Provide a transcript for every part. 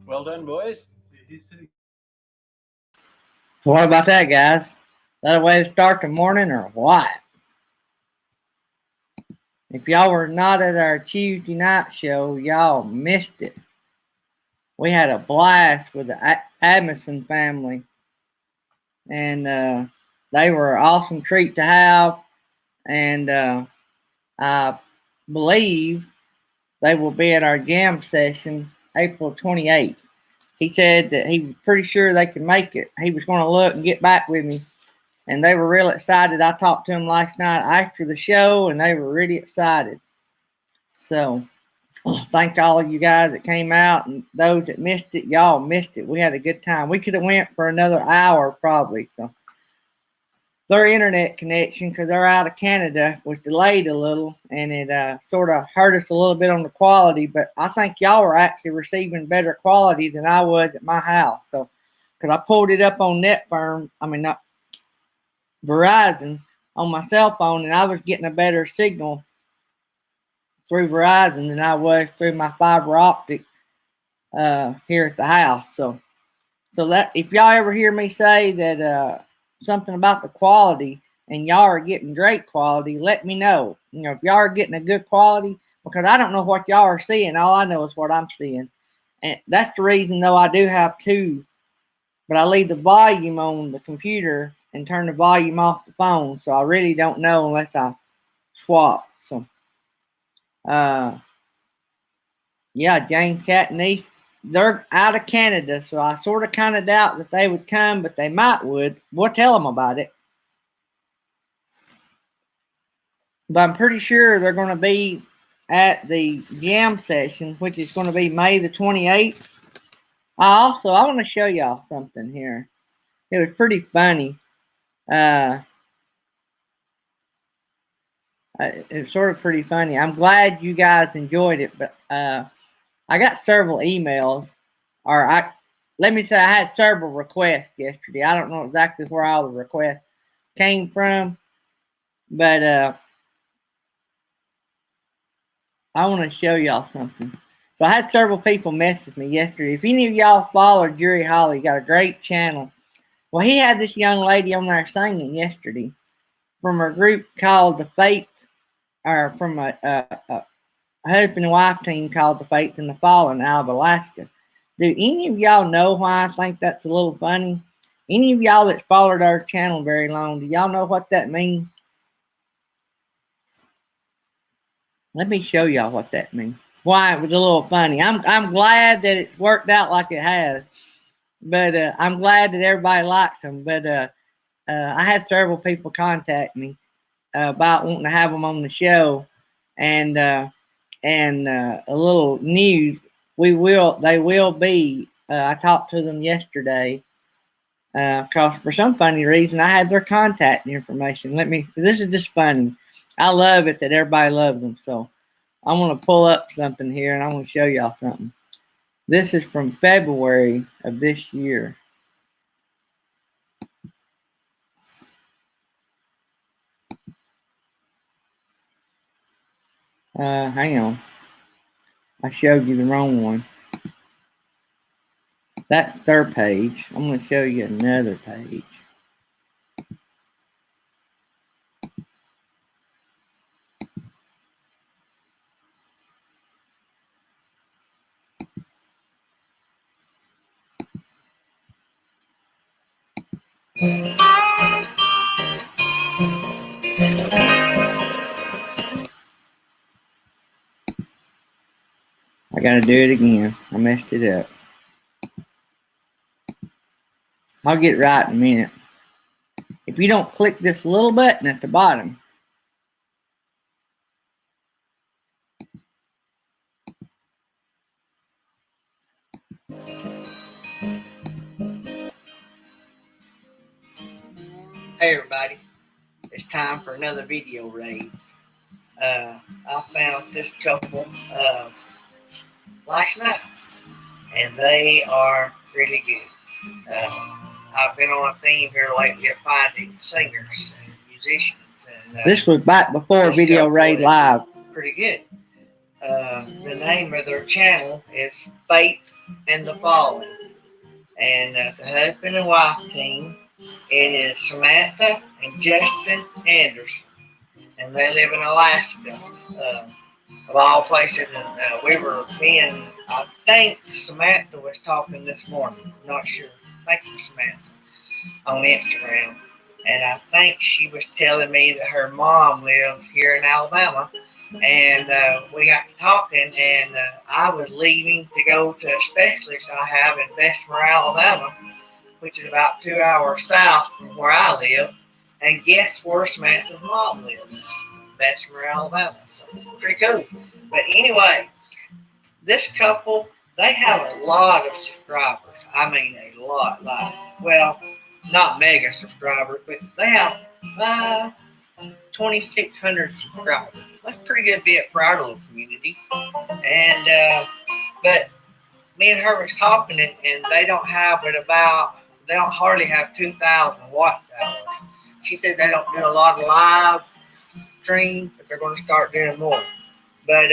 Well done, boys. What about that, guys? That a way to start the morning or what? If y'all were not at our Tuesday night show, y'all missed it. We had a blast with the Adamson family, and they were an awesome treat to have. And I believe they will be at our jam session April 28th. He said that he was pretty sure they could make it. He was going to look and get back with me. And they were real excited. I talked to them last night after the show, and they were really excited. So thank all of you guys that came out, and those that missed it, y'all missed it. We had a good time. We could have went for another hour probably. So their internet connection, because they're out of Canada, was delayed a little, and it sort of hurt us a little bit on the quality. But I think y'all were actually receiving better quality than I was at my house. So, because I pulled it up on not Verizon, on my cell phone, and I was getting a better signal through Verizon than I was through my fiber optic here at the house. So that if y'all ever hear me say that something about the quality and y'all are getting great quality, let me know. You know, if y'all are getting a good quality, because I don't know what y'all are seeing. All I know is what I'm seeing. And that's the reason, though, I do have two, but I leave the volume on the computer and turn the volume off the phone. So I really don't know unless I swap. So, yeah, James, Cat, and East, they're out of Canada, so I sort of kind of doubt that they would come, but they might would. We'll tell them about it. But I'm pretty sure they're going to be at the jam session, which is going to be May the 28th. I want to show y'all something here. It was pretty funny. It's sort of pretty funny. I'm glad you guys enjoyed it, but I got several emails, let me say I had several requests yesterday. I don't know exactly where all the requests came from, but I want to show y'all something. So I had several people message me yesterday. If any of y'all follow Jerry Holly, got a great channel. Well, he had this young lady on there singing yesterday from a group called The Faith, or from a husband and wife team called The Faith and the Fallen out of Alaska. Do any of y'all know why I think that's a little funny? Any of y'all that's followed our channel very long, do y'all know what that means? Let me show y'all what that means. why it was a little funny. I'm glad that it's worked out like it has, but I'm glad that everybody likes them. But I had several people contact me about wanting to have them on the show, and a little news. They will be. I talked to them yesterday. Because for some funny reason, I had their contact information. This is just funny. I love it that everybody loves them. So I want to pull up something here and I want to show y'all something. This is from February of this year. Hang on. I showed you the wrong one. That's their page. I'm going to show you another page. I got to do it again. I messed it up. I'll get right in a minute. If you don't click this little button at the bottom, hey everybody, it's time for another video raid. I found this couple last night, and they are really good. I've been on a theme here lately of finding singers and musicians. And, this was back before Video Raid Live. Pretty good. The name of their channel is Faith and the Fallen. And the husband and wife team, it is Samantha and Justin Anderson. And they live in Alaska, of all places. And I think Samantha was talking this morning. I'm not sure. Thank you, Samantha, on Instagram. And I think she was telling me that her mom lives here in Alabama. And we got to talking, and I was leaving to go to a specialist I have in Bessemer, Alabama, which is about 2 hours south from where I live. And guess where Samantha's mom lives? Bessemer, Alabama. So pretty cool. But anyway, this couple, they have a lot of subscribers. I mean, a lot. Well, not mega subscribers, but they have 2,600 subscribers. That's a pretty good bit for our little community. And but me and her was talking, and they don't hardly have 2,000 watch hours. She said they don't do a lot of live streams, but they're going to start doing more. But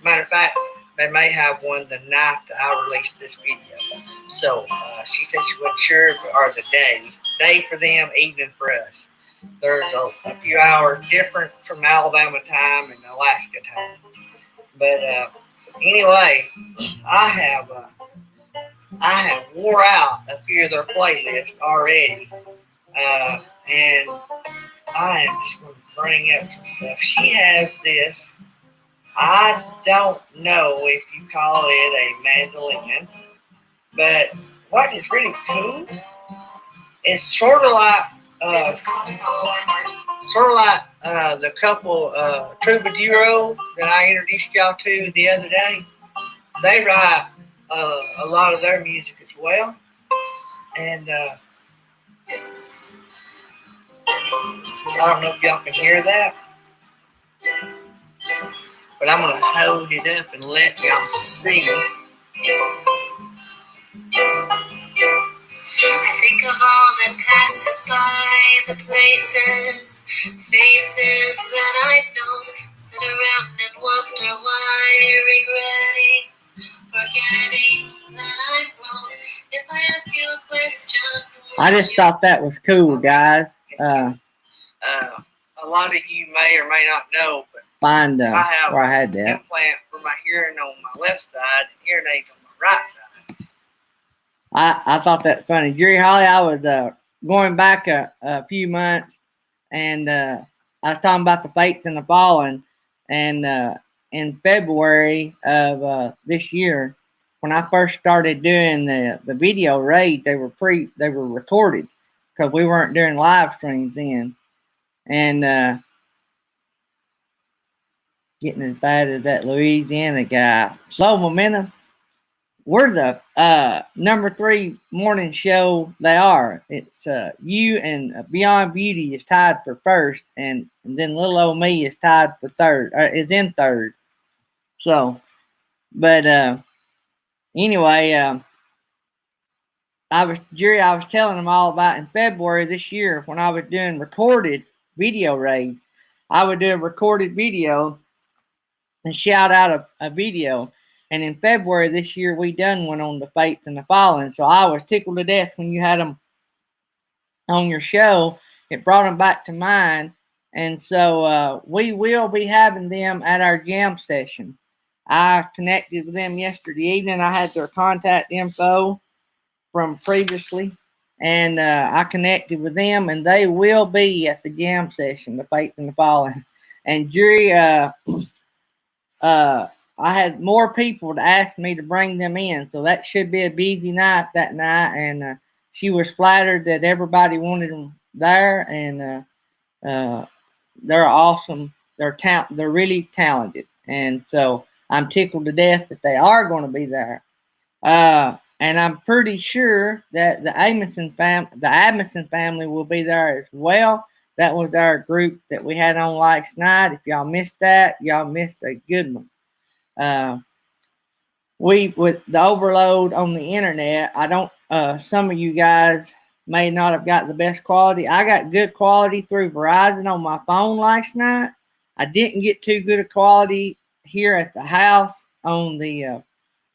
matter of fact, they may have one the night that I released this video. So she said she wasn't sure, or the day for them, evening for us. There's a few hours different from Alabama time and Alaska time. But anyway, I have wore out a few of their playlists already. And I am just going to bring up some stuff. She has this, I don't know if you call it a mandolin, but what is really cool, it's sort of like the couple Troubadouro that I introduced y'all to the other day. They write a lot of their music as well. And I don't know if y'all can hear that, but I'm going to hold it up and let y'all see. I think of all that passes by, the places, faces that I don't, sit around and wonder why, regretting, forgetting that I'm wrong. If I ask you a question, I just thought that was cool, guys. A lot of you may or may not know, but I have where I had that implant for my hearing on my left side and hearing aids on my right side. I thought that funny. Jerry Holly, I was going back a few months, and I was talking about the Faith and the Fallen, and in February of this year, when I first started doing the video raids, they were recorded because we weren't doing live streams then, and getting as bad as that Louisiana guy. Slow momentum. We're the number 3 morning show they are. It's you and Beyond Beauty is tied for first, and then little old me is tied for third. Is in third. So, but anyway, I was telling them all about in February this year when I was doing recorded video raids. I would do a recorded video and shout out a video. And in February this year, we done one on the Faith and the Fallen. So I was tickled to death when you had them on your show. It brought them back to mind. And so we will be having them at our jam session. I connected with them yesterday evening. I had their contact info from previously. And I connected with them. And they will be at the jam session, the Faith and the Fallen. And Jerry... I had more people to ask me to bring them in, so that should be a busy night that night. And she was flattered that everybody wanted them there, and they're awesome. They're really talented, and so I'm tickled to death that they are going to be there. And I'm pretty sure that the Amundsen family will be there as well. That was our group that we had on last night. If y'all missed that, y'all missed a good one. With the overload on the internet, I don't, some of you guys may not have got the best quality. I got good quality through Verizon on my phone last night. I didn't get too good a quality here at the house on the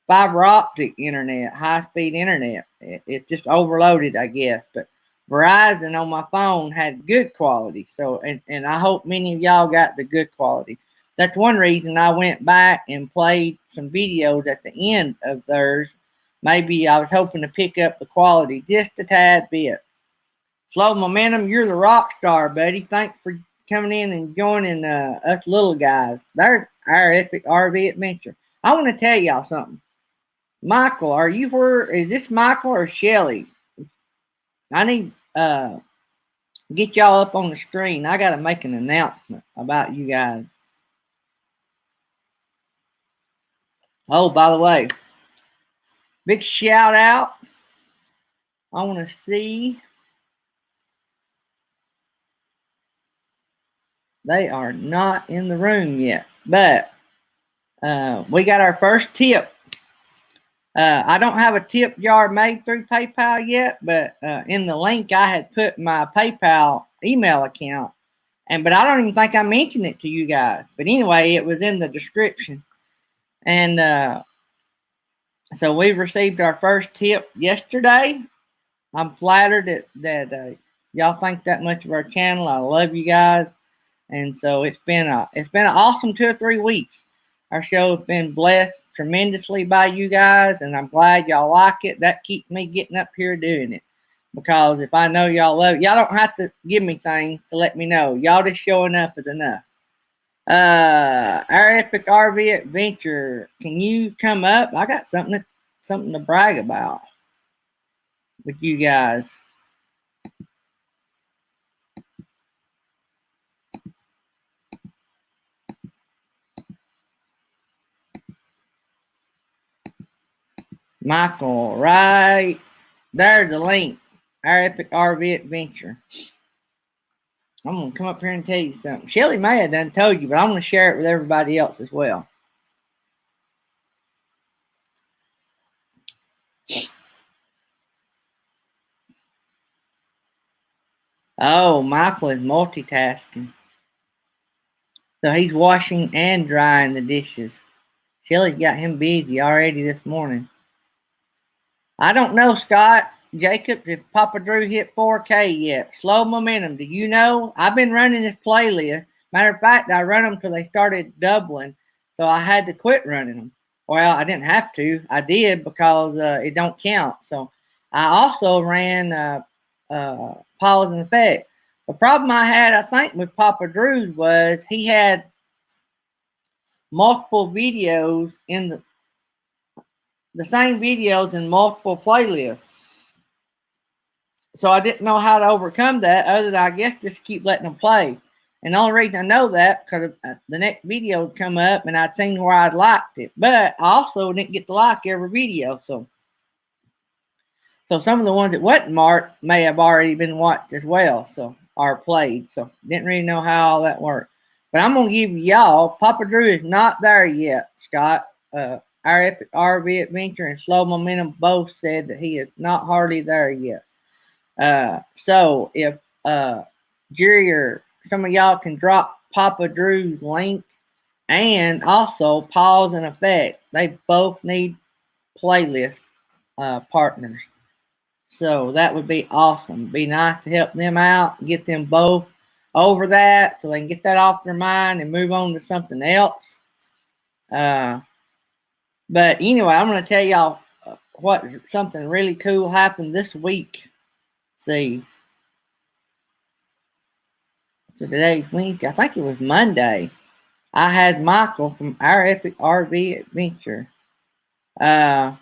fiber optic internet, high speed internet. It just overloaded, I guess. But Verizon on my phone had good quality. So, and I hope many of y'all got the good quality. That's one reason I went back and played some videos at the end of theirs. Maybe I was hoping to pick up the quality just a tad bit. Slow momentum, you're the rock star, buddy. Thanks for coming in and joining us little guys. They're our epic RV adventure. I want to tell y'all something. Michael, are you where? Is this Michael or Shelly? I need get y'all up on the screen. I got to make an announcement about you guys. Oh, by the way, big shout out. I want to see. They are not in the room yet, but we got our first tip. I don't have a tip jar made through PayPal yet, but in the link I had put my PayPal email account, but I don't even think I mentioned it to you guys. But anyway, it was in the description, and so we received our first tip yesterday. I'm flattered that y'all think that much of our channel. I love you guys, and so it's been an awesome 2 or 3 weeks. Our show has been blessed tremendously by you guys, and I'm glad y'all like it. That keeps me getting up here doing it, because if I know y'all love it, y'all don't have to give me things to let me know. Y'all just showing up is enough. Our epic RV adventure. Can you come up? I got something to brag about with you guys. Michael, right there's the link. Our epic RV adventure. I'm going to come up here and tell you something. Shelly may have done told you, but I'm going to share it with everybody else as well. Oh, Michael is multitasking. So he's washing and drying the dishes. Shelly's got him busy already this morning. I don't know, Scott. Jacob, if Papa Drew hit 4K yet. Slow momentum. Do you know? I've been running this playlist. Matter of fact, I run them till they started doubling. So I had to quit running them. Well, I didn't have to. I did because it don't count. So I also ran pause and effect. The problem I had, I think, with Papa Drew's was he had multiple videos in the same videos in multiple playlists. So I didn't know how to overcome that other than I guess just keep letting them play. And the only reason I know that because the next video would come up and I'd seen where I'd liked it. But I also didn't get to like every video. So some of the ones that wasn't marked may have already been watched as well. So or played. So didn't really know how all that worked. But I'm gonna give y'all Papa Drew is not there yet, Scott. Our Epic RV Adventure and Slow Momentum both said that he is not hardly there yet. So if Jerry or some of y'all can drop Papa Drew's link and also Pause and Effect, they both need playlist partners. So that would be awesome. Be nice to help them out, get them both over that so they can get that off their mind and move on to something else. But anyway, I'm going to tell y'all what something really cool happened this week. See, so today's Wednesday. I think it was Monday. I had Michael from Our Epic RV Adventure on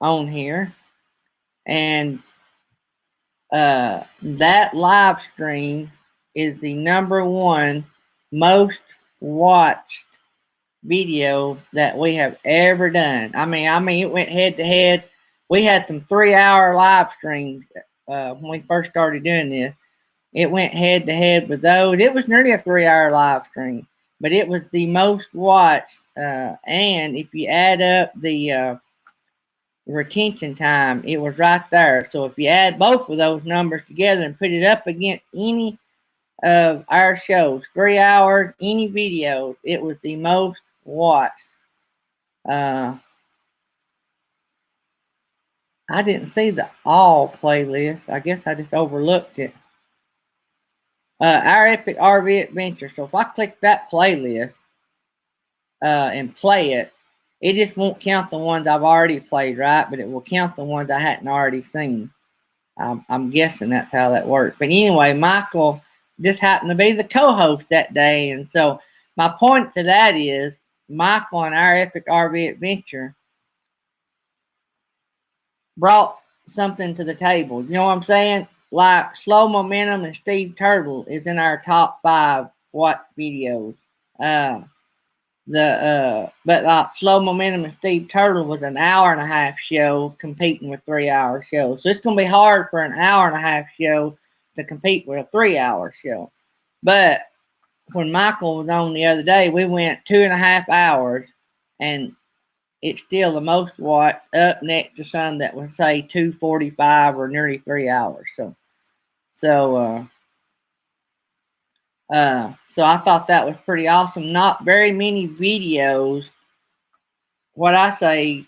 here, and that live stream is the #1 most watched video that we have ever done. I mean, it went head to head. We had some 3-hour live streams when we first started doing this. It went head to head with those. It was nearly a 3-hour live stream, but it was the most watched. And if you add up the retention time, it was right there. So if you add both of those numbers together and put it up against any of our shows, 3 hours, any video, it was the most watched. I didn't see the all playlist. I guess I just overlooked it. Our Epic RV Adventure. So if I click that playlist and play it, it just won't count the ones I've already played, right? But it will count the ones I hadn't already seen. I'm guessing that's how that works. But anyway, Michael just happened to be the co-host that day. And so my point to that is Michael and Our Epic RV Adventure brought something to the table. You know what I'm saying? Like Slow Momentum and Steve Turtle is in our top 5 watch videos. But like Slow Momentum and Steve Turtle was an 1.5-hour show competing with 3-hour shows. So it's gonna be hard for an 1.5-hour show to compete with a 3-hour show. But when Michael was on the other day, we went 2.5 hours, and it's still the most watched, up next to some that would say 2:45 or nearly 3 hours. So I thought that was pretty awesome. Not very many videos, what I say,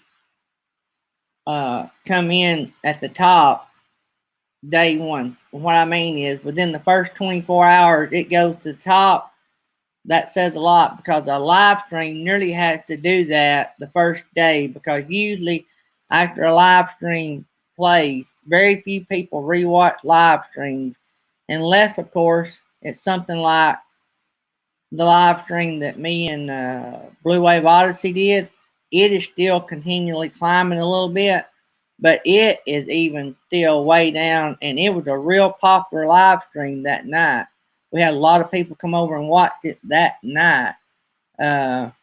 come in at the top day one. What I mean is within the first 24 hours, it goes to the top. That says a lot because a live stream nearly has to do that the first day, because usually after a live stream plays, very few people rewatch live streams unless, of course, it's something like the live stream that me and Blue Wave Odyssey did. It is still continually climbing a little bit, but it is even still way down, and it was a real popular live stream that night. We had a lot of people come over and watch it that night. But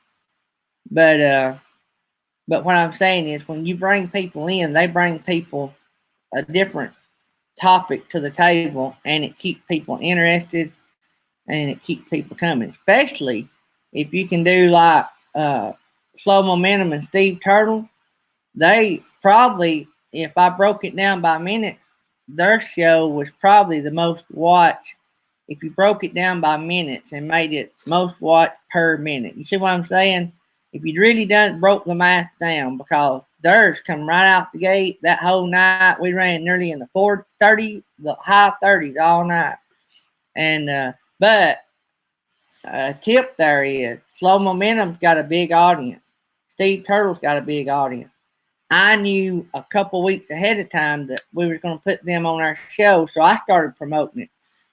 what I'm saying is when you bring people in, they bring people a different topic to the table, and it keeps people interested, and it keeps people coming, especially if you can do like Slow Momentum and Steve Turtle. They probably, if I broke it down by minutes, their show was probably the most watched. If you broke it down by minutes and made it most watched per minute, you see what I'm saying? If you'd really broke the math down, because theirs come right out the gate that whole night. We ran nearly in the the high 30s all night. And but a tip there is Slow Momentum's got a big audience. Steve Turtle's got a big audience. I knew a couple weeks ahead of time that we were going to put them on our show, so I started promoting it.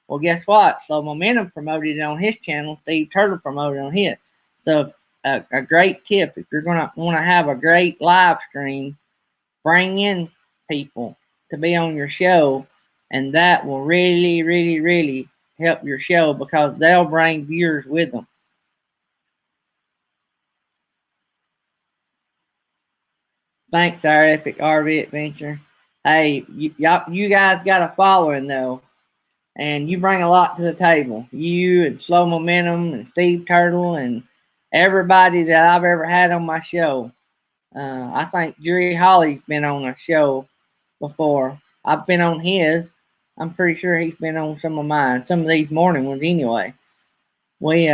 Well, guess what? Slow Momentum promoted it on his channel. Steve Turtle promoted it on his. So a great tip. If you're gonna want to have a great live stream, bring in people to be on your show, and that will really, really, really help your show because they'll bring viewers with them. Thanks, our epic RV adventure. Hey, you guys got a following though, and you bring a lot to the table. You and Slow Momentum and Steve Turtle and everybody that I've ever had on my show. I think Jerry Holly's been on a show before. I've been on his. I'm pretty sure he's been on some of mine, some of these morning ones anyway. We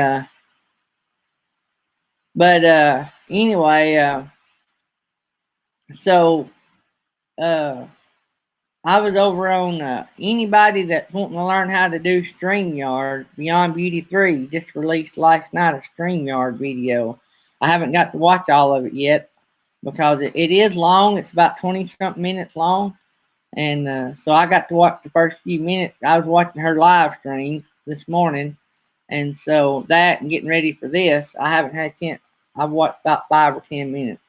anyway, so uh I was over on anybody that's wanting to learn how to do StreamYard. Beyond Beauty 3 just released last night a StreamYard video. I haven't got to watch all of it yet because it is long. It's about 20 something minutes long. And so I got to watch the first few minutes. I was watching her live stream this morning. And so that and getting ready for this, I haven't had a chance. I've watched about 5 or 10 minutes.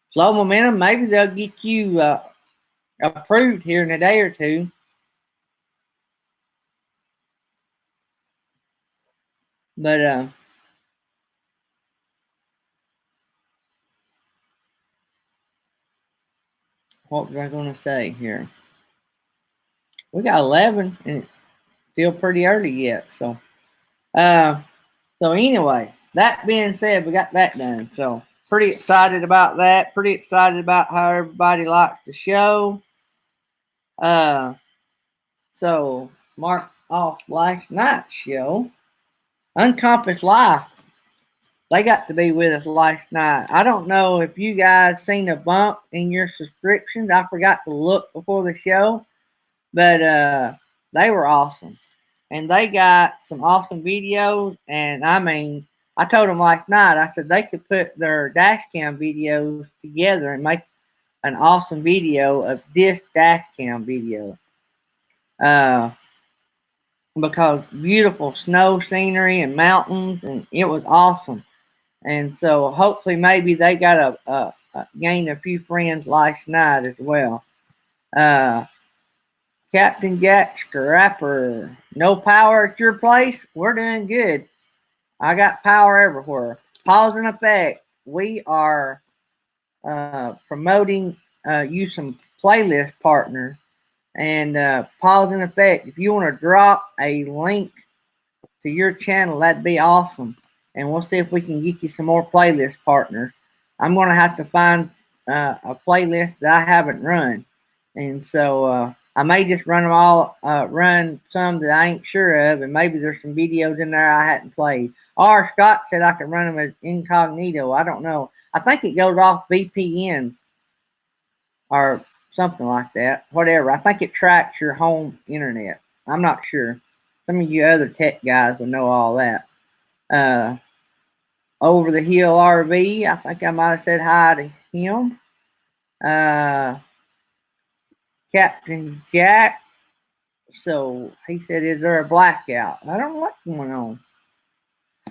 Slow Momentum, maybe they'll get you approved here in a day or two. But what was I going to say here? We got 11 and it's still pretty early yet. So anyway, that being said, we got that done. So pretty excited about that. Pretty excited about how everybody likes the show. So mark off last night's show. Uncompassed Life. They got to be with us last night. I don't know if you guys seen a bump in your subscriptions. I forgot to look before the show, but they were awesome. And they got some awesome videos. And I mean, I told them last night, I said they could put their dash cam videos together and make an awesome video of this dash cam video. Because beautiful snow scenery and mountains, and it was awesome. And so hopefully maybe they got gained a few friends last night as well. Captain Jack Scrapper, no power at your place? We're doing good. I got power everywhere. Pause and effect. We are promoting you some playlist partners. And pause and effect. If you want to drop a link to your channel, that'd be awesome. And we'll see if we can get you some more playlist partners. I'm going to have to find a playlist that I haven't run. And so I may just run them all, run some that I ain't sure of, and maybe there's some videos in there I hadn't played. Or Scott said I could run them as incognito. I don't know. I think it goes off VPNs or something like that. Whatever. I think it tracks your home internet. I'm not sure. Some of you other tech guys would know all that. Over the Hill RV, I think I might have said hi to him. Captain Jack. So he said, is there a blackout? I don't know what's going on.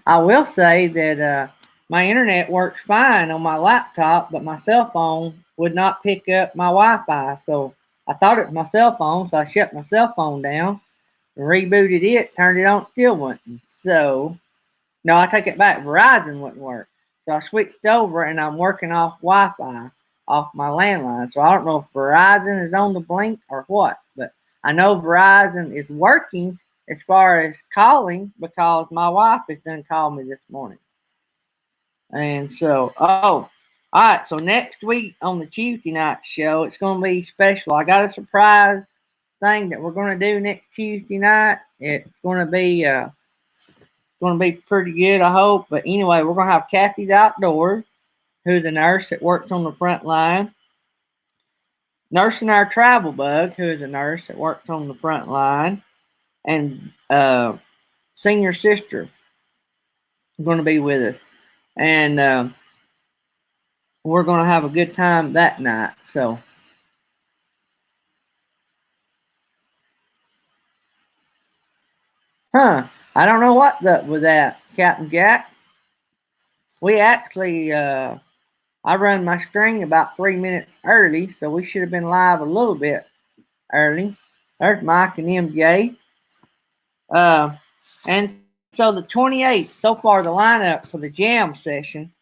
I will say that my internet works fine on my laptop, but my cell phone would not pick up my Wi-Fi. So I thought it was my cell phone, so I shut my cell phone down, rebooted it, turned it on, still wouldn't. So, no, I take it back. Verizon wouldn't work. So I switched over and I'm working off Wi-Fi off my landline. So I don't know if Verizon is on the blink or what, but I know Verizon is working as far as calling because my wife has done called me this morning. And so, all right. So next week on the Tuesday night show, it's going to be special. I got a surprise thing that we're going to do next Tuesday night. It's going to be pretty good, I hope. But anyway, we're going to have Kathy's Outdoors, who's a nurse that works on the front line. Nursing Our Travel Bug, who is a nurse that works on the front line. And Senior Sister going to be with us. And we're going to have a good time that night. So, I don't know what's up with that, Captain Jack. we actually, I run my screen about 3 minutes early, so we should have been live a little bit early. There's Mike and MJ. And so the 28th, so far the lineup for the jam session.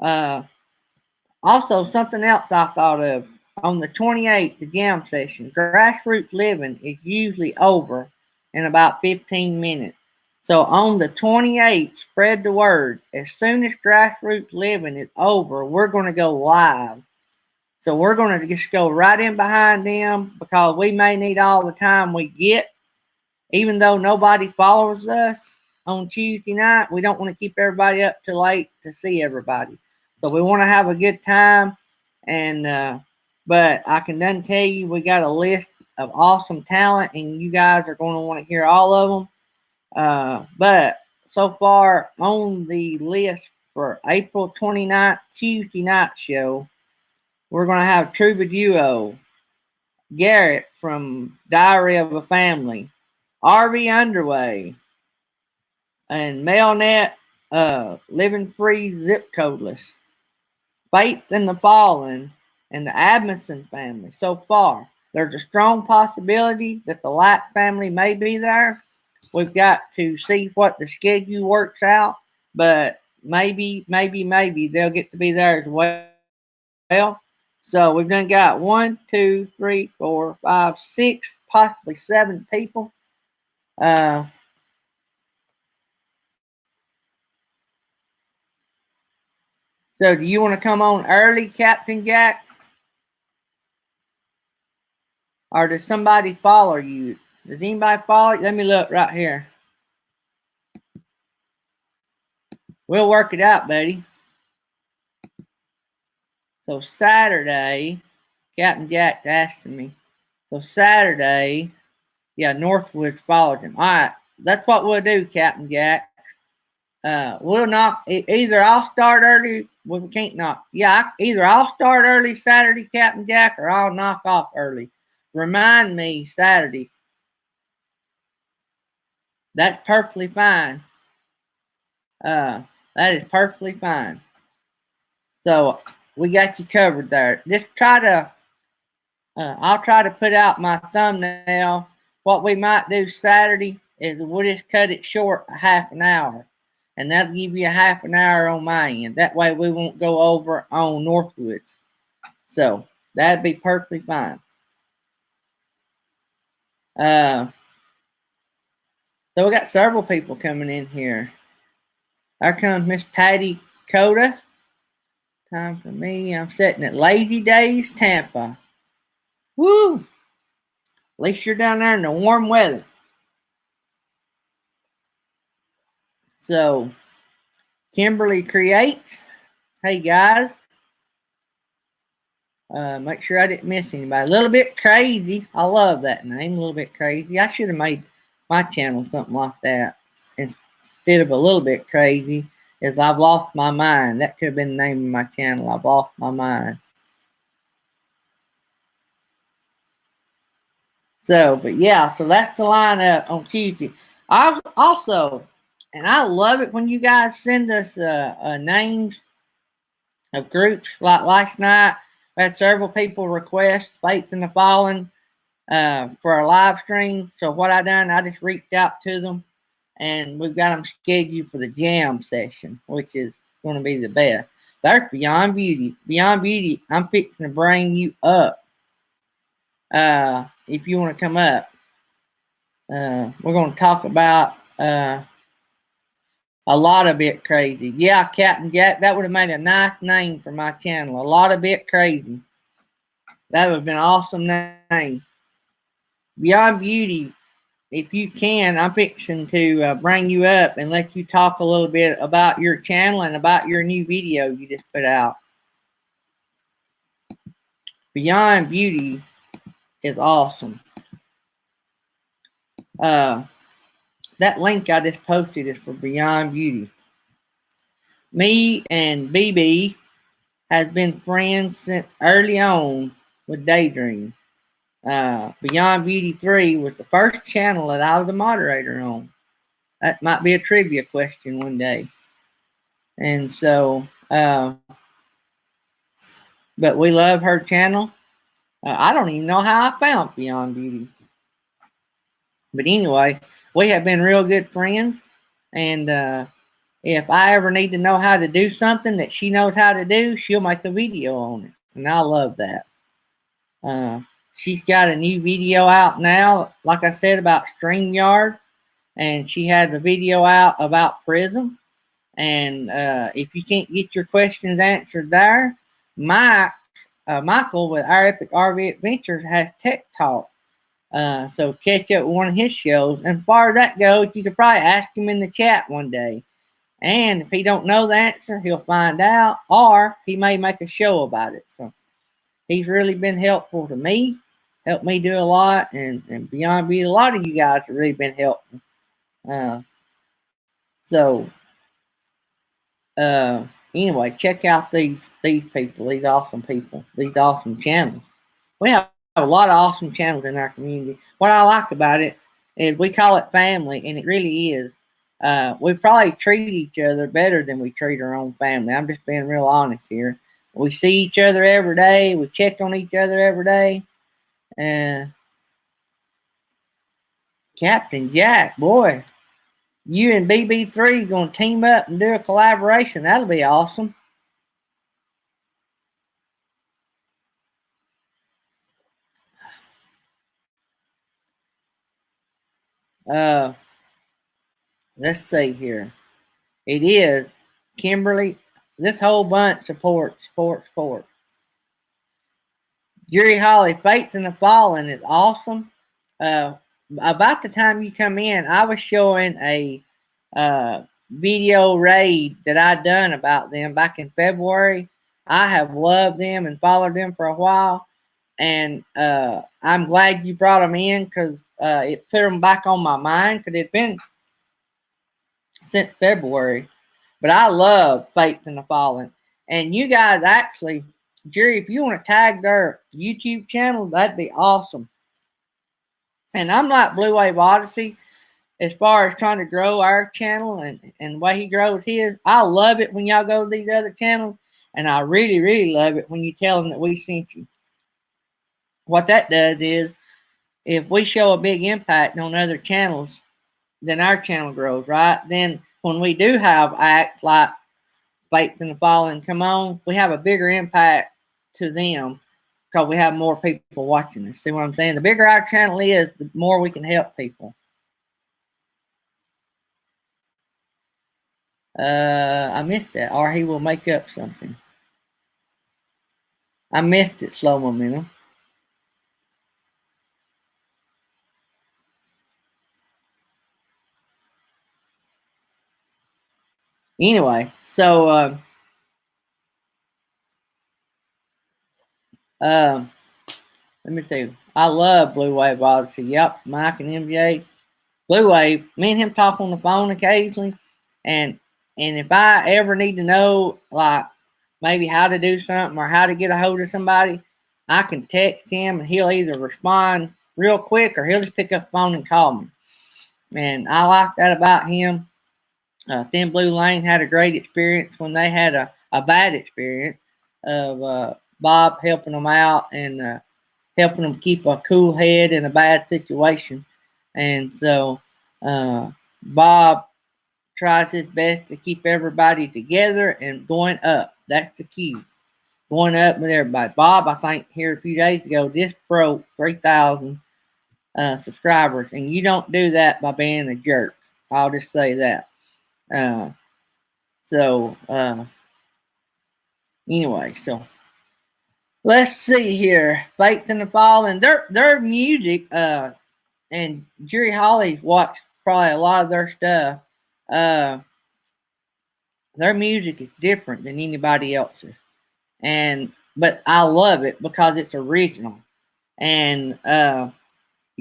Also, something else I thought of. On the 28th, the jam session, grassroots living is usually over in about 15 minutes. So on the 28th, spread the word. As soon as grassroots living is over, we're going to go live. So we're going to just go right in behind them because we may need all the time we get. Even though nobody follows us on Tuesday night, we don't want to keep everybody up too late to see everybody. So we want to have a good time. And but I can then tell you we got a list of awesome talent, and you guys are going to want to hear all of them. But so far on the list for April 29th, Tuesday night show, we're going to have Truba Duo, Garrett from Diary of a Family, RV Underway, and Mailnet, Living Free Zip Codeless, Faith in the Fallen, and the Adamson family. So far, there's a strong possibility that the Light family may be there. We've got to see what the schedule works out, but maybe they'll get to be there as well. So we've done got 1, 2, 3, 4, 5, 6, possibly 7 people. So do you want to come on early, Captain Jack? Or does somebody follow you? Does anybody follow you? Let me look right here. We'll work it out, buddy. So Saturday, Captain Jack's asking me. So Saturday, yeah, Northwoods follows him. All right, that's what we'll do, Captain Jack. We'll not either. I'll start early. We can't knock. Yeah, either I'll start early Saturday, Captain Jack, or I'll knock off early. Remind me Saturday. That's perfectly fine. That is perfectly fine. So we got you covered there. Just try to. I'll try to put out my thumbnail. What we might do Saturday is we'll just cut it short a half an hour. And that'll give you a half an hour on my end. That way we won't go over on Northwoods. So that'd be perfectly fine. So we got several people coming in here. There comes Miss Patty Coda. Time for me. I'm sitting at Lazy Days, Tampa. Woo! At least you're down there in the warm weather. So Kimberly Creates. Hey guys. Make sure I didn't miss anybody. A Little Bit Crazy. I love that name. A Little Bit Crazy. I should have made my channel something like that instead of A Little Bit Crazy. Is I've lost my mind. That could have been the name of my channel. I've lost my mind. So, but yeah, so that's the lineup on Tuesday. I also, and I love it when you guys send us names of groups. Like last night, we had several people request Faith in the Fallen for a live stream. So what I done, I just reached out to them, and we've got them scheduled for the jam session, which is going to be the best. There's Beyond Beauty. Beyond Beauty, I'm fixing to bring you up. If you want to come up, we're going to talk about a lot of Bit Crazy. Yeah, Captain Jack, that would have made a nice name for my channel. A lot of Bit Crazy. That would have been an awesome name. Beyond Beauty, if you can, I'm fixing to bring you up and let you talk a little bit about your channel and about your new video you just put out. Beyond Beauty is awesome. That link I just posted is for Beyond Beauty. Me and BB has been friends since early on with Daydream. Beyond Beauty 3 was the first channel that I was a moderator on. That might be a trivia question one day. And so, but we love her channel. I don't even know how I found Beyond Beauty. But anyway, we have been real good friends. And if I ever need to know how to do something that she knows how to do, she'll make a video on it. And I love that. She's got a new video out now, like I said, about StreamYard. And she has a video out about Prism. And if you can't get your questions answered there, Michael with Our Epic RV Adventures has Tech Talk. So catch up with one of his shows. And as far as that goes, you could probably ask him in the chat one day. And if he don't know the answer, he'll find out, or he may make a show about it. So he's really been helpful to me, helped me do a lot, and Beyond Beauty, a lot of you guys have really been helpful. So anyway, check out these people, these awesome people, these awesome channels. We have a lot of awesome channels in our community. What I like about it is we call it family, and it really is. We probably treat each other better than we treat our own family. I'm just being real honest here. We see each other every day. We check on each other every day. Captain Jack, boy, you and BB3 going to team up and do a collaboration. That'll be awesome. Let's see here. It is Kimberly. This whole bunch support. Jerry Holly, Faith in the Fallen is awesome. About the time you come in, I was showing a video raid that I done about them back in February. I have loved them and followed them for a while. And I'm glad you brought them in because it put them back on my mind because it's been since February. But I love Faith in the Fallen. And you guys actually, Jerry, if you want to tag their YouTube channel, that'd be awesome. And I'm like Blue Wave Odyssey as far as trying to grow our channel and the way he grows his. I love it when y'all go to these other channels. And I really, really love it when you tell them that we sent you. What that does is, if we show a big impact on other channels, then our channel grows, right? Then when we do have acts like Faith in the Fallen come on, we have a bigger impact to them because we have more people watching us. See what I'm saying? The bigger our channel is, the more we can help people. I missed that. Or he will make up something. I missed it, Slow Momentum. Anyway, so let me see. I love Blue Wave Odyssey. Yep, Mike and MJ. Blue Wave, me and him talk on the phone occasionally, and if I ever need to know, like, maybe how to do something or how to get a hold of somebody, I can text him and he'll either respond real quick or he'll just pick up the phone and call me. And I like that about him. Thin Blue Lane had a great experience when they had a bad experience of Bob helping them out and helping them keep a cool head in a bad situation. And so Bob tries his best to keep everybody together and going up. That's the key. Going up with everybody. Bob, I think here a few days ago, just broke 3,000 subscribers. And you don't do that by being a jerk. I'll just say that. Anyway, so let's see here. Faith in the Fallen. Their music, and Jerry Holly watched probably a lot of their stuff. Their music is different than anybody else's. But I love it because it's original. And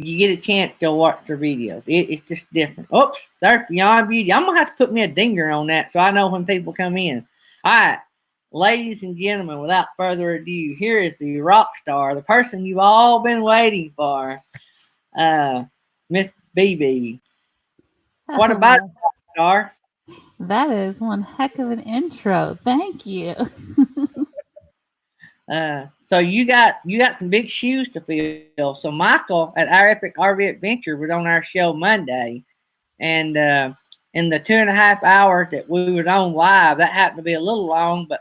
you get a chance to go watch their videos. It's just different. Oops, there's Beyond Beauty. I'm going to have to put me a dinger on that so I know when people come in. All right, ladies and gentlemen, without further ado, here is the rock star, the person you've all been waiting for, Miss BB. What about rock star? That is one heck of an intro. Thank you. So you got some big shoes to fill. So Michael at Our Epic RV Adventure was on our show Monday, and in the 2.5 hours that we were on live, that happened to be a little long, but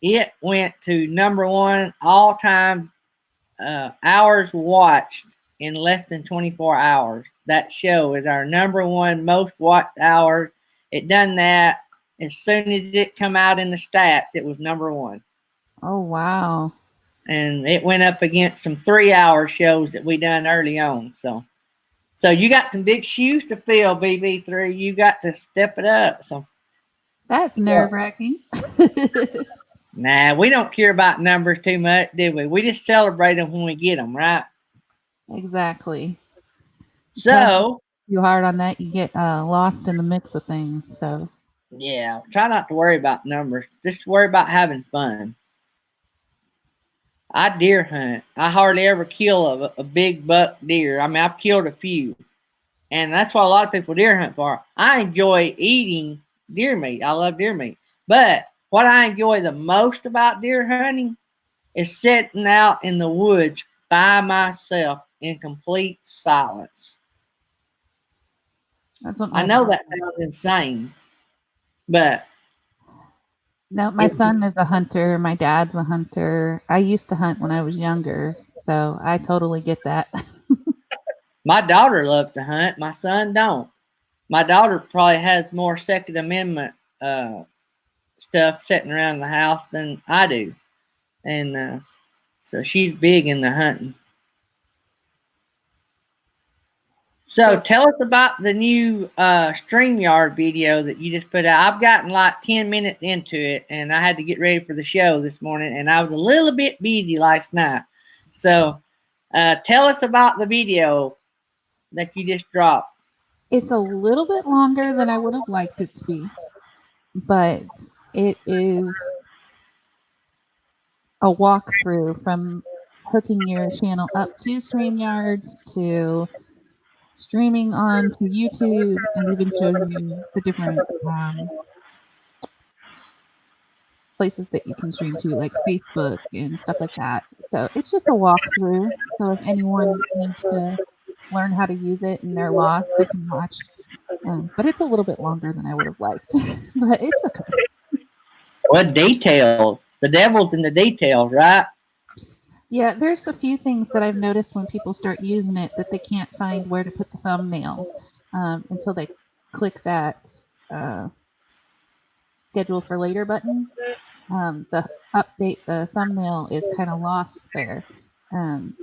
it went to number one all time hours watched in less than 24 hours. That show is our number one most watched hour. It done that as soon as it come out in the stats. It was number one, Oh, wow. and it went up against some 3 hour shows that we done early on. So you got some big shoes to fill, BB3. You got to step it up. So That's nerve wracking. nah, we don't care about numbers too much, do we? We just celebrate them when we get them, right? Exactly. So Too hard on that, you get lost in the mix of things. So yeah, try not to worry about numbers. Just worry about having fun. I deer hunt. I hardly ever kill a big buck deer. I mean, I've killed a few, and that's what a lot of people deer hunt for. I enjoy eating deer meat. I love deer meat, but what I enjoy the most about deer hunting is sitting out in the woods by myself in complete silence. that's what I know that sounds insane, but no, my son is a hunter. My dad's a hunter. I used to hunt when I was younger, so I totally get that. my daughter loves to hunt. My son don't. My daughter probably has more Second Amendment stuff sitting around the house than I do, and so she's big into hunting. So tell us about the new StreamYard video that you just put out. I've gotten like 10 minutes into it, and I had to get ready for the show this morning, and I was a little bit busy last night. So tell us about the video that you just dropped. It's a little bit longer than I would have liked it to be, but it is a walkthrough from hooking your channel up to StreamYards to streaming on to YouTube, and even shows you the different places that you can stream to, like Facebook and stuff like that. So it's just a walkthrough. So if anyone needs to learn how to use it and they're lost, they can watch. But it's a little bit longer than I would have liked, but it's okay. What details? The devil's in the details, right? Yeah, there's a few things that I've noticed when people start using it that they can't find where to put the thumbnail until they click that schedule for later button. The update, the thumbnail is kind of lost there.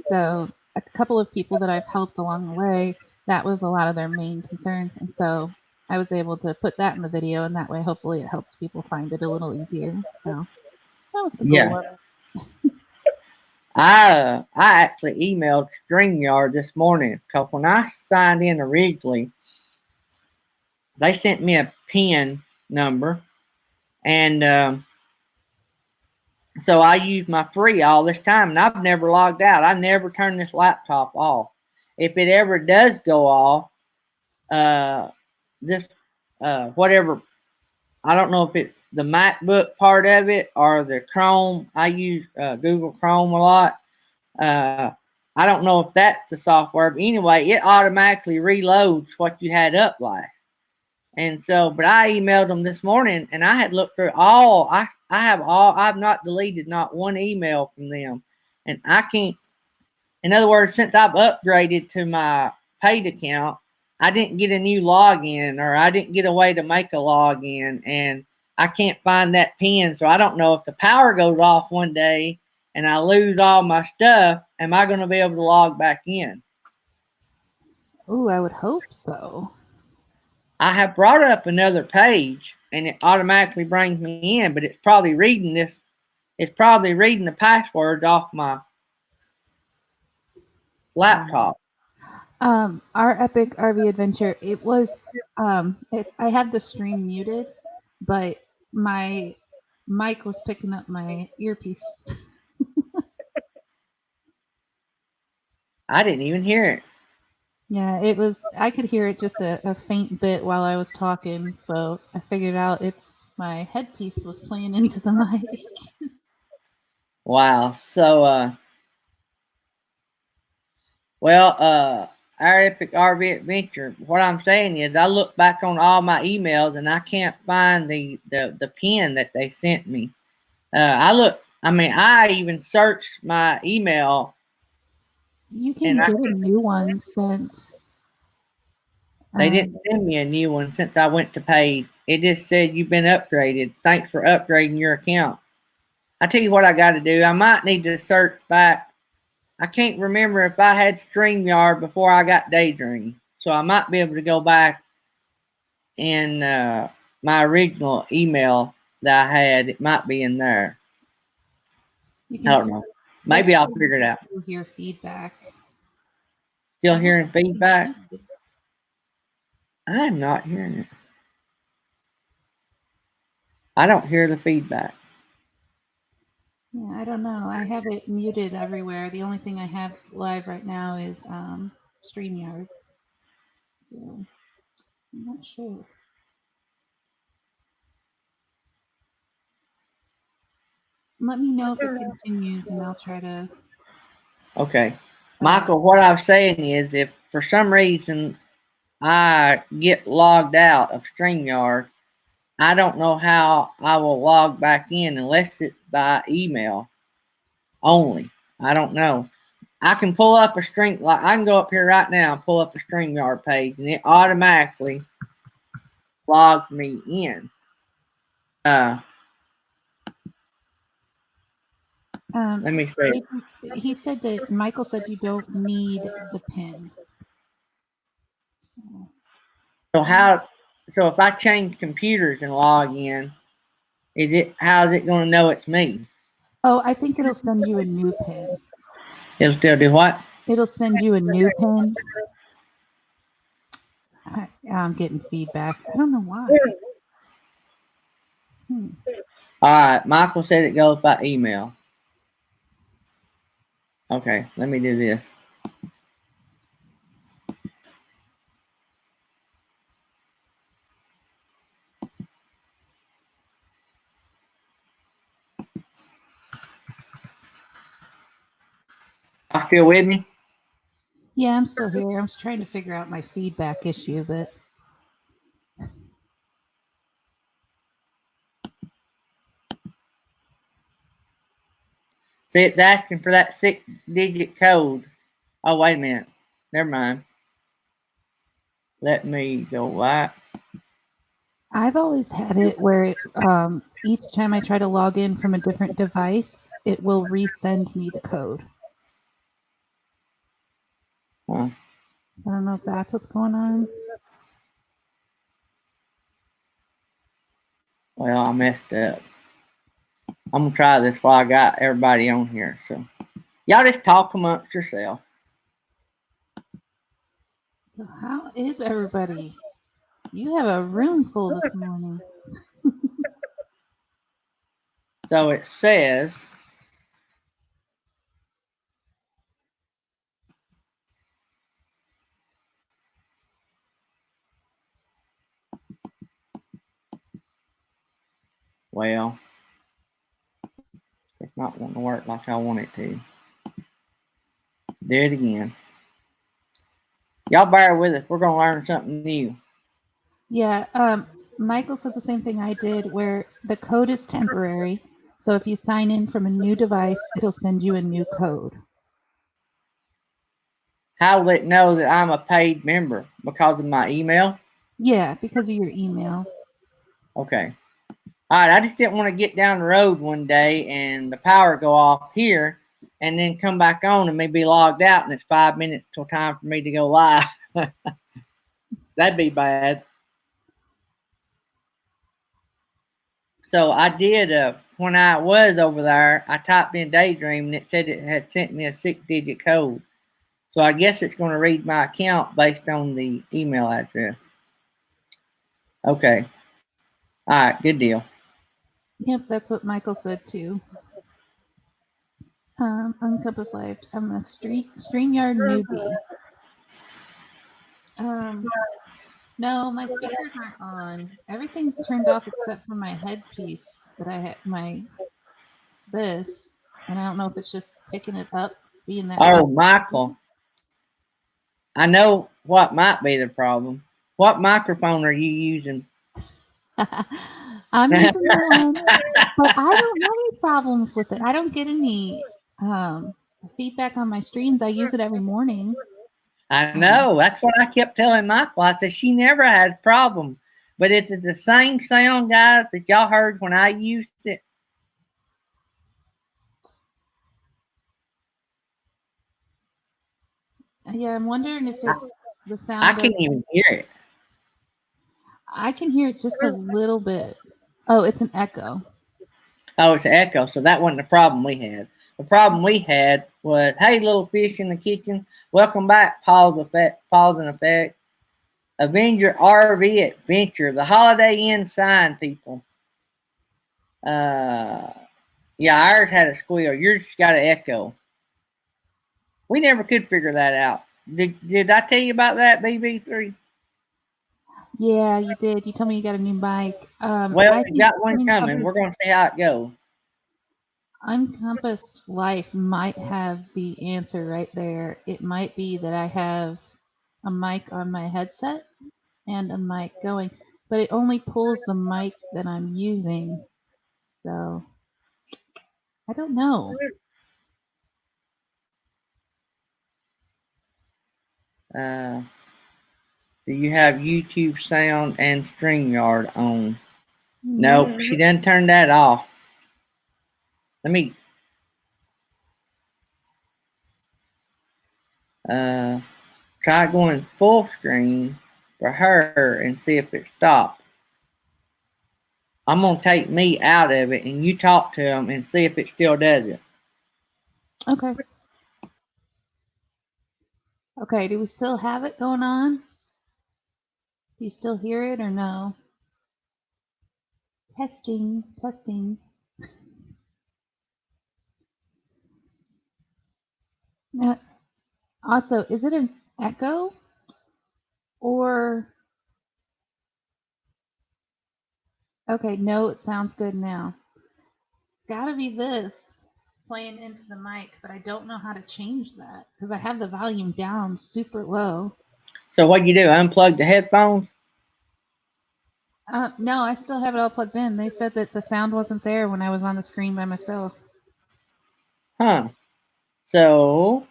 So a couple of people that I've helped along the way, that was a lot of their main concerns. And so I was able to put that in the video, and that way hopefully it helps people find it a little easier. So that was the goal of it. I actually emailed StreamYard this morning because when I signed in originally, they sent me a PIN number, and so I used my free all this time, and I've never logged out. I never turned this laptop off. If it ever does go off, this whatever, I don't know if it's the MacBook part of it or the Chrome. I use Google Chrome a lot. I don't know if that's the software, but anyway, it automatically reloads what you had up last. And so, but I emailed them this morning, and I had looked through all. I've not deleted not one email from them, and I can't. In other words, since I've upgraded to my paid account, I didn't get a new login, or I didn't get a way to make a login, and I can't find that pin. So I don't know if the power goes off one day and I lose all my stuff. Am I going to be able to log back in? Ooh, I would hope so. I have brought up another page, and it automatically brings me in, but it's probably reading this. It's probably reading the password off my laptop. Our epic RV adventure, it was I had the stream muted, but my mic was picking up my earpiece. I didn't even hear it. Yeah, it was. I could hear it just a faint bit while I was talking, so I figured out it's my headpiece was playing into the mic. Wow. So, our epic RV adventure. What I'm saying is, I look back on all my emails and I can't find the pin that they sent me. I even searched my email You can and get a new one sent. they didn't send me a new one since I went to paid. It just said you've been upgraded. Thanks for upgrading your account. I tell you what I got to do. I might need to search back. I can't remember if I had StreamYard before I got Daydream, so I might be able to go back in my original email that I had. It might be in there. You I can don't know. Maybe I'll figure it out. hear feedback. Still hearing feedback? I'm not hearing it. I don't hear the feedback. Yeah, I don't know. I have it muted everywhere. The only thing I have live right now is StreamYard. So I'm not sure. Let me know if it continues and I'll try to. Okay. Michael, what I was saying is if for some reason I get logged out of StreamYard, I don't know how I will log back in unless it's by email only. I don't know. I can pull up a I can go up here right now and pull up a StreamYard page and it automatically logs me in. Let me see. He said that Michael said you don't need the pin. So if I change computers and log in, how is it going to know it's me? Oh, I think it'll send you a new pin. It'll still do what? It'll send you a new pin. I'm getting feedback. I don't know why. All right. Michael said it goes by email. Okay. Let me do this. Are you still with me? Yeah, I'm still here. I'm just trying to figure out my feedback issue, but see, it's asking for that 6-digit code. Oh, wait a minute. Never mind. Let me go back. I've always had it where each time I try to log in from a different device, it will resend me the code. Huh. So I don't know if that's what's going on. Well, I messed up. I'm going to try this while I got everybody on here. So, y'all just talk amongst yourself. So how is everybody? You have a room full this morning. So it says, well, it's not wanting to work like I want it to. Do it again. Y'all bear with us. We're going to learn something new. Yeah, Michael said the same thing I did, where the code is temporary. So if you sign in from a new device, it'll send you a new code. How will it know that I'm a paid member? Because of my email? Yeah, because of your email. Okay. All right. I just didn't want to get down the road one day and the power go off here and then come back on and maybe logged out and it's 5 minutes till time for me to go live. That'd be bad. So I did, when I was over there, I typed in Daydream and it said it had sent me a 6-digit code. So I guess it's going to read my account based on the email address. Okay. All right. Good deal. Yep, that's what Michael said too. Uncompass Live. I'm a StreamYard newbie. No, my speakers aren't on. Everything's turned off except for my headpiece that I had this, and I don't know if it's just picking it up, being that. Oh, Michael. I know what might be the problem. What microphone are you using? I'm using the one, but I don't have any problems with it. I don't get any feedback on my streams. I use it every morning. I know. That's what I kept telling Michael. I said she never has problem. But is it the same sound, guys, that y'all heard when I used it? Yeah, I'm wondering if it's the sound. I can't even hear it. I can hear it just a little bit. Oh, it's an echo. Oh, it's an echo. So that wasn't the problem we had. The problem we had was, hey, little fish in the kitchen, welcome back, Pause and Effect. Avenger RV Adventure, the Holiday Inn sign, people. Yeah, ours had a squeal. Yours just got an echo. We never could figure that out. Did I tell you about that, BB3? Yeah, you did. You told me you got a new mic. Well, we got one coming. We're going to see how it goes. Uncompassed Life might have the answer right there. It might be that I have a mic on my headset and a mic going, but it only pulls the mic that I'm using. So I don't know. Do you have YouTube sound and StreamYard on? Nope, she done turned that off. Let me try going full screen for her and see if it stopped. I'm going to take me out of it and you talk to them and see if it still does it. Okay. Okay, do we still have it going on? Do you still hear it or no? Testing, testing. Also, is it an echo or? Okay, no, it sounds good now. It's gotta be this playing into the mic, but I don't know how to change that because I have the volume down super low. So what you do, unplug the headphones? No, I still have it all plugged in. They said that the sound wasn't there when I was on the screen by myself. Huh. So.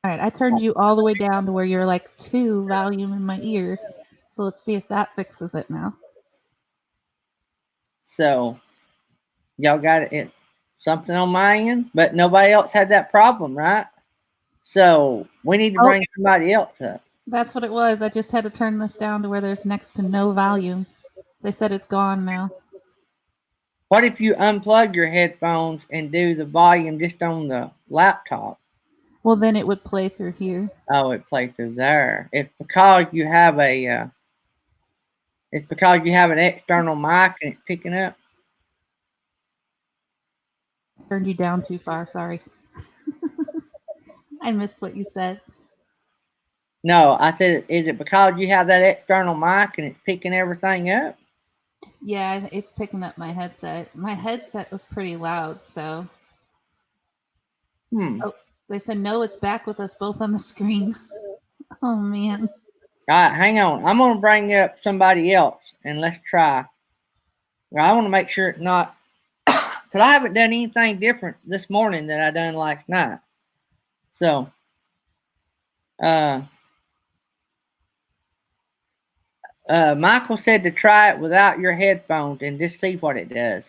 All right, I turned you all the way down to where you're like 2 volume in my ear. So let's see if that fixes it now. So, y'all got it something on my end, but nobody else had that problem, right? So we need to bring somebody else up. That's what it was. I just had to turn this down to where there's next to no volume. They said it's gone now. What if you unplug your headphones and do the volume just on the laptop? Well, then it would play through here. Oh, it plays through there. It's because you have a. It's because you have an external mic and it's picking up. Turned you down too far. Sorry. I missed what you said. No, I said, is it because you have that external mic and it's picking everything up? Yeah, it's picking up my headset. My headset was pretty loud, so. Oh, they said no, it's back with us both on the screen. Oh, man. All right, hang on. I'm going to bring up somebody else and let's try. I want to make sure it's not, because I haven't done anything different this morning that I done last night. So, Michael said to try it without your headphones and just see what it does.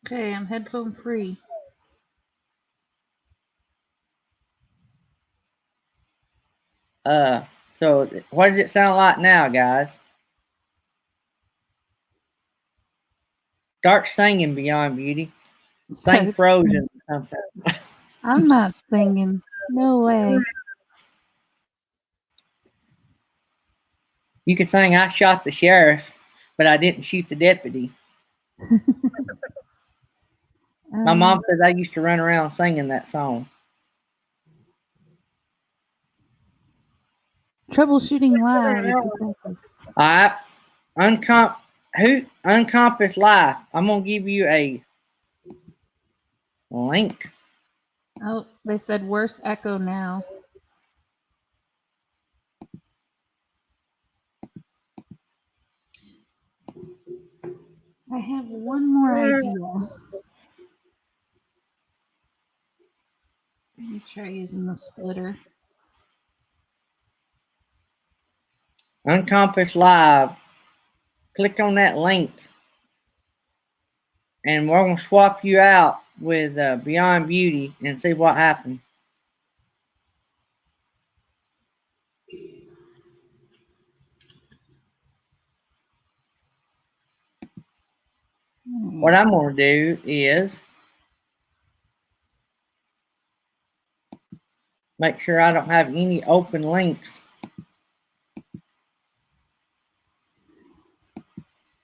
Okay, I'm headphone free. So what does it sound like now, guys? Start singing, Beyond Beauty. Sing Frozen or something. I'm not singing. No way. You can sing I Shot the Sheriff, but I didn't shoot the deputy. My mom said I used to run around singing that song. Troubleshooting live. All right. Uncompass Live. I'm gonna give you a link. Oh, they said worse echo now. I have one more idea. Let me try using the splitter. Uncompass Live. Click on that link, and we're gonna swap you out with Beyond Beauty and see what happens. What I'm gonna do is make sure I don't have any open links.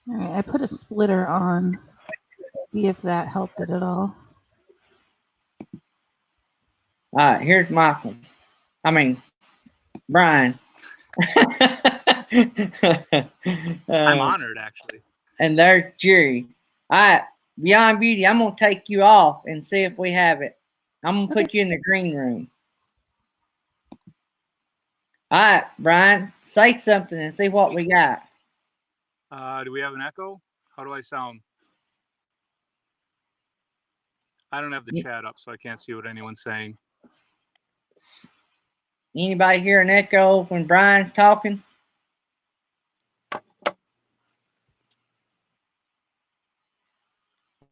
All right, I put a splitter on. See if that helped it at all. All right, here's Michael. I mean, Brian. I'm honored, actually. And there's Jerry. All right, Beyond Beauty, I'm going to take you off and see if we have it. I'm going to put you in the green room. All right, Brian, say something and see what we got. Do we have an echo? How do I sound? I don't have the chat up, so I can't see what anyone's saying. Anybody hear an echo when Brian's talking?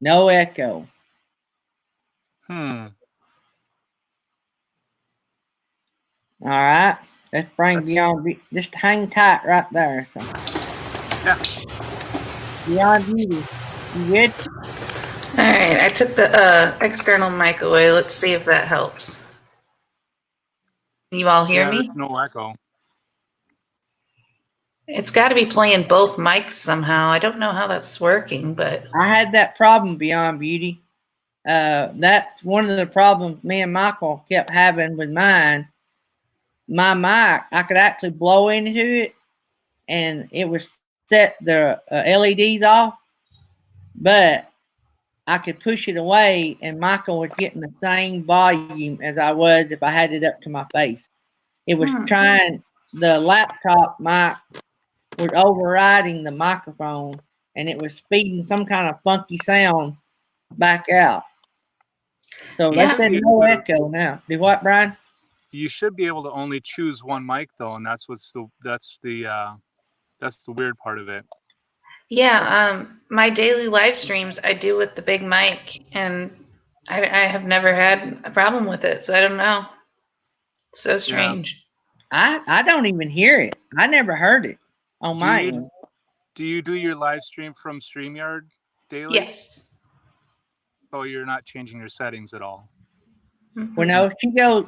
No echo. Hmm. All right. Let's bring Beyond. Just hang tight right there. So. Yeah. Beyond Beauty, you good? All right. I took the external mic away. Let's see if that helps. Can you all hear me? There's no echo. It's got to be playing both mics somehow. I don't know how that's working, but I had that problem, Beyond Beauty. That's one of the problems me and Michael kept having with mine. My mic, I could actually blow into it, and it would set the LEDs off, but I could push it away, and Michael was getting the same volume as I was if I had it up to my face. It was trying, the laptop mic was overriding the microphone, and it was speeding some kind of funky sound back out. So Yeah. that's no echo now. Do what, Brian? You should be able to only choose one mic though, and that's the weird part of it. yeah, my daily live streams I do with the big mic, and I have never had a problem with it, so I don't know. So strange. I don't even hear it. I never heard it on my end. Do you do your live stream from StreamYard daily? Yes. So you're not changing your settings at all? Well, no,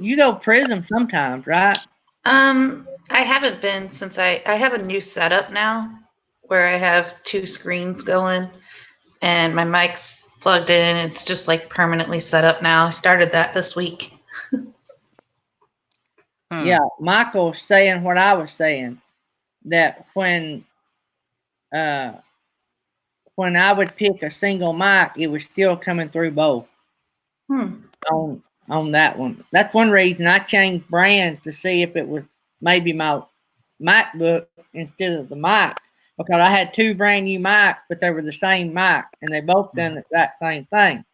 you go Prism sometimes, right? I haven't been since I have a new setup now where I have 2 screens going and my mic's plugged in. It's just like permanently set up now. I started that this week. Yeah, Michael's saying what I was saying, that when I would pick a single mic, it was still coming through both. On that one. That's one reason I changed brands to see if it was maybe my MacBook instead of the mic, because I had 2 brand new mics, but they were the same mic, and they both done the exact same thing.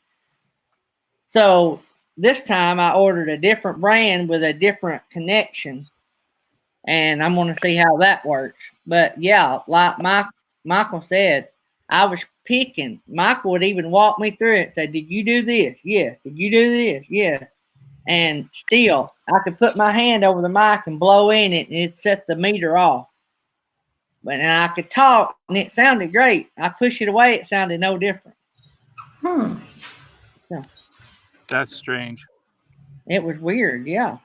So this time I ordered a different brand with a different connection, and I'm going to see how that works. But yeah, like Michael said, I was picking. Michael would even walk me through it and say, "Did you do this? Yeah. Did you do this? Yeah." And still, I could put my hand over the mic and blow in it, and it'd set the meter off. But I could talk, and it sounded great. I push it away, it sounded no different. So that's strange. It was weird, yeah.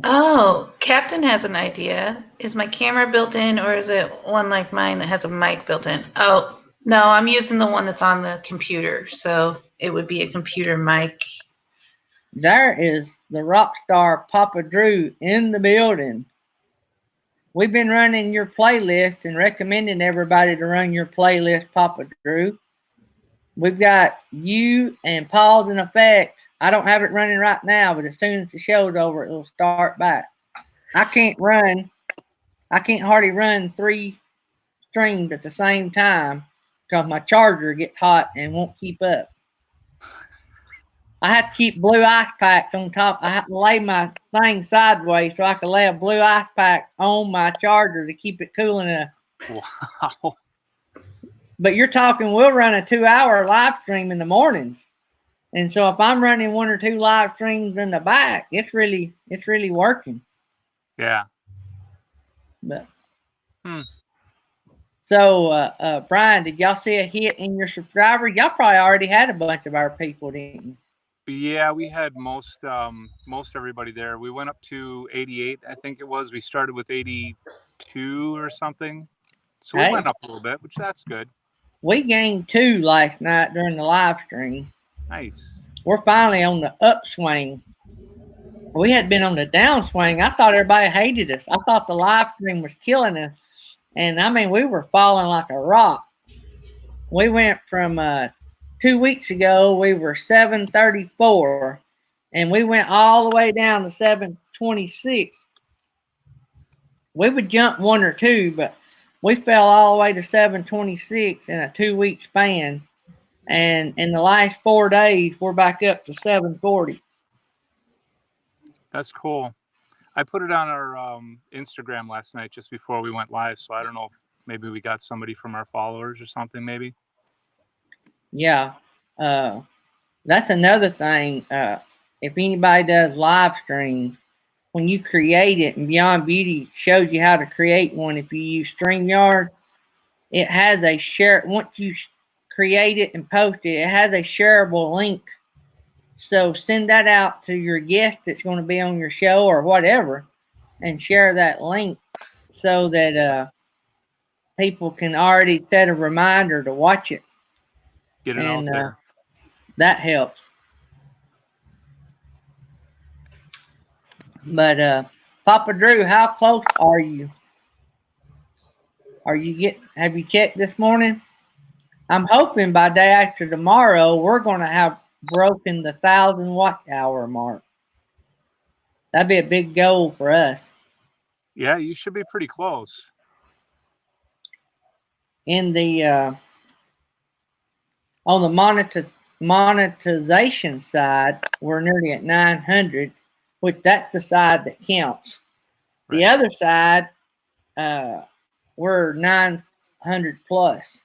Oh, Captain has an idea. Is my camera built in, or is it one like mine that has a mic built in? Oh, No, I'm using the one that's on the computer, so it would be a computer mic. There is the rock star Papa Drew in the building. We've been running your playlist and recommending everybody to run your playlist, Papa Drew. We've got you and Pause in Effect. I don't have it running right now, but as soon as the show's over, it'll start back. I can't hardly run 3 streams at the same time because my charger gets hot and won't keep up. I have to keep blue ice packs on top. I have to lay my thing sideways so I can lay a blue ice pack on my charger to keep it cool enough. Wow. But you're talking, we'll run a 2-hour live stream in the mornings. And so if I'm running 1 or 2 live streams in the back, it's really working. Yeah. But So, Brian, did y'all see a hit in your subscriber? Y'all probably already had a bunch of our people, didn't you? Yeah, we had most everybody there. We went up to 88, I think it was. We started with 82 or something. So we went up a little bit, which that's good. We gained 2 last night during the live stream. Nice. We're finally on the upswing. We had been on the downswing. I thought everybody hated us. I thought the live stream was killing us. And I mean, we were falling like a rock. We went from 2 weeks ago, we were 734, and we went all the way down to 726. We would jump 1 or 2, but we fell all the way to 726 in a 2-week span. And in the last 4 days, we're back up to 740. That's cool. I put it on our Instagram last night just before we went live. So I don't know if maybe we got somebody from our followers or something, maybe. Yeah. That's another thing. If anybody does live streams, when you create it, and Beyond Beauty shows you how to create one, if you use StreamYard, it has a share. Once you create it and post it, it has a shareable link. So send that out to your guest that's going to be on your show or whatever, and share that link so that people can already set a reminder to watch it. Get it out there. That helps. But Papa Drew, how close are you? Have you checked this morning? I'm hoping by day after tomorrow we're going to have broken the 1,000 watt hour mark. That'd be a big goal for us. Yeah, you should be pretty close. In the on the monetization side, we're nearly at 900, which that's the side that counts. Right. The other side, we're 900 plus.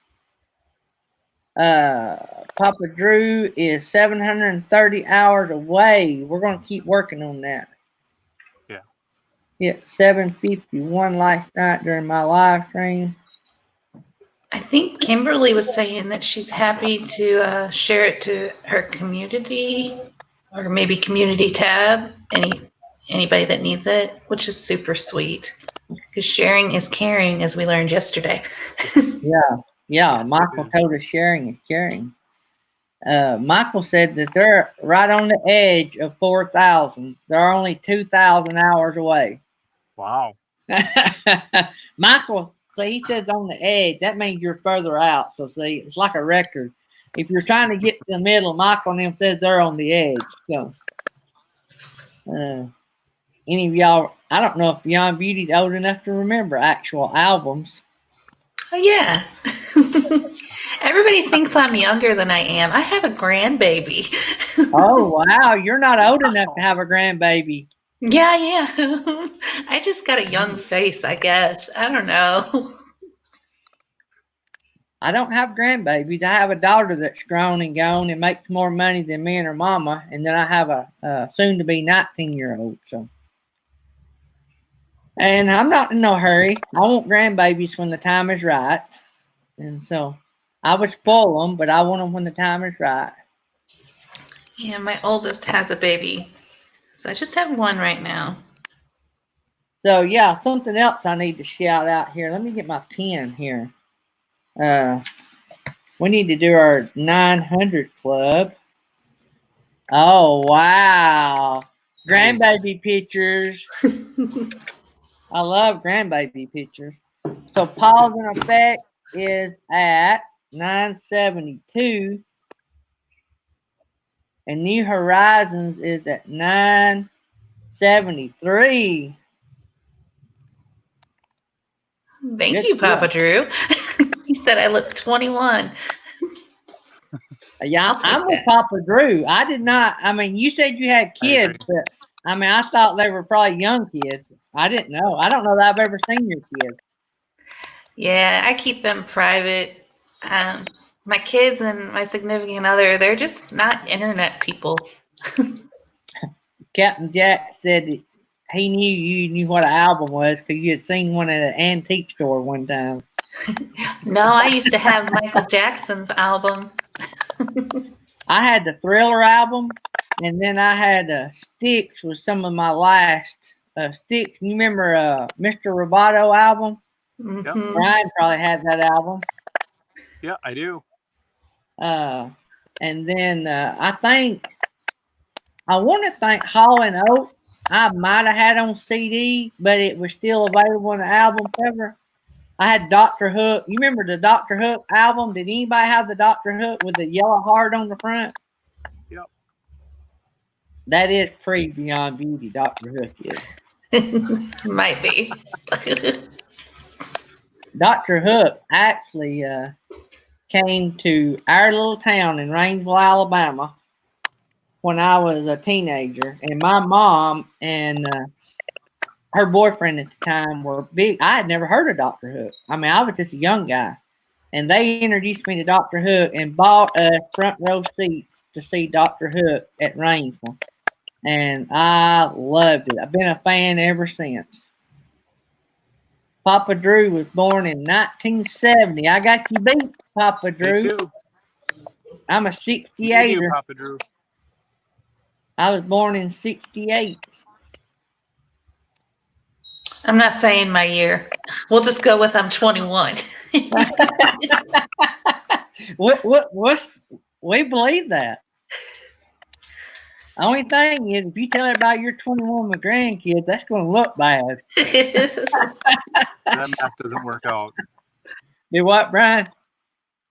Papa Drew is 730 hours away. We're going to keep working on that. Yeah. Hit 751 last night during my live stream. I think Kimberly was saying that she's happy to share it to her community, or maybe community tab, anybody that needs it, which is super sweet. Because sharing is caring, as we learned yesterday. Yeah. Yes, Michael told us sharing is caring. Michael said that they're right on the edge of 4,000. They're only 2,000 hours away. Wow. Michael, see, he says on the edge. That means you're further out. So, see, it's like a record. If you're trying to get to the middle, Michael and them says they're on the edge. So, any of y'all, I don't know if Beyond Beauty's old enough to remember actual albums. Oh, yeah. Everybody thinks I'm younger than I am. I have a grandbaby. Oh, wow. You're not old enough to have a grandbaby. Yeah. I just got a young face, I guess. I don't know. I don't have grandbabies. I have a daughter that's grown and gone and makes more money than me and her mama. And then I have a soon-to-be 19-year-old. So, and I'm not in no hurry. I want grandbabies when the time is right. And so I would spoil them, but I want them when the time is right. Yeah, my oldest has a baby. So I just have one right now. So, yeah, something else I need to shout out here. Let me get my pen here. We need to do our 900 club. Oh, wow. Nice. Grandbaby pictures. I love grandbaby pictures. So pause and effect is at 972. And New Horizons is at 973. Thank Good you, Papa deal. Drew. He said I look 21. Yeah, I'll take I'm with that. Papa Drew. I did not. I mean, you said you had kids, but I mean, I thought they were probably young kids. I didn't know. I don't know that I've ever seen your kids. Yeah, I keep them private. My kids and my significant other, they're just not internet people. Captain Jack said that he knew you knew what an album was because you had seen one at an antique store one time. No, I used to have Michael Jackson's album. I had the Thriller album, and then I had Styx with some of my last Styx. You remember Mr. Roboto album? Mhm. Brian probably had that album. Yeah, I do. And then I want to think Hall and Oates. I might have had on CD, but it was still available on the album cover. I had Dr. Hook. You remember the Dr. Hook album? Did anybody have the Dr. Hook with the yellow heart on the front? Yep. That is pre Beyond Beauty. Dr. Hook is. Might be. Dr. Hook actually came to our little town in Rainsville, Alabama, when I was a teenager, and my mom and her boyfriend at the time were big. I had never heard of Dr. Hook. I mean, I was just a young guy, and they introduced me to Dr. Hook and bought us front row seats to see Dr. Hook at Rainsville, and I loved it. I've been a fan ever since. Papa Drew was born in 1970. I got you beat, Papa Drew. Me too. I'm a Me 68er. too, Papa Drew. I was born in 68. I'm not saying my year. We'll just go with I'm 21. What's we believe that. Only thing is, if you tell everybody you're 21 with grandkids, that's going to look bad. That math doesn't work out. Do what, Brian?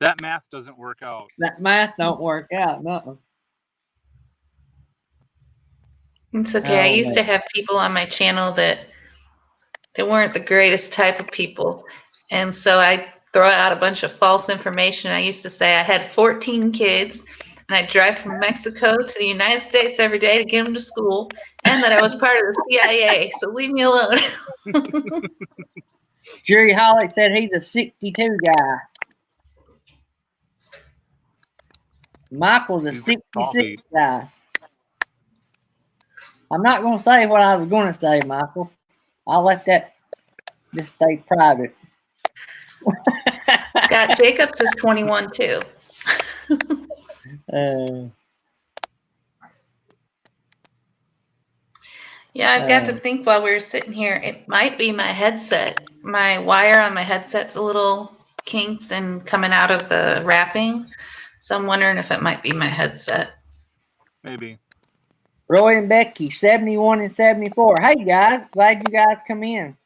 That math doesn't work out. That math don't work out. No. It's okay. I Oh, used to man. have people on my channel that they weren't the greatest type of people. And so I throw out a bunch of false information. I used to say I had 14 kids and I drive from Mexico to the United States every day to get them to school, and that I was part of the CIA. So leave me alone. Jerry Holly said he's a 62 guy. Michael's a He's 66 salty. guy. I'm not going to say what I was going to say, Michael. I'll let that just stay private. Scott Jacobs is 21 too. Yeah, I've got to think while we were sitting here. It might be my headset. My wire on my headset's a little kinked and coming out of the wrapping. So I'm wondering if it might be my headset. Maybe. Roy and Becky, 71 and 74. Hey guys, glad you guys come in.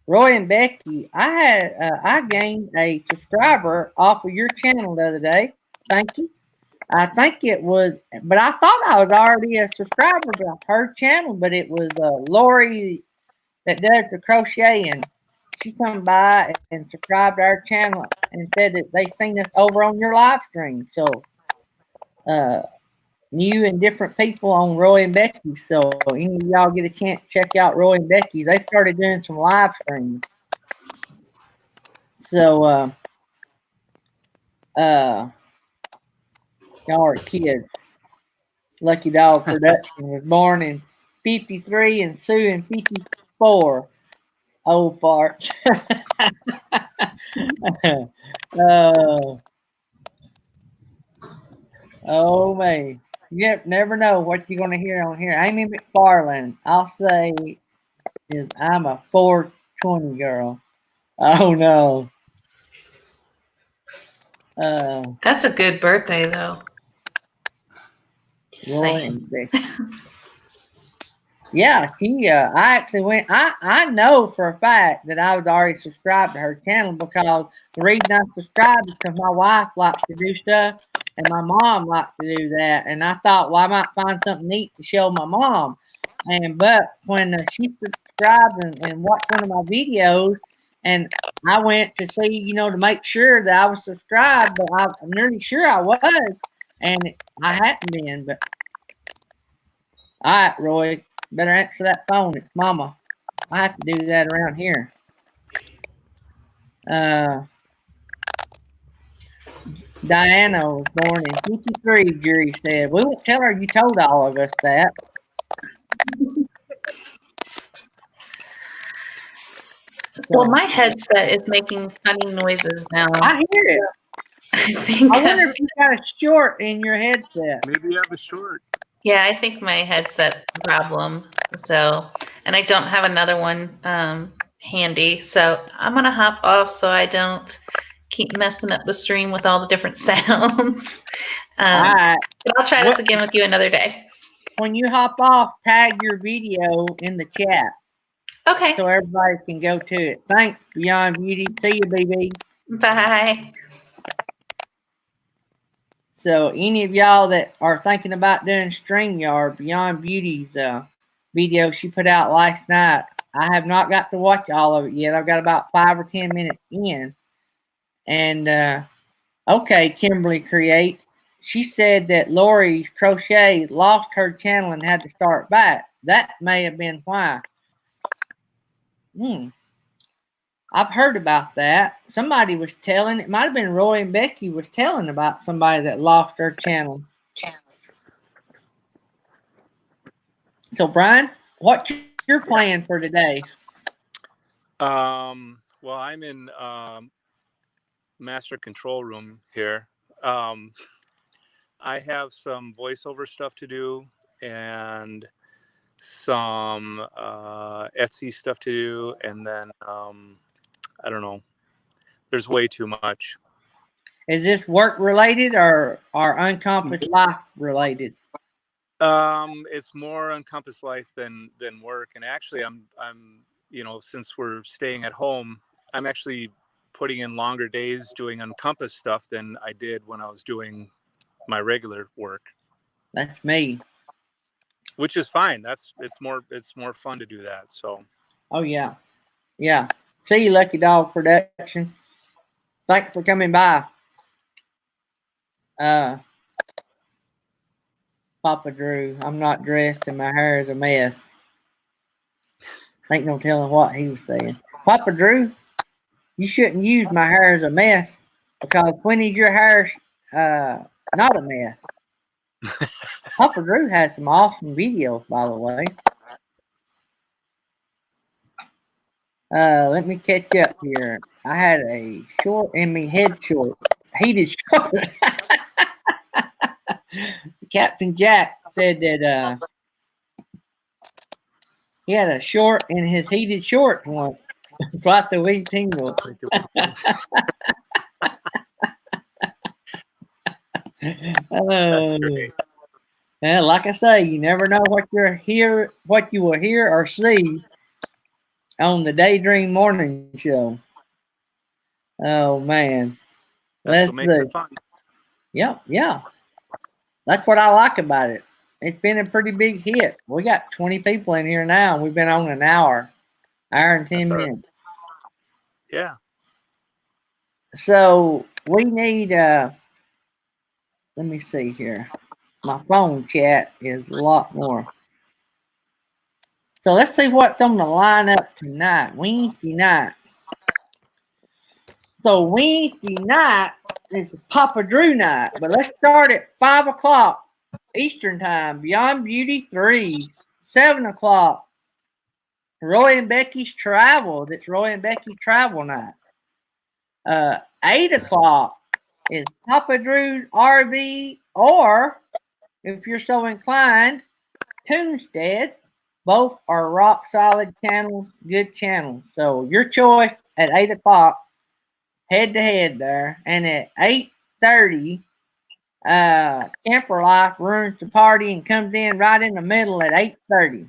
Roy and Becky, I gained a subscriber off of your channel the other day. Thank you. I think it was, but I thought I was already a subscriber to her channel, but it was Lori that does the crocheting. She come by and subscribed to our channel and said that they seen us over on your live stream. So, new and different people on Roy and Becky. So, any of y'all get a chance to check out Roy and Becky. They started doing some live streams. So, y'all are kids. Lucky Dog Production was born in 53 and Sue in 54. Old farts. Oh man. You never know what you're going to hear on here. Amy McFarland, I'll say, is I'm a 420 girl. Oh no. That's a good birthday, though. Roy Saying. and Becky. Yeah, I actually went. I know for a fact that I was already subscribed to her channel because the reason I subscribed is because my wife likes to do stuff and my mom likes to do that. And I thought, well, I might find something neat to show my mom. But when she subscribed and watched one of my videos, and I went to see, to make sure that I was subscribed, but I'm nearly sure I was, and I hadn't been. But all right, Roy. Better answer that phone. It's Mama. I have to do that around here. Diana was born in 53, Jerry said. We won't tell her you told all of us that. Well, my headset is making funny noises now. I hear it. I wonder if you got a short in your headset. Maybe you have a short. Yeah, I think my headset problem. So, and I don't have another one handy. So I'm gonna hop off so I don't keep messing up the stream with all the different sounds. All right. But I'll try this again with you another day. When you hop off, tag your video in the chat. Okay. So everybody can go to it. Thanks, Beyond Beauty. See you, BB. Bye. So any of y'all that are thinking about doing StreamYard, Beyond Beauty's video she put out last night, I have not got to watch all of it yet. I've got about 5 or 10 minutes in. And okay, Kimberly Create. She said that Lori's Crochet lost her channel and had to start back. That may have been why. I've heard about that. Somebody was telling, it might have been Roy and Becky was telling about somebody that lost their channel. So, Brian, what's your plan for today? Well, I'm in master control room here. I have some voiceover stuff to do and some Etsy stuff to do, and then I don't know. There's way too much. Is this work related or Uncompass Life related? It's more Uncompass Life than work. And actually, I'm since we're staying at home, I'm actually putting in longer days doing Uncompass stuff than I did when I was doing my regular work. That's me. Which is fine. It's more fun to do that. So. Oh yeah, yeah. See you, Lucky Dog Production. Thanks for coming by. Papa Drew, I'm not dressed and my hair is a mess. Ain't no telling what he was saying. Papa Drew, you shouldn't use my hair as a mess because when is your hair not a mess? Papa Drew has some awesome videos, by the way. Let me catch up here. I had a short in me head short, heated short. Captain Jack said that he had a short in his heated shorts once. Quite the wee tingle. That's great. Yeah, like I say, you never know what you will hear or see on the Daydream Morning Show. Oh man, that's what makes it fun. Yeah. That's what I like about it. It's been a pretty big hit. We got 20 people in here now, and we've been on an hour and 10 minutes. Yeah. So we need. Let me see here. My phone chat is a lot more. So let's see what's on the lineup tonight, Wednesday night. So Wednesday night is Papa Drew night, but let's start at 5 o'clock Eastern time. Beyond Beauty 3, 7 o'clock. Roy and Becky's Travel. That's Roy and Becky's Travel night. 8 o'clock is Papa Drew's RV, or if you're so inclined, Toonstead. Both are rock solid channels, good channels. So your choice at 8 o'clock, head to head there. And at 8 8:30. Camper Life ruins the party and comes in right in the middle at 8:30.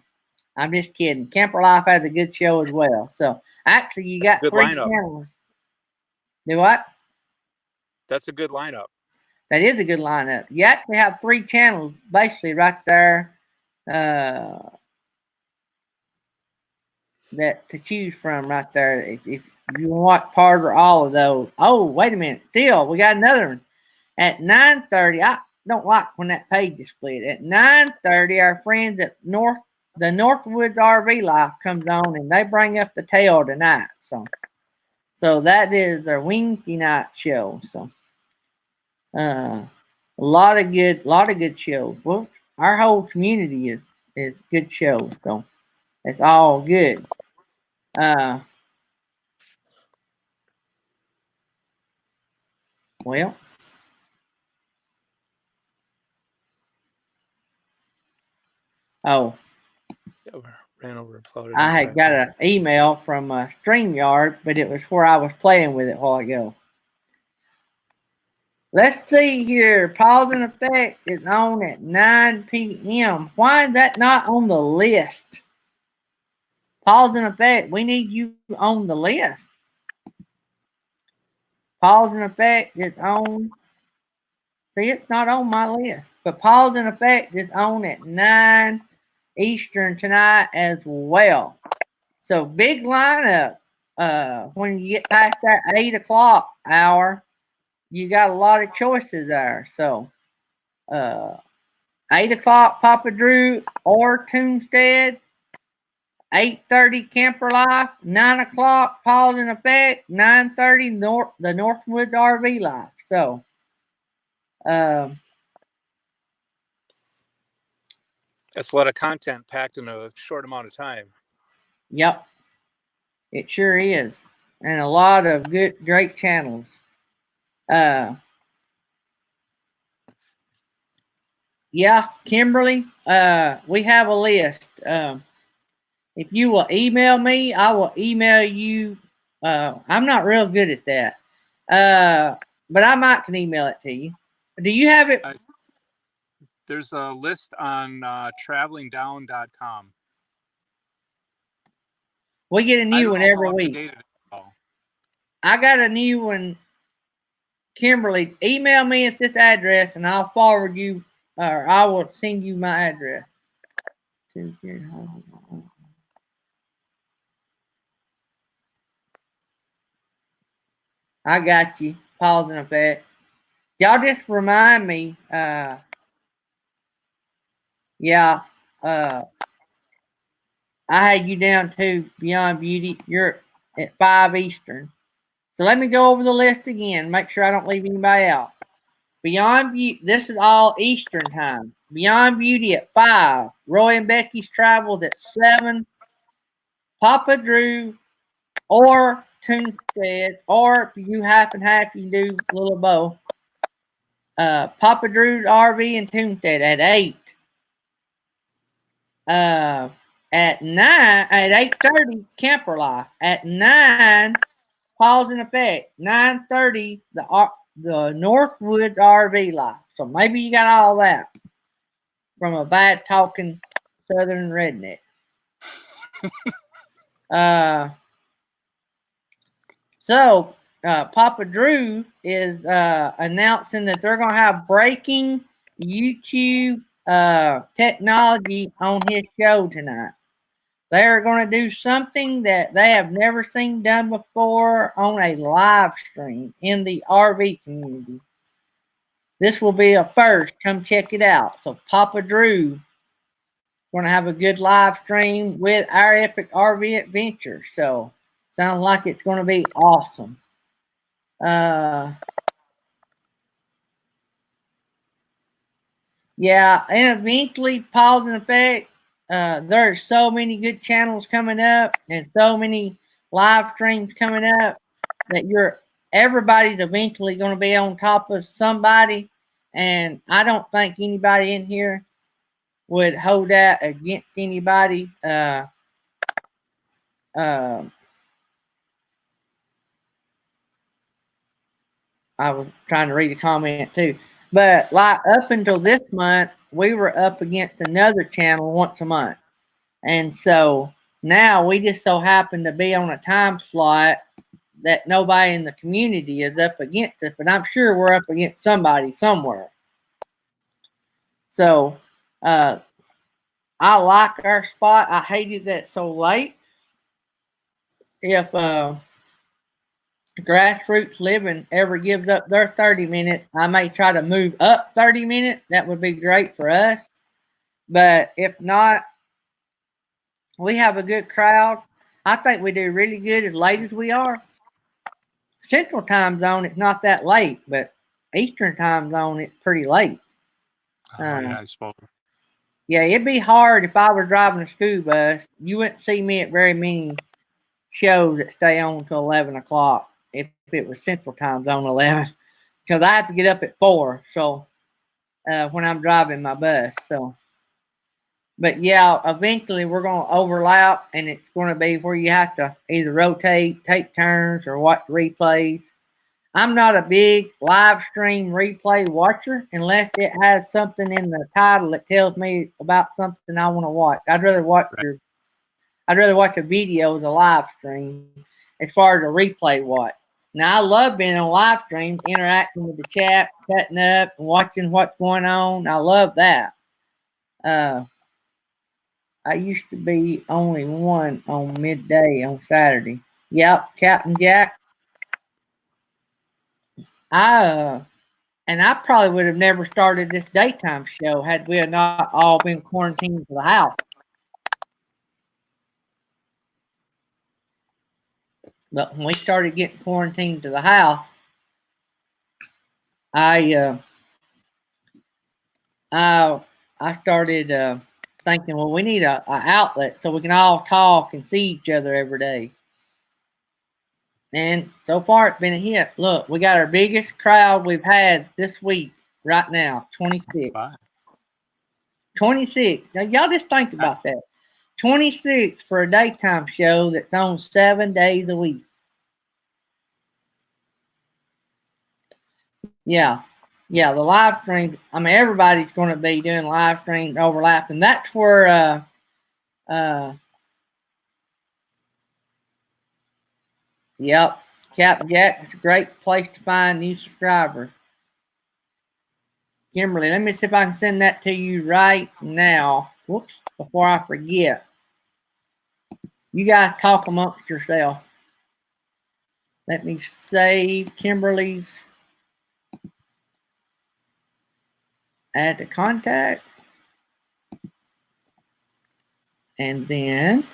I'm just kidding. Camper Life has a good show as well. So actually, you That's a got good 3 lineup. channels. Do what? That's a good lineup. That is a good lineup. You actually have 3 channels basically right there that to choose from right there. If you want part or all of those. Oh, wait a minute. Still, we got another one. At 9:30, I don't like when that page is split. At 9:30, our friends at the Northwoods RV Life comes on and they bring up the tale tonight. So that is their Wednesday night show. So a lot of good shows. Well, our whole community is good shows. So it's all good. Well, oh, Yeah, ran over and plowed it. I had got an email from StreamYard, but it was where I was playing with it a while ago. Let's see here. Pause and Effect is on at 9 p.m. Why is that not on the list? Pause and Effect, we need you on the list. Pause and Effect is on. See, it's not on my list. But Pause and Effect is on at 9 Eastern tonight as well. So big lineup. When you get past that 8 o'clock hour, you got a lot of choices there. So 8 o'clock Papa Drew or Toonstead, 8:30 Camper Life, 9 o'clock Pause in Effect, 9:30 the Northwood RV Life. So that's a lot of content packed in a short amount of time. Yep, it sure is, and a lot of great channels. Yeah, Kimberly, we have a list. If you will email me, I will email you. I'm not real good at that, but I might can email it to you. Do you have it? There's a list on travelingdown.com. We get a new one every week. I got a new one. Kimberly, email me at this address and I'll forward you, or I will send you my address. I got you. Pause in Effect. Y'all just remind me. Yeah. I had you down to Beyond Beauty. You're at 5 Eastern. So let me go over the list again. Make sure I don't leave anybody out. Beyond Beauty. This is all Eastern time. Beyond Beauty at 5. Roy and Becky's Travels at 7. Papa Drew or Toonstead, or if you half and half, you can do a little both. Papa Drew's RV and Toonstead at 8. At 9, at 8:30, Camper Life. At 9, Pause in Effect. 9:30, the Northwood RV Life. So maybe you got all that from a bad talking Southern redneck. So Papa Drew is announcing that they're going to have breaking YouTube technology on his show tonight. They're going to do something that they have never seen done before on a live stream in the RV community. This will be a first. Come check it out. So Papa Drew going to have a good live stream with our epic RV adventure. So sounds like it's going to be awesome. Yeah, and eventually Pause in Effect. There's so many good channels coming up and so many live streams coming up that everybody's eventually going to be on top of somebody, and I don't think anybody in here would hold that against anybody. I was trying to read a comment too. But like up until this month, we were up against another channel once a month. And so now we just so happen to be on a time slot that nobody in the community is up against us, but I'm sure we're up against somebody somewhere. So I like our spot. I hated that so late. If Grassroots Living ever gives up their 30 minutes, I may try to move up 30 minutes. That would be great for us. But if not, we have a good crowd. I think we do really good as late as we are. Central time zone, it's not that late, but Eastern time zone, it's pretty late. Yeah, I suppose. Yeah, it'd be hard if I was driving a school bus. You wouldn't see me at very many shows that stay on till 11 o'clock if it was Central Time Zone 11, because I have to get up at 4. So when I'm driving my bus, so. But yeah, eventually we're going to overlap, and it's going to be where you have to either rotate, take turns, or watch replays. I'm not a big live stream replay watcher unless it has something in the title that tells me about something I want to watch. I'd rather watch a video than a live stream as far as a replay watch. Now I love being on live stream, interacting with the chat, cutting up, and watching what's going on. I love that. I used to be only one on midday on Saturday. Yep, Captain Jack. And I probably would have never started this daytime show had we not all been quarantined to the house. But when we started getting quarantined to the house, I started thinking, well, we need a outlet so we can all talk and see each other every day. And so far, it's been a hit. Look, we got our biggest crowd we've had this week right now, 26. Wow. 26. Now, y'all just think about that. 26 for a daytime show that's on 7 days a week. Yeah. Yeah, the live stream. I mean, everybody's going to be doing live streams overlapping. That's where yep, Captain Jack is a great place to find new subscribers. Kimberly, let me see if I can send that to you right now. Whoops, before I forget. You guys talk amongst yourself. Let me save Kimberly's. Add to contact. And then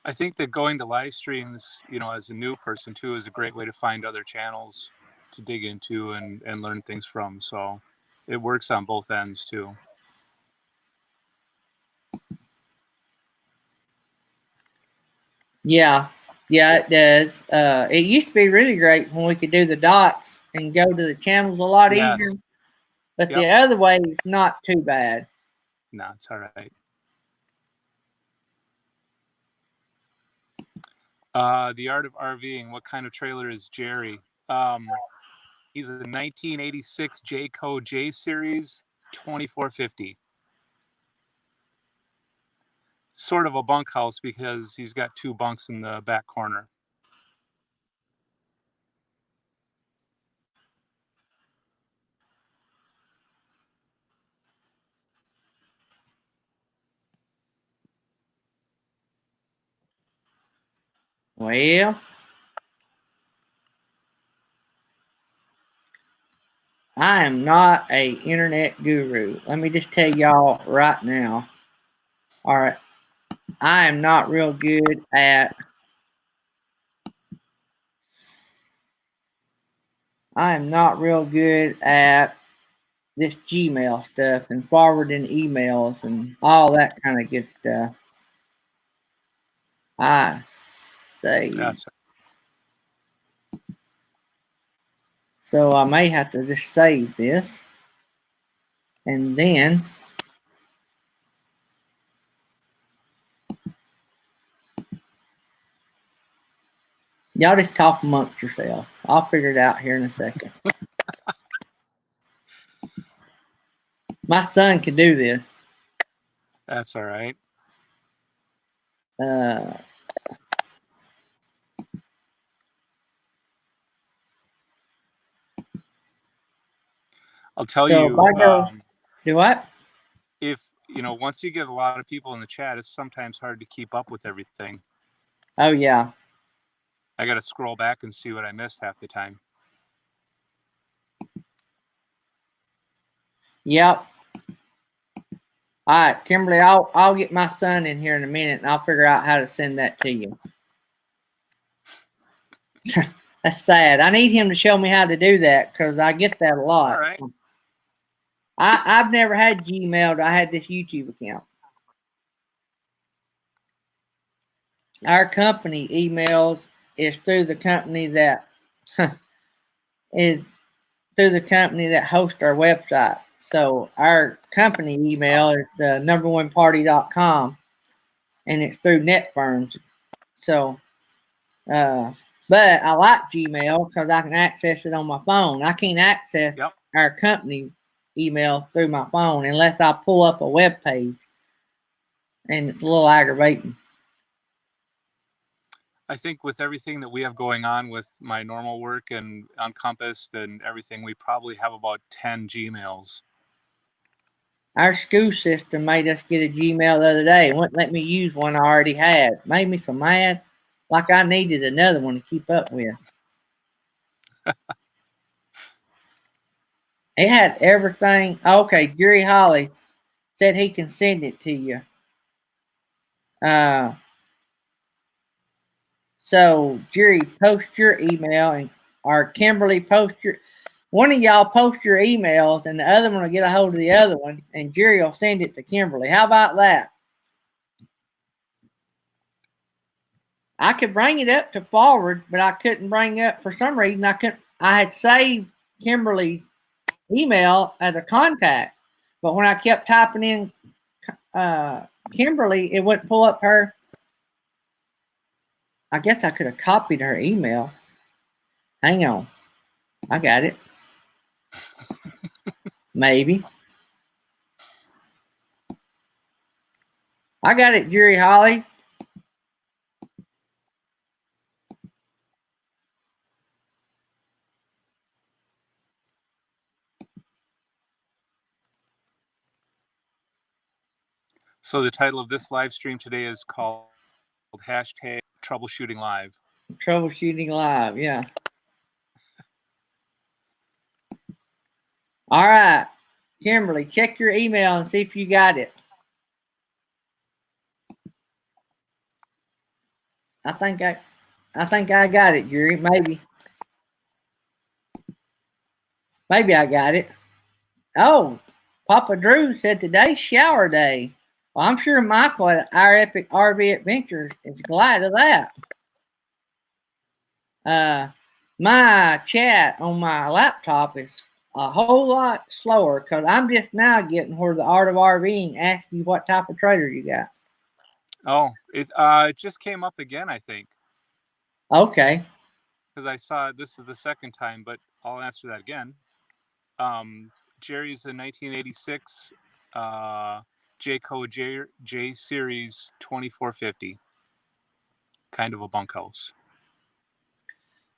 I think that going to live streams, as a new person too, is a great way to find other channels to dig into and learn things from. So it works on both ends too. yeah, it does. It used to be really great when we could do the dots and go to the channels a lot easier. But the other way is not too bad. No, it's all right. The Art of RVing. What kind of trailer is Jerry? He's a 1986 Jayco J Series 2450. Sort of a bunkhouse because he's got 2 bunks in the back corner. Well, I am not a internet guru. Let me just tell y'all right now. All right. I am not real good at this Gmail stuff and forwarding emails and all that kind of good stuff. I say. So I may have to just save this. And then Y'all just talk amongst yourself. I'll figure it out here in a second. My son can do this. That's all right. I'll tell So you, if I go, do what? if once you get a lot of people in the chat, it's sometimes hard to keep up with everything. Oh yeah. I got to scroll back and see what I missed half the time. Yep. All right, Kimberly, I'll get my son in here in a minute, and I'll figure out how to send that to you. That's sad. I need him to show me how to do that because I get that a lot. All right. I've never had Gmail. I had this YouTube account. Our company emails is through the company that hosts our website. So our company email is the numberoneparty.com, and it's through NetFirms. So, but I like Gmail because I can access it on my phone. I can't access our company email through my phone unless I pull up a web page, and it's a little aggravating. I think with everything that we have going on with my normal work and on Compass and everything, we probably have about 10 Gmails. Our school system made us get a Gmail the other day. It wouldn't let me use one I already had. Made me so mad, like I needed another one to keep up with. It had everything. Okay, Jerry Holly said he can send it to you. So Jerry, post your email, or Kimberly, one of y'all post your emails, and the other one will get a hold of the other one, and Jerry will send it to Kimberly. How about that? I could bring it up to forward, but I couldn't bring up, for some reason, I had saved Kimberly's email as a contact, but when I kept typing in Kimberly, it wouldn't pull up her. I guess I could have copied her email. Hang on. I got it. Maybe. I got it, Jerry Holly. So the title of this live stream today is called #Troubleshooting Live. Troubleshooting Live, yeah. All right, Kimberly, check your email and see if you got it. I think I got it, Jerry. Maybe I got it. Oh, Papa Drew said today's shower day. Well, I'm sure Michael at Our Epic RV Adventures is glad of that. My chat on my laptop is a whole lot slower because I'm just now getting where the Art of RVing asks you what type of trailer you got. Oh, it just came up again, I think. Okay. Because I saw this is the second time, but I'll answer that again. Jerry's a 1986 Jayco J Series 2450. Kind of a bunkhouse.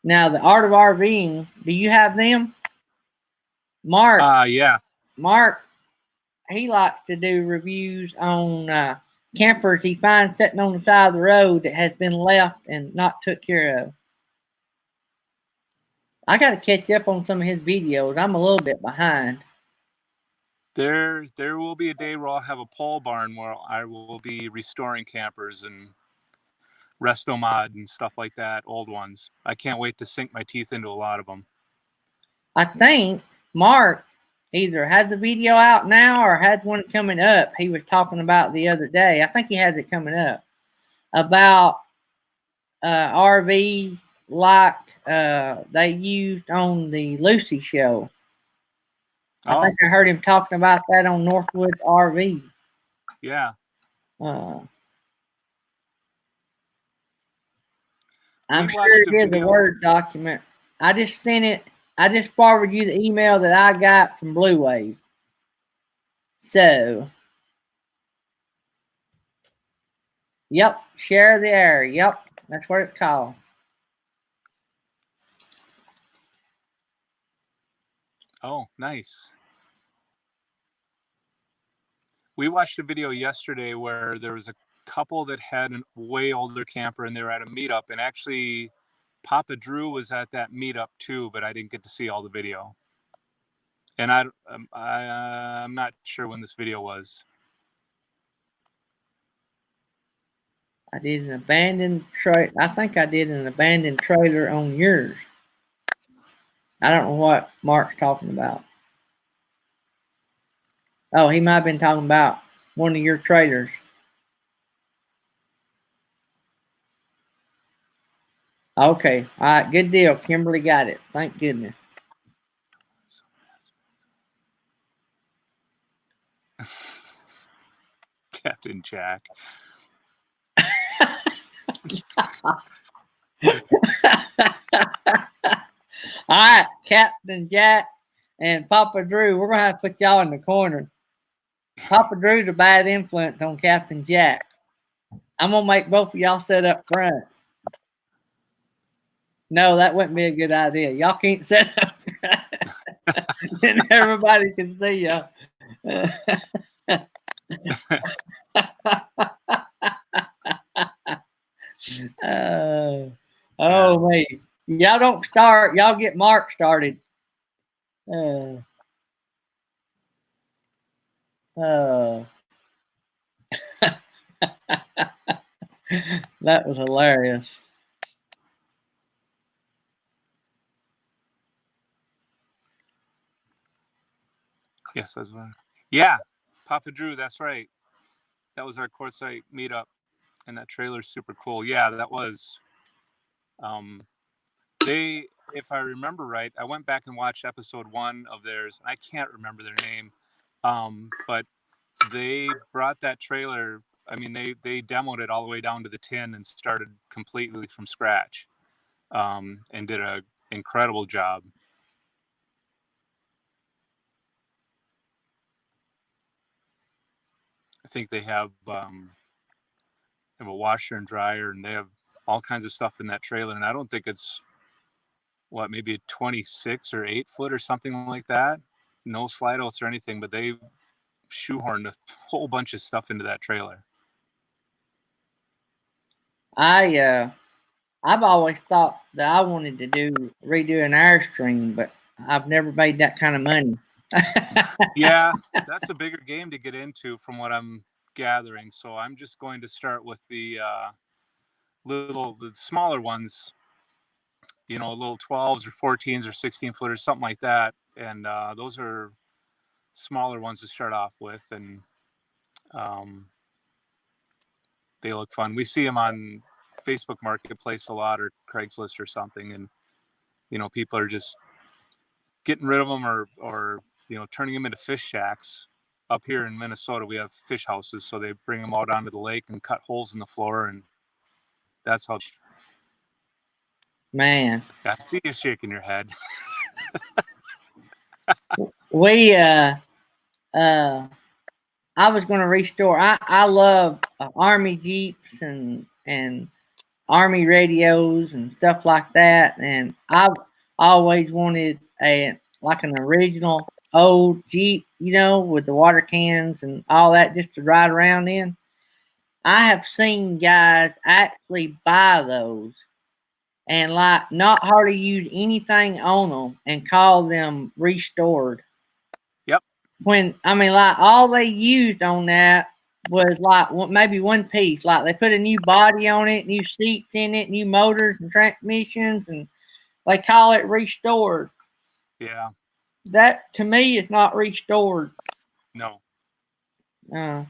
Now, the Art of RVing, do you have them? Mark. Yeah. Mark, he likes to do reviews on campers he finds sitting on the side of the road that has been left and not took care of. I got to catch up on some of his videos. I'm a little bit behind. There will be a day where I'll have a pole barn where I will be restoring campers and Restomod and stuff like that, old ones. I can't wait to sink my teeth into a lot of them. I think Mark either had the video out now or had one coming up. He was talking about the other day. I think he has it coming up about RV like they used on the Lucy show. I think I heard him talking about that on Northwood RV. Yeah. I'm We sure watched it a is a video. Word document. I just sent it. I just forwarded you the email that I got from Blue Wave. So, yep, share the air. Yep, that's what it's called. Oh, nice. We watched a video yesterday where there was a couple that had a way older camper and they were at a meetup, and actually Papa Drew was at that meetup too, but I didn't get to see all the video. And I'm not sure when this video was. I did an abandoned trailer. I think I did an abandoned trailer on yours. I don't know what Mark's talking about. Oh, he might have been talking about one of your trailers. Okay. All right. Good deal. Kimberly got it. Thank goodness. Captain Jack. All right, Captain Jack and Papa Drew, we're gonna have to put y'all in the corner. Papa Drew's a bad influence on Captain Jack. I'm gonna make both of y'all sit up front. No, that wouldn't be a good idea. Y'all can't sit up front. Then everybody can see y'all. Oh, mate. Y'all don't start. Y'all get Mark started. That was hilarious. Yes, that's right. Yeah, Papa Drew, that's right. That was our Quartzsite meetup, and that trailer's super cool. Yeah, that was. They, if I remember right, I went back and watched episode 1 of theirs, and I can't remember their name, but they brought that trailer. I mean, they demoed it all the way down to the tin and started completely from scratch, and did an incredible job. I think they have a washer and dryer, and they have all kinds of stuff in that trailer. And I don't think it's maybe a 26 or 8 foot or something like that. No slide outs or anything, but they shoehorned a whole bunch of stuff into that trailer. I've always thought that I wanted to redo an Airstream, but I've never made that kind of money. Yeah, that's a bigger game to get into from what I'm gathering. So I'm just going to start with the smaller ones, little 12s or 14s or 16 footers, something like that. And those are smaller ones to start off with. And they look fun. We see them on Facebook Marketplace a lot, or Craigslist or something. And, people are just getting rid of them or turning them into fish shacks. Up here in Minnesota, we have fish houses, so they bring them out onto the lake and cut holes in the floor, and that's how. Man, I see you shaking your head. we I was going to restore. I love Army Jeeps and Army radios and stuff like that, and I've always wanted an original old Jeep, with the water cans and all that, just to ride around in. I have seen guys actually buy those and not hardly use anything on them and call them restored. Yep. When all they used on that was maybe one piece. Like they put a new body on it, new seats in it, new motors and transmissions, and they call it restored. Yeah. That to me is not restored. No. I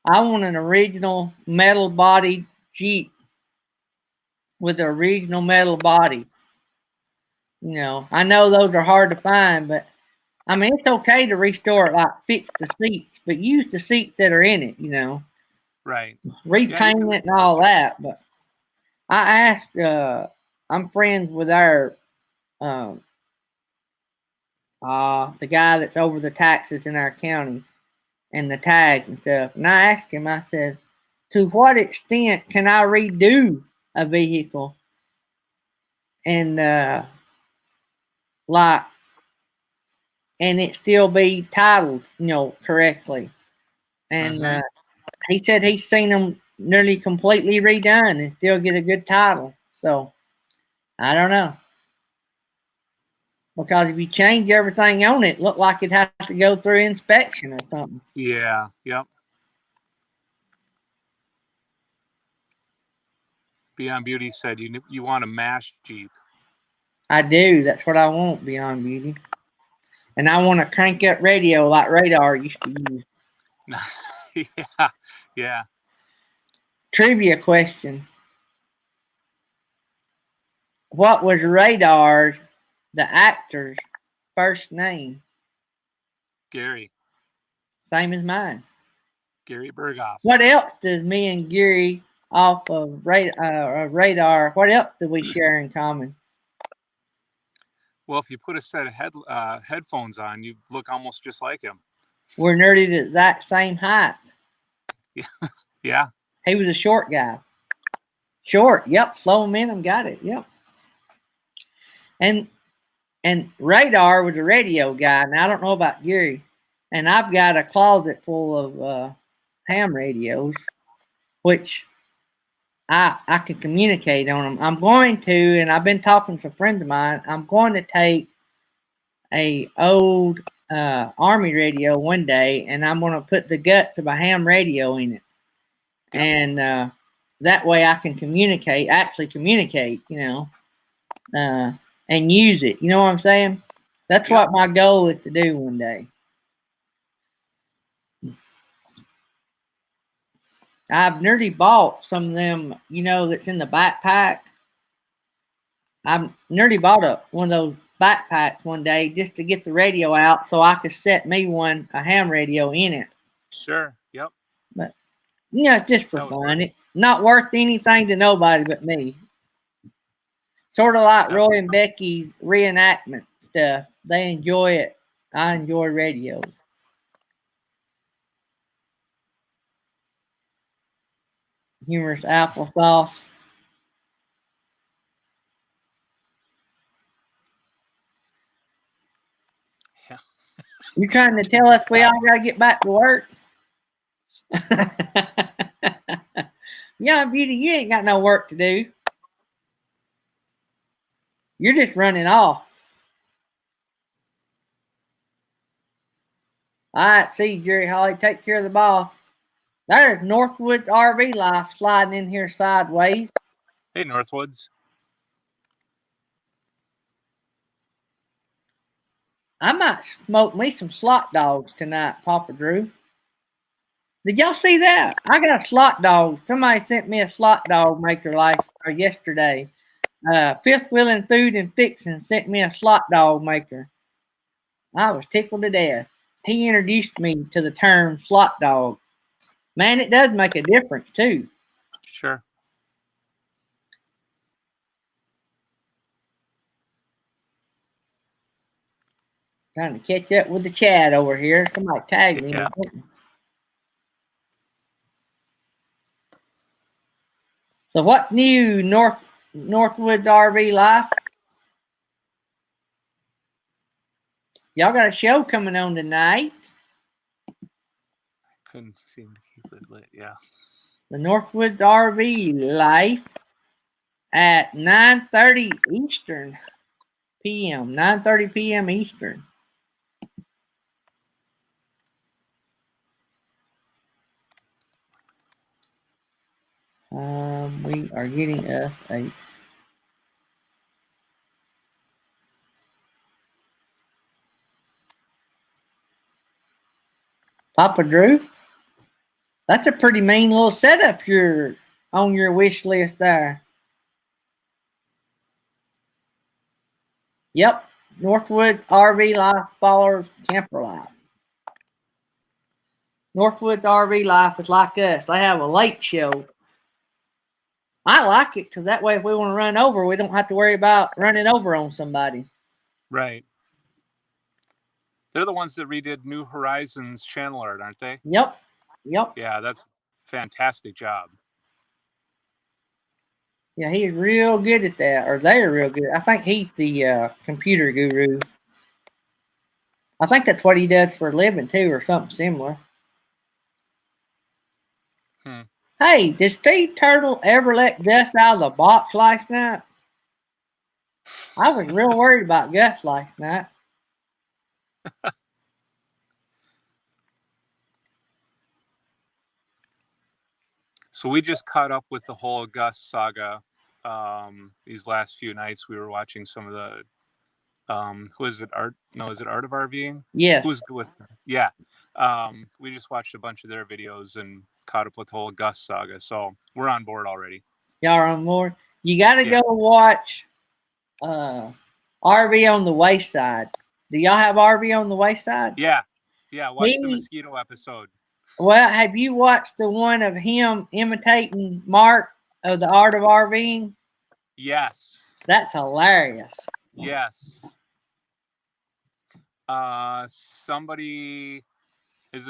want an original metal body Jeep with the original metal body. I know those are hard to find, but it's okay to restore it, fix the seats, but use the seats that are in it, Right. Repaint it and all that. But I asked I'm friends with our the guy that's over the taxes in our county and the tag and stuff. And I asked him, I said, to what extent can I redo a vehicle and like and it still be titled, correctly? And he said he's seen them nearly completely redone and still get a good title. So I don't know. Because if you change everything on it, look like it has to go through inspection or something. Yeah. Yep. Beyond Beauty said you want a MASH Jeep. I do. That's what I want, Beyond Beauty. And I want a crank up radio like Radar used to use. Yeah. Trivia question. What was Radar's, the actor's, first name? Gary Same as mine. Gary Berghoff. What else does me and Gary off of Radar, what else do we share in common? Well, if you put a set of headphones on, you look almost just like him. We're nearly the exact same height. Yeah. He was a short guy. Short, yep. Slow momentum, got it, yep. And Radar was a radio guy. Now I don't know about Gary. And I've got a closet full of ham radios, which I can communicate on them. I'm going to, and I've been talking to a friend of mine, I'm going to take a old Army radio one day, and I'm going to put the guts of a ham radio in it. And that way I can actually communicate, and use it. You know what I'm saying? That's what my goal is to do one day. I've nearly bought some of them, that's in the backpack. I've nearly bought one of those backpacks one day just to get the radio out so I could set me a ham radio in it. Sure. Yep. But, it's just for fun. It's not worth anything to nobody but me. Sort of like Roy and Becky's reenactment stuff. They enjoy it. I enjoy radios. Humorous applesauce. Yeah. You trying to tell us we all got to get back to work? Young Beauty, you ain't got no work to do. You're just running off. All right, see you, Jerry Holly. Take care of the ball. There's Northwood RV Life sliding in here sideways. Hey, Northwoods. I might smoke me some slot dogs tonight, Papa Drew. Did y'all see that? I got a slot dog. Somebody sent me a slot dog maker yesterday. Fifth Wheeling Food and Fixing sent me a slot dog maker. I was tickled to death. He introduced me to the term slot dog. Man, it does make a difference too. Sure. Trying to catch up with the chat over here. Somebody tag me. Yeah. So what new Northwood RV Life? Y'all got a show coming on tonight. Couldn't seem to keep it lit. Yeah. The Northwood RV Life at 9:30 Eastern p.m. 9:30 p.m. Eastern. We are getting us a Papa Drew. That's a pretty mean little setup you're on your wish list there. Yep, Northwood RV Life follows Camper Life. Northwood RV Life is like us. They have a late show. I like it because that way, if we want to run over, we don't have to worry about running over on somebody. Right. They're the ones that redid New Horizons channel art, aren't they? Yep. Yep. Yeah, that's fantastic job. Yeah, he's real good at that, or they're real good. I think he's the computer guru. I think that's what he does for a living too, or something similar. Hey, did Steve Turtle ever let Gus out of the box last night? I was real worried about Gus last night. So we just caught up with the whole Gus saga. These last few nights, we were watching some of the. Who is it? Art? No, is it Art of RVing? Yes. Who's with? Yeah. We just watched a bunch of their videos and caught up with the whole Gus saga. So we're on board already. Y'all are on board. You got to go watch RV on the Wayside. Do y'all have RV on the Wayside? Yeah. Yeah. Watch the mosquito episode. Well, have you watched the one of him imitating Mark of the Art of RVing? Yes. That's hilarious. Yes. Somebody was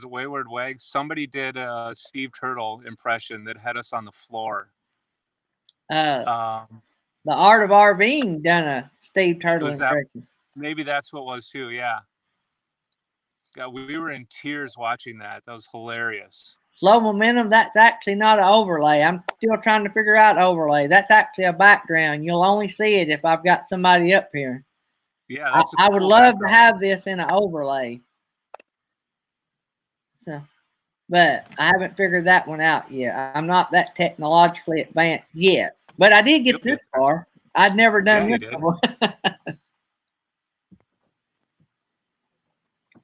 it Wayward Wags? Somebody did a Steve Turtle impression that had us on the floor. The Art of RVing done a Steve Turtle impression. Maybe that's what it was too. Yeah. God, we were in tears watching that. That was hilarious. Slow momentum, that's actually not an overlay. I'm still trying to figure out overlay. That's actually a background. You'll only see it if I've got somebody up here. Yeah, that's I would love to have this in an overlay. So, but I haven't figured that one out yet. I'm not that technologically advanced yet. But I did get this far. I'd never done this before.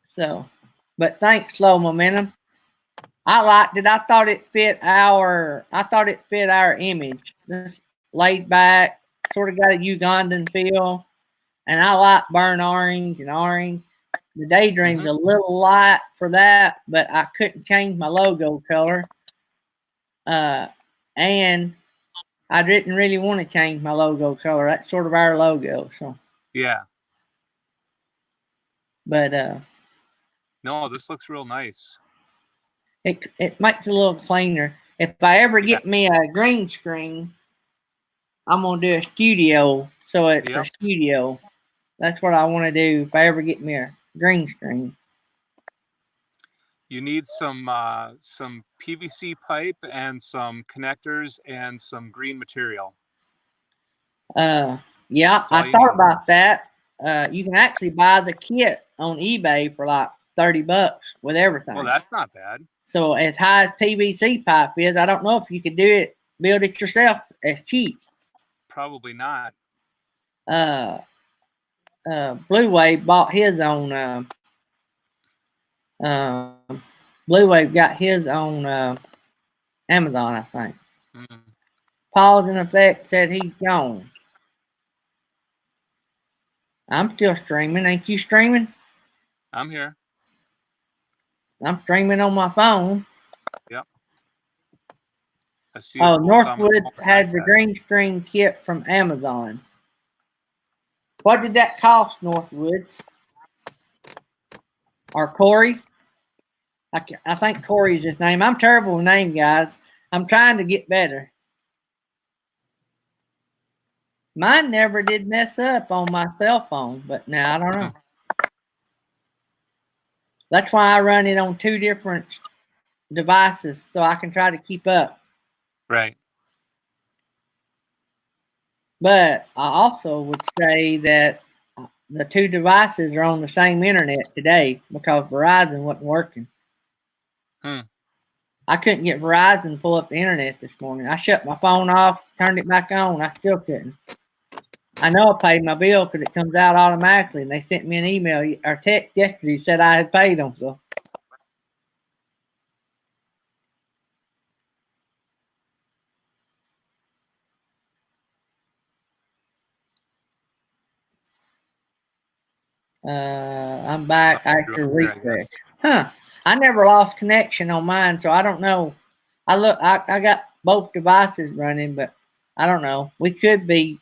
So, but thanks, Slow Momentum. I liked it. I thought it fit our image. This laid back, sort of got a Ugandan feel. And I like burnt orange and orange. The Daydream's a little light for that, but I couldn't change my logo color. And I didn't really want to change my logo color. That's sort of our logo. So yeah. But no, this looks real nice. It makes it a little cleaner. If I ever get me a green screen, I'm gonna do a studio, so it's a studio. That's what I want to do if I ever get me a green screen. You need some PVC pipe and some connectors and some green material. Yeah, I thought about that. You can actually buy the kit on eBay for like $30 with everything. Well, that's not bad. So as high as PVC pipe is, I don't know if you could build it yourself. It's cheap. Probably not. Blue Wave bought his on. Blue Wave got his on Amazon, I think. Pause in effect said he's gone. I'm still streaming. Ain't you streaming? I'm here. I'm streaming on my phone. Yep. I see. Oh, Northwood had the green screen kit from Amazon. What did that cost, Northwoods? Or Corey? I think Corey's his name. I'm terrible with names, guys. I'm trying to get better. Mine never did mess up on my cell phone, but now I don't know. That's why I run it on 2 different devices so I can try to keep up. Right. But I also would say that the 2 devices are on the same internet today because Verizon wasn't working. I couldn't get Verizon to pull up the internet this morning. I shut my phone off, turned it back on. I still couldn't. I know I paid my bill because it comes out automatically, and they sent me an email or text yesterday said I had paid them. So. I'm back after refresh. Huh. I never lost connection on mine, so I don't know. I got both devices running, but I don't know. We could be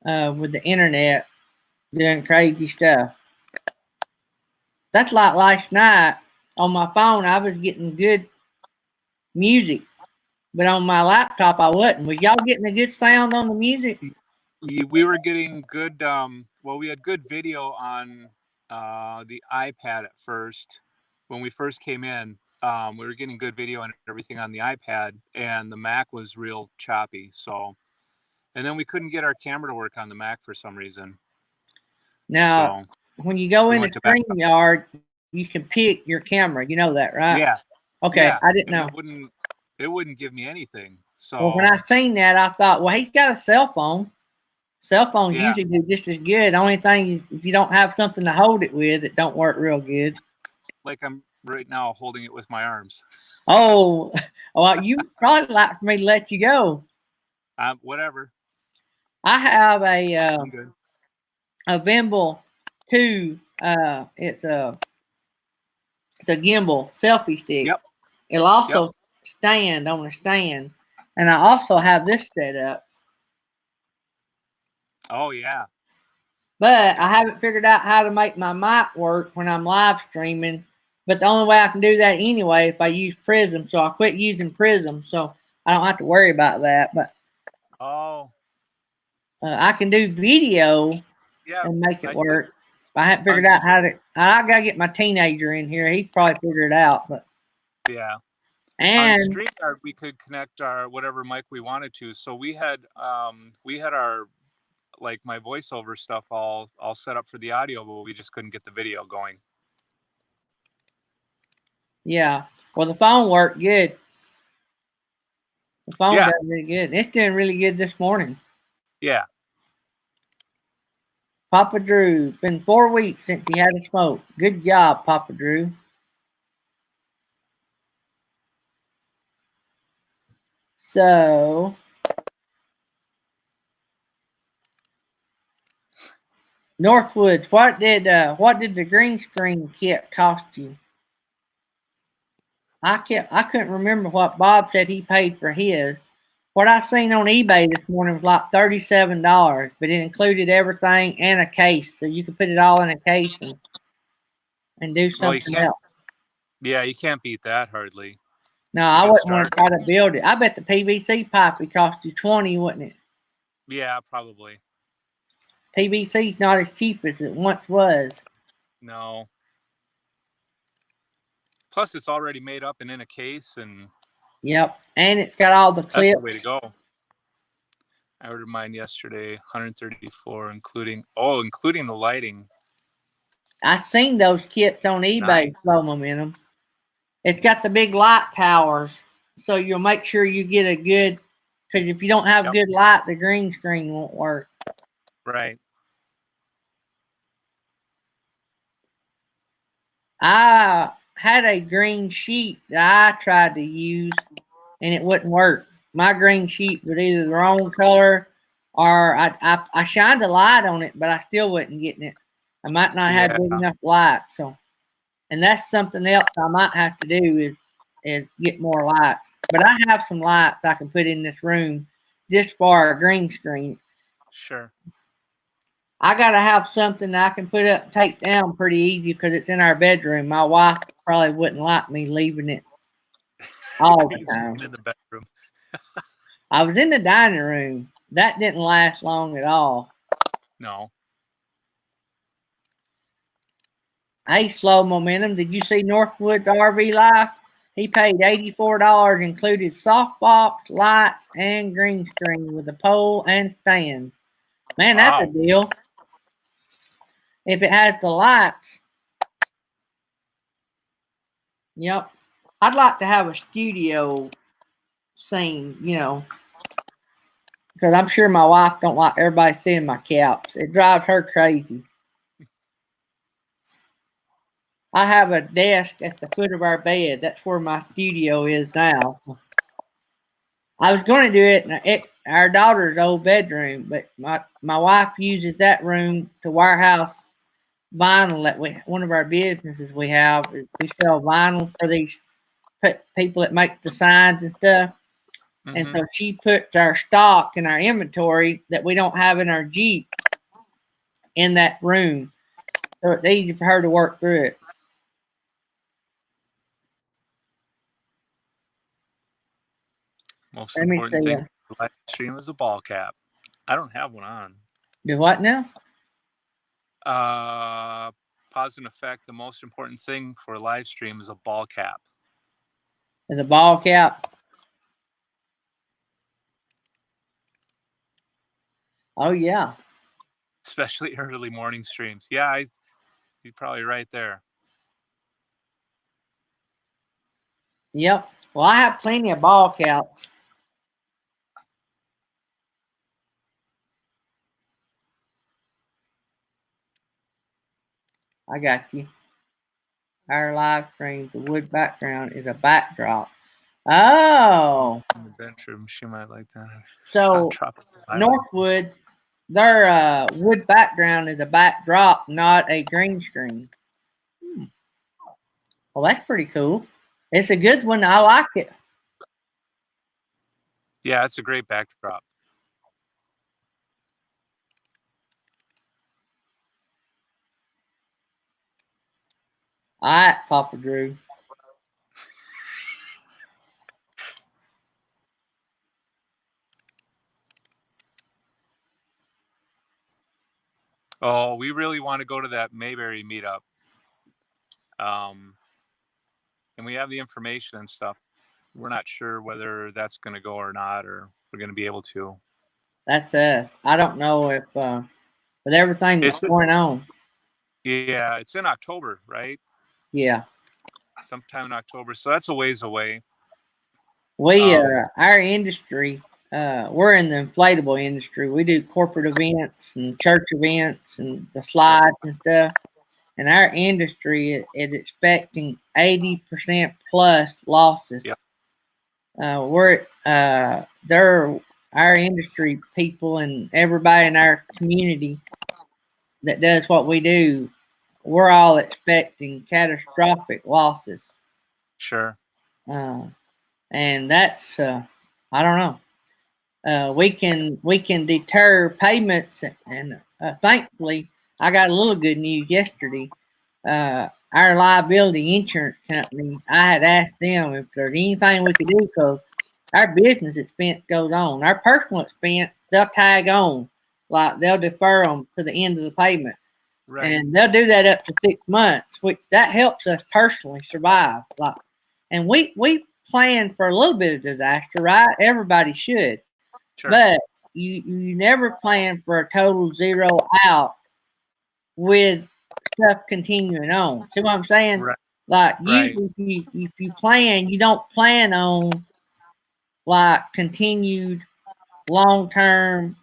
with the internet doing crazy stuff. That's like last night on my phone. I was getting good music, but on my laptop I wasn't. Was y'all getting a good sound on the music? We were getting good. Well, we had good video on the iPad at first. When we first came in, we were getting good video and everything on the iPad, and the Mac was real choppy. So, and then we couldn't get our camera to work on the Mac for some reason. Now, So when you go we in went the to backup. StreamYard, you can pick your camera. You know that, right? Yeah, Okay, yeah. I didn't And know. it wouldn't give me anything. Well, when So I seen that, I thought, well, he's got a cell phone. Cell phones yeah, usually do just as good. The only thing, if you don't have something to hold it with, it don't work real good. like I'm right now holding it with my arms. Oh, well, you probably like for me to let you go. Whatever. I have I'm good. a Vimble 2. It's a gimbal selfie stick. Yep. It'll also stand on a stand, and I also have this set up. Oh yeah. But I haven't figured out how to make my mic work when I'm live streaming. But the only way I can do that anyway is if I use Prism. So I quit using Prism, so I don't have to worry about that. But I can do video Yeah. and make it I work. think I haven't figured out how to. I gotta get my teenager in here. He probably figure it out. But yeah. On and StreamYard, we could connect our whatever mic we wanted to. So we had our like my voiceover stuff all set up for the audio, but we just couldn't get the video going. yeah, well, the phone worked good. The phone Yeah. does really good. It's doing really good this morning. Yeah. Papa Drew, been 4 weeks since he had a smoke. Good job, Papa Drew. So, Northwoods, what did the green screen kit cost you? I couldn't remember what Bob said he paid for his. What I seen on eBay this morning was like $37, but it included everything and a case, so you could put it all in a case and do Well, you something can't. else. Yeah, you can't beat that hardly. No, I get wouldn't want to started. try to build it. I bet the PVC pipe would cost you 20, wouldn't it? Yeah, probably. PVC's not as cheap as it once was. No. Plus, it's already made up and in a case, and Yep, and it's got all the that's clips. the way to go. I ordered mine yesterday, 134, including the lighting. I seen those kits on eBay. Nice. Slow momentum. It's got the big light towers, so you'll make sure you get a good. Because if you don't have good light, the green screen won't work. Right. I had a green sheet that I tried to use, and it wouldn't work. My green sheet was either the wrong color, or I shined a light on it, but I still wasn't getting it. I might not have good enough light, so. And that's something else I might have to do is get more lights. But I have some lights I can put in this room just for a green screen. Sure. I got to have something that I can put up and take down pretty easy because it's in our bedroom. My wife probably wouldn't like me leaving it all the time. In the bedroom. I was in the dining room. That didn't last long at all. No. Hey, Slow Momentum, did you see Northwood's RV Life? He paid $84, included softbox, lights, and green screen with a pole and stand. Man, that's a deal. If it has the lights. Yep. I'd like to have a studio scene, because I'm sure my wife don't like everybody seeing my caps. It drives her crazy. I have a desk at the foot of our bed. That's where my studio is now. I was going to do it in our daughter's old bedroom, but my wife uses that room to warehouse vinyl that one of our businesses we have. We sell vinyl for these people that make the signs and stuff. And Mhm. so she puts our stock and our inventory that we don't have in our Jeep in that room. So it's easy for her to work through it. Most Let me important see. thing for the live stream is a ball cap. I don't have one on. Do what now? Pause and effect. The most important thing for a live stream is a ball cap. Is a ball cap? Oh yeah. Especially early morning streams. Yeah, you're probably right there. Yep. Well, I have plenty of ball caps. I got you. Our live stream, the wood background is a backdrop. Oh. In the bedroom, she might like that. So Northwood, their wood background is a backdrop, not a green screen. Well, that's pretty cool. It's a good one. I like it. Yeah, it's a great backdrop. All right, Papa Drew. Oh, we really want to go to that Mayberry meetup. And we have the information and stuff. We're not sure whether that's going to go or not, or we're going to be able to. That's us. I don't know if with everything that's going on. Yeah, it's in October, right? Yeah. Sometime in October. So that's a ways away. We our industry, we're in the inflatable industry. We do corporate events and church events and the slides and stuff. And our industry is expecting 80% plus losses. Yep. They're our industry people and everybody in our community that does what we do. We're all expecting catastrophic losses. Sure. And that's I don't know. We can deter payments, and thankfully, I got a little good news yesterday. Our liability insurance company, I had asked them if there's anything we could do because our business expense goes on. Our personal expense, they'll tag on, like they'll defer them to the end of the payment. Right. And they'll do that up to 6 months, which that helps us personally survive. Like, and we plan for a little bit of disaster, right? Everybody should. Sure. But you never plan for a total zero out with stuff continuing on. See what I'm saying? Right. Like Right. usually if you plan, you don't plan on like continued long term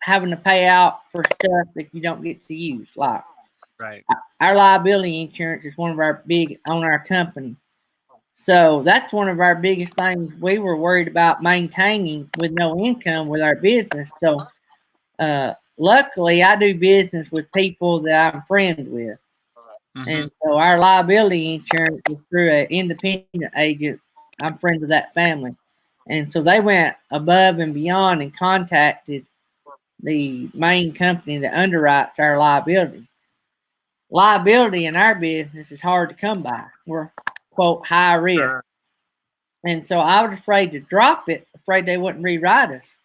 having to pay out for stuff that you don't get to use. Like Right. our liability insurance is one of our big on our company. So that's one of our biggest things we were worried about maintaining with no income with our business. So luckily I do business with people that I'm friends with. Mhm. And so our liability insurance is through an independent agent. I'm friends with that family. And so they went above and beyond and contacted the main company that underwrites our liability. Liability in our business is hard to come by. We're, quote, high risk. Sure. And so I was afraid to drop it, afraid they wouldn't rewrite us,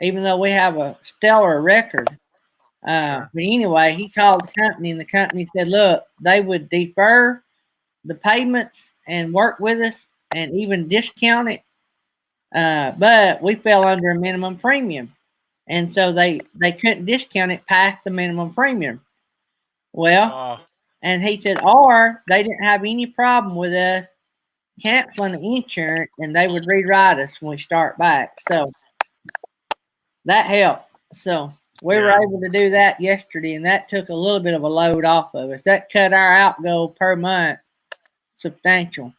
even though we have a stellar record. Sure. But anyway, he called the company, and the company said, look, they would defer the payments and work with us and even discount it. But we fell under a minimum premium. And so they couldn't discount it past the minimum premium. Well, and he said, or they didn't have any problem with us canceling the insurance and they would rewrite us when we start back. So that helped. So we were able to do that yesterday, and that took a little bit of a load off of us. That cut our outgo per month substantial.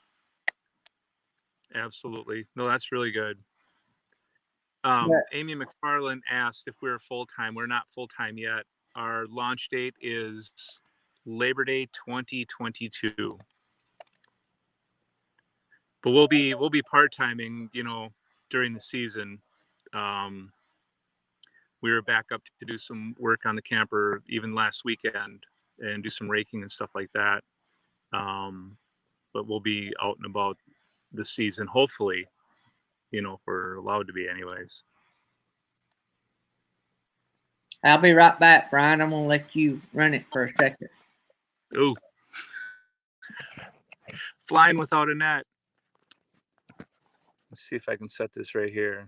Absolutely. No, that's really good. Amy McFarland asked if we're full-time. We're not full-time yet. Our launch date is Labor Day 2022. but we'll be part-timing, during the season. We were back up to do some work on the camper even last weekend and do some raking and stuff like that. But we'll be out and about this season, hopefully, if we're allowed to be anyways. I'll be right back, Brian. I'm gonna let you run it for a second. Ooh. Flying without a net. Let's see if I can set this right here.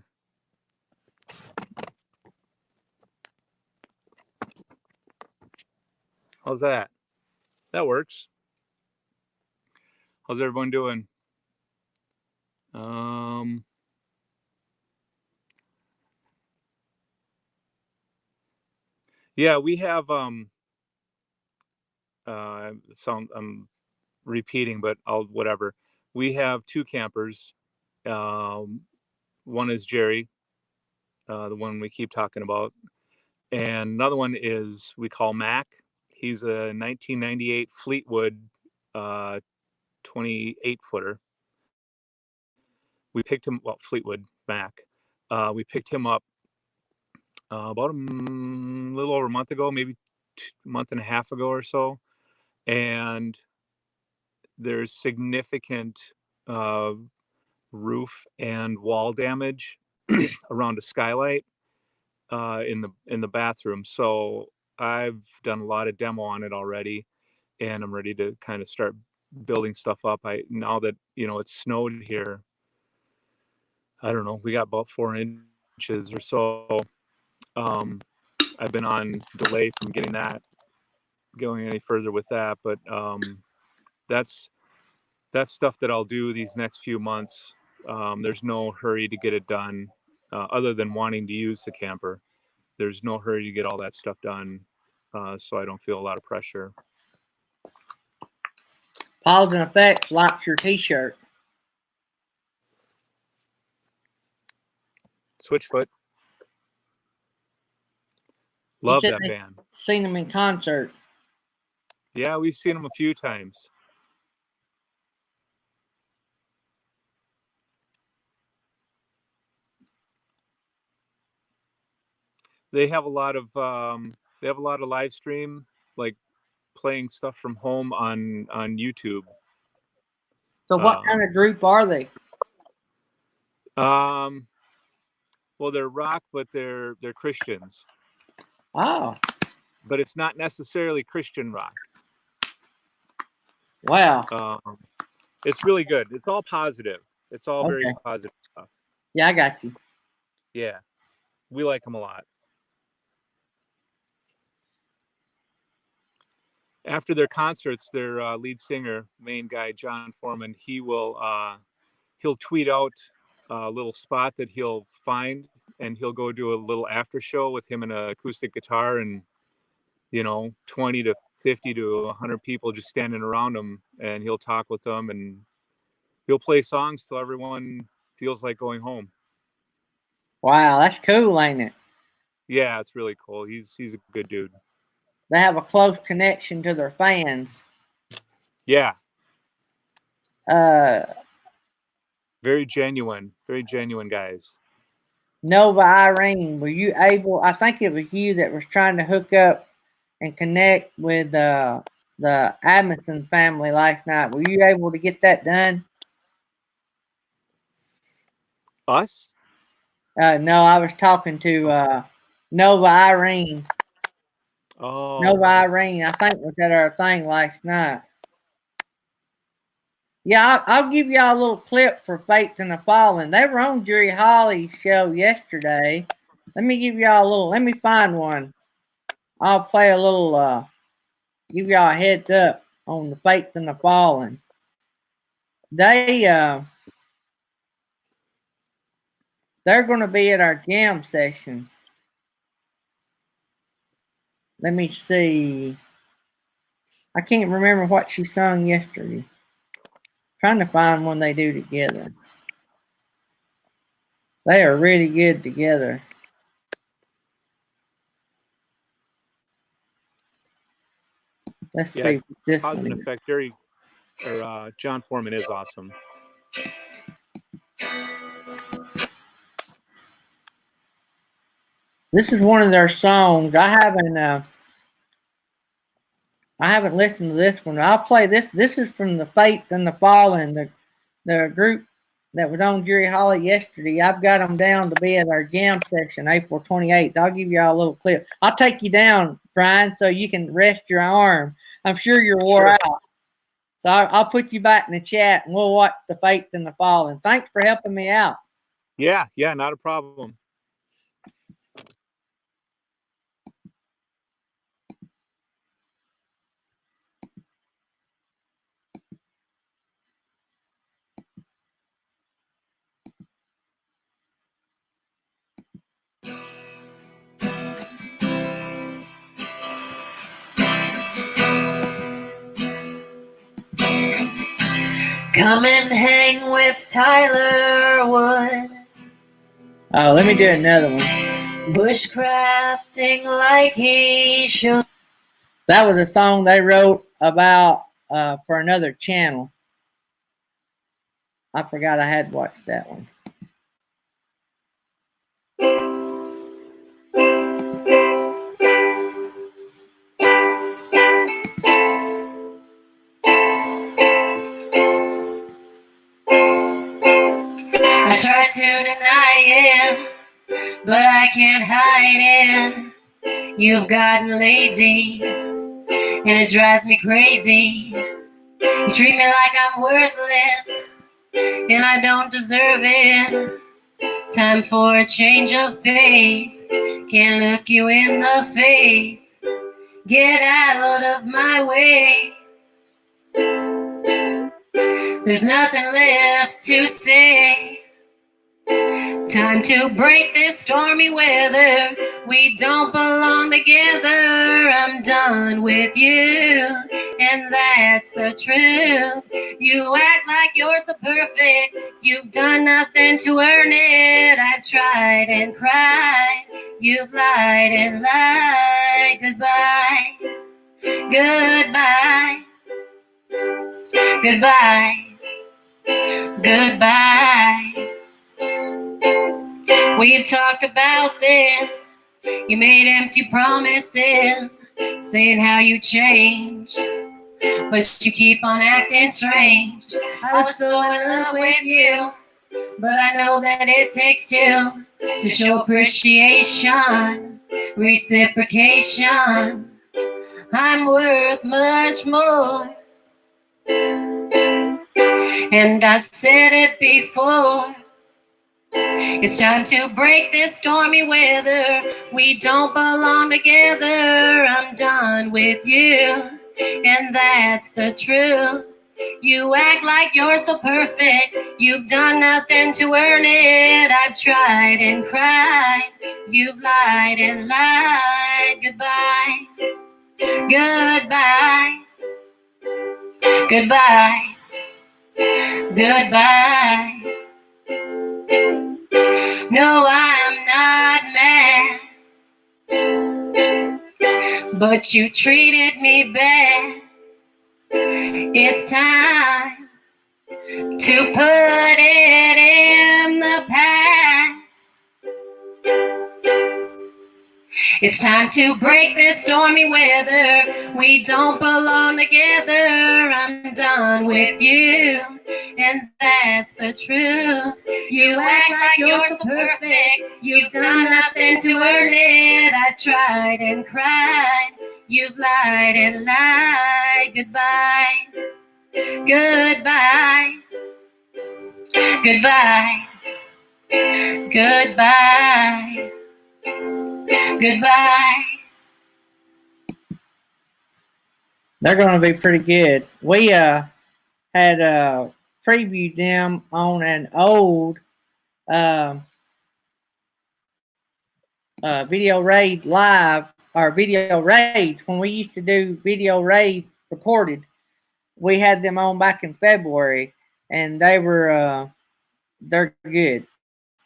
How's that? That works. How's everyone doing? Yeah, we have I'm repeating, but whatever. We have 2 campers. One is Jerry, the one we keep talking about, and another one is we call Mac. He's a 1998 Fleetwood 28-footer. We picked him, Fleetwood Mac. We picked him up about a little over a month ago, maybe a month and a half ago or so. And there's significant roof and wall damage around a skylight in the bathroom. So I've done a lot of demo on it already, and I'm ready to kind of start building stuff up. Now that it's snowed here, I don't know, we got about 4 inches or so. I've been on delay from going any further with that, but that's stuff that I'll do these next few months. There's no hurry to get it done, other than wanting to use the camper. There's no hurry to get all that stuff done, so I don't feel a lot of pressure. Pause and Effects likes your t-shirt. Switchfoot. Love that band. Seen them in concert. Yeah, we've seen them a few times. They have a lot of live stream, like playing stuff from home on YouTube. So what kind of group are they? Well, they're rock, but they're Christians. Oh. But it's not necessarily Christian rock. Wow. It's really good. It's all positive. It's all very positive stuff. Yeah, I got you. Yeah. We like them a lot. After their concerts, their lead singer, main guy, John Foreman, he'll tweet out a little spot that he'll find, and he'll go do a little after show with him and an acoustic guitar, and 20 to 50 to 100 people just standing around him, and he'll talk with them, and he'll play songs till everyone feels like going home. Wow, that's cool, ain't it? Yeah, it's really cool. He's a good dude. They have a close connection to their fans. Yeah. Very genuine guys. Nova Irene, were you able? I think it was you that was trying to hook up and connect with the Amundsen family last night. Were you able to get that done? Us? No, I was talking to Nova Irene. Oh. Nova Irene, I think was at our thing last night. Yeah, I'll give y'all a little clip for Faith in the Fallen. They were on Jerry Holly's show yesterday. Let me give y'all a little. Let me find one. I'll play a little. Give y'all a heads up on the Faith in the Fallen. They're going to be at our jam session. Let me see. I can't remember what she sung yesterday. Trying to find one they do together. They are really good together. Let's see. This Cause and one. Effect. John Foreman is awesome. This is one of their songs. I haven't listened to this one. I'll play this. This is from the Faith and the Fallen, the group that was on Jerry Holly yesterday. I've got them down to be at our jam session April 28th. I'll give you all a little clip. I'll take you down, Brian, so you can rest your arm. I'm sure you're wore out. So I'll put you back in the chat and we'll watch the Faith and the Fallen. Thanks for helping me out. Yeah, not a problem. Come and hang with Tyler Wood. Oh, let me do another one. Bushcrafting like he should. That was a song they wrote about for another channel. I forgot I had watched that one. I try to deny it, but I can't hide it. You've gotten lazy, and it drives me crazy. You treat me like I'm worthless, and I don't deserve it. Time for a change of pace. Can't look you in the face. Get out of my way. There's nothing left to say. Time to break this stormy weather. We don't belong together. I'm done with you, and that's the truth. You act like you're so perfect. You've done nothing to earn it. I've tried and cried. You've lied and lied. Goodbye. Goodbye. Goodbye. Goodbye. We've talked about this. You made empty promises, saying how you change, but you keep on acting strange. I was so in love with you, but I know that it takes two to show appreciation, reciprocation. I'm worth much more, and I've said it before. It's time to break this stormy weather. We don't belong together. I'm done with you, and that's the truth. You act like you're so perfect. You've done nothing to earn it. I've tried and cried. You've lied and lied. Goodbye. Goodbye. Goodbye. Goodbye. No, I'm not mad, but you treated me bad. It's time to put it in the past. It's time to break this stormy weather. We don't belong together. I'm done with you, and that's the truth. You act like you're so perfect. You've done nothing to earn it. I tried and cried. You've lied and lied. Goodbye. Goodbye. Goodbye. Goodbye. Goodbye. They're going to be pretty good. We had previewed them on an old Video Raid live, or Video Raid, when we used to do Video Raid recorded. We had them on back in February, and they're good.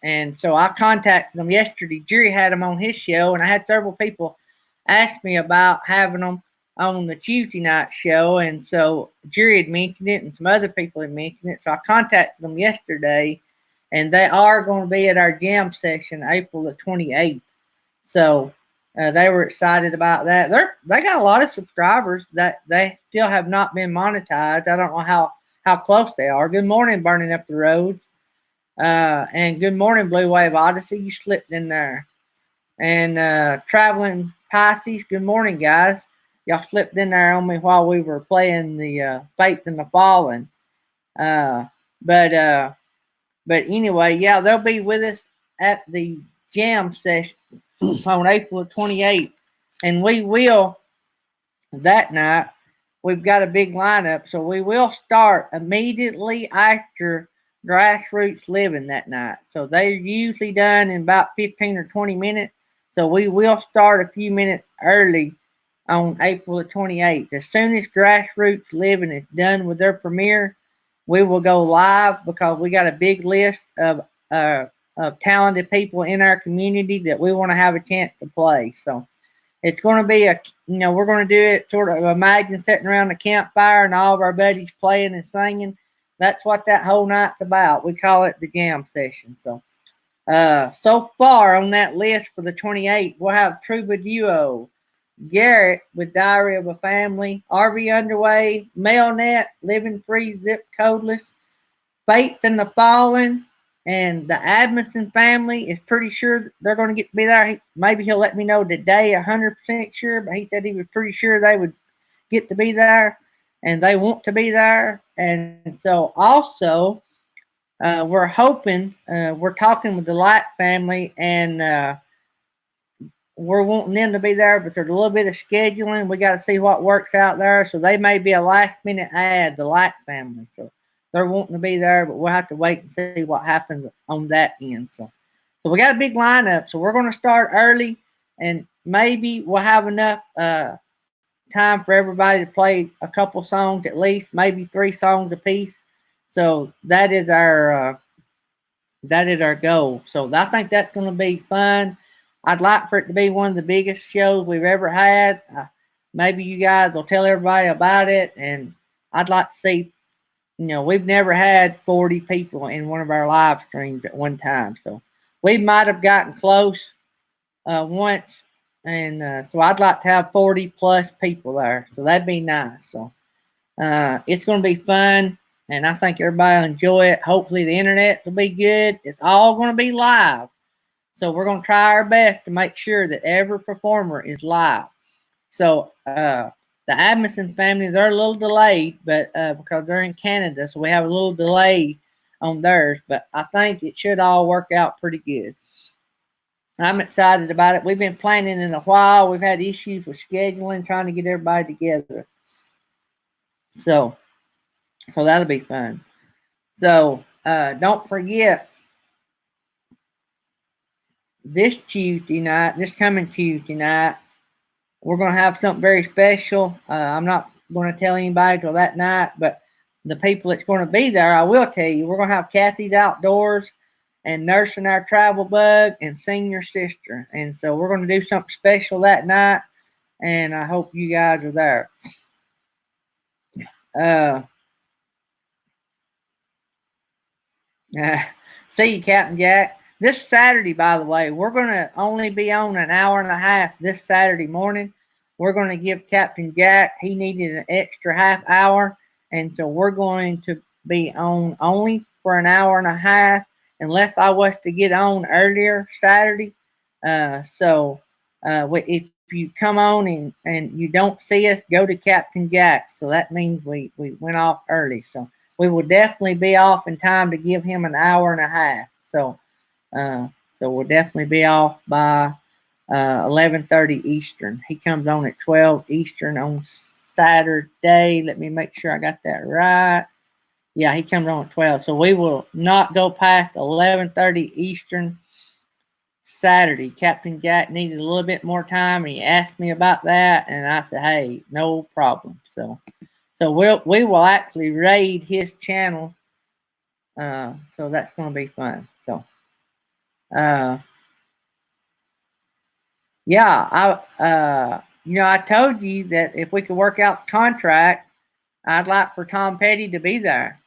And so I contacted them yesterday. Jerry had them on his show, and I had several people ask me about having them on the Tuesday night show. And so Jerry had mentioned it, and some other people had mentioned it. So I contacted them yesterday, and they are going to be at our jam session April the 28th. So they were excited about that. They got a lot of subscribers that they still have not been monetized. I don't know how close they are. Good morning, Burning Up the Roads. And good morning, Blue Wave Odyssey. You slipped in there. And Traveling Pisces, good morning, guys. Y'all slipped in there on me while we were playing the Faith in the Fallen. But anyway, yeah, they'll be with us at the jam session on April 28th. And we will, that night, we've got a big lineup. So we will start immediately after Grassroots Living that night. So they're usually done in about 15 or 20 minutes. So we will start a few minutes early on April the 28th. As soon as Grassroots Living is done with their premiere, we will go live because we got a big list of talented people in our community that we want to have a chance to play. So it's going to be we're going to do it sort of imagine sitting around the campfire and all of our buddies playing and singing. That's what that whole night's about. We call it the jam session. So far on that list for the 28th, we'll have Truba Duo, Garrett with Diary of a Family, RV Underway, Mailnet, Living Free, Zip Codeless, Faith in the Fallen, and the Adamson family is pretty sure they're going to get to be there. Maybe he'll let me know today, 100% sure, but he said he was pretty sure they would get to be there, and they want to be there. And so also, we're hoping, we're talking with the Light family, and we're wanting them to be there, but there's a little bit of scheduling. We got to see what works out there. So they may be a last minute add, the Light family. So they're wanting to be there, but we'll have to wait and see what happens on that end. So we got a big lineup. So we're going to start early, and maybe we'll have enough time for everybody to play a couple songs at least, maybe 3 songs apiece. So that is our goal. So I think that's going to be fun. I'd like for it to be one of the biggest shows we've ever had. Maybe you guys will tell everybody about it, and I'd like to see. We've never had 40 people in one of our live streams at one time, so we might have gotten close once, and so I'd like to have 40 plus people there. So that'd be nice. So it's going to be fun. And I think everybody will enjoy it. Hopefully the internet will be good. It's all going to be live. So we're going to try our best to make sure that every performer is live. So the Adamson family, they're a little delayed, but because they're in Canada, so we have a little delay on theirs. But I think it should all work out pretty good. I'm excited about it. We've been planning in a while. We've had issues with scheduling, trying to get everybody together. So that'll be fun. So don't forget, this coming Tuesday night, we're going to have something very special. I'm not going to tell anybody till that night, but the people that's going to be there, I will tell you. We're going to have Kathy's Outdoors and Nursing Our Travel Bug and Senior Sister. And so we're going to do something special that night, and I hope you guys are there. See you, Captain Jack. This Saturday, by the way, we're going to only be on an hour and a half this Saturday morning. We're going to give Captain Jack, he needed an extra half hour, and so we're going to be on only for an hour and a half, unless I was to get on earlier Saturday. If you come on and you don't see us, go to Captain Jack. So that means we went off early. So we will definitely be off in time to give him an hour and a half. So we'll definitely be off by 11:30 Eastern. He comes on at 12 Eastern on Saturday. Let me make sure I got that right. Yeah, he comes on at 12. So we will not go past 11:30 Eastern Saturday. Captain Jack needed a little bit more time, and he asked me about that, and I said, hey, no problem. So we will actually raid his channel. So that's going to be fun. So, I told you that if we could work out the contract, I'd like for Tom Petty to be there.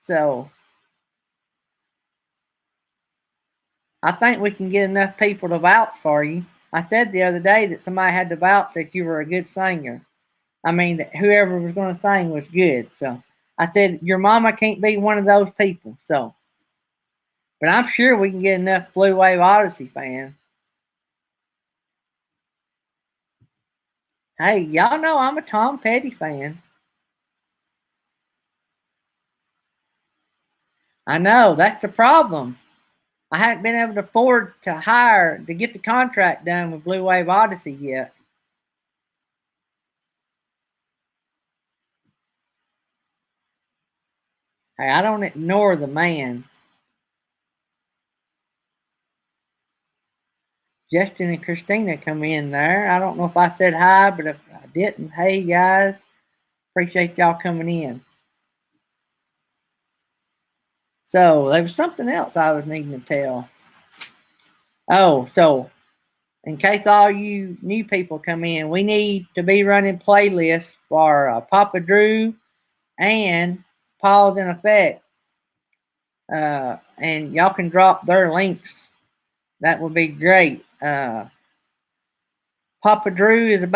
So I think we can get enough people to vouch for you. I said the other day that somebody had to vouch that you were a good singer. I mean, that whoever was going to sing was good. So I said, your mama can't be one of those people. So, but I'm sure we can get enough Blue Wave Odyssey fans. Hey, y'all know I'm a Tom Petty fan. I know, that's the problem. I haven't been able to afford to get the contract done with Blue Wave Odyssey yet. Hey, I don't ignore the man. Justin and Christina come in there. I don't know if I said hi, but if I didn't, hey guys, appreciate y'all coming in. So there was something else I was needing to tell. Oh, so in case all you new people come in, we need to be running playlists for Papa Drew and Pause in Effect. And y'all can drop their links. That would be great. Papa Drew is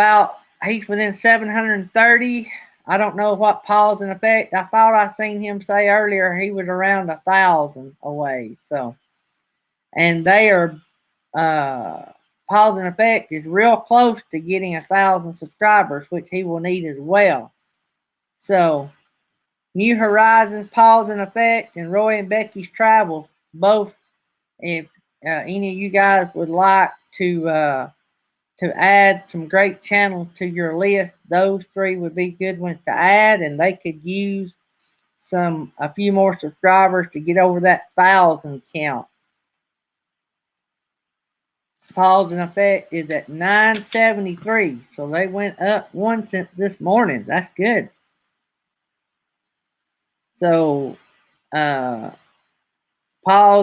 he's within 730. I don't know what Pause in Effect. I thought I seen him say earlier he was around 1,000 away. So, and they are, Pause in Effect is real close to getting 1,000 subscribers, which he will need as well. So, New Horizons, Pause in Effect, and Roy and Becky's Travels, both, if any of you guys would like to add some great channels to your list, those three would be good ones to add, and they could use a few more subscribers to get over that 1,000 count. Pause in Effect is at 973, so they went up one since this morning. That's good. So, Pause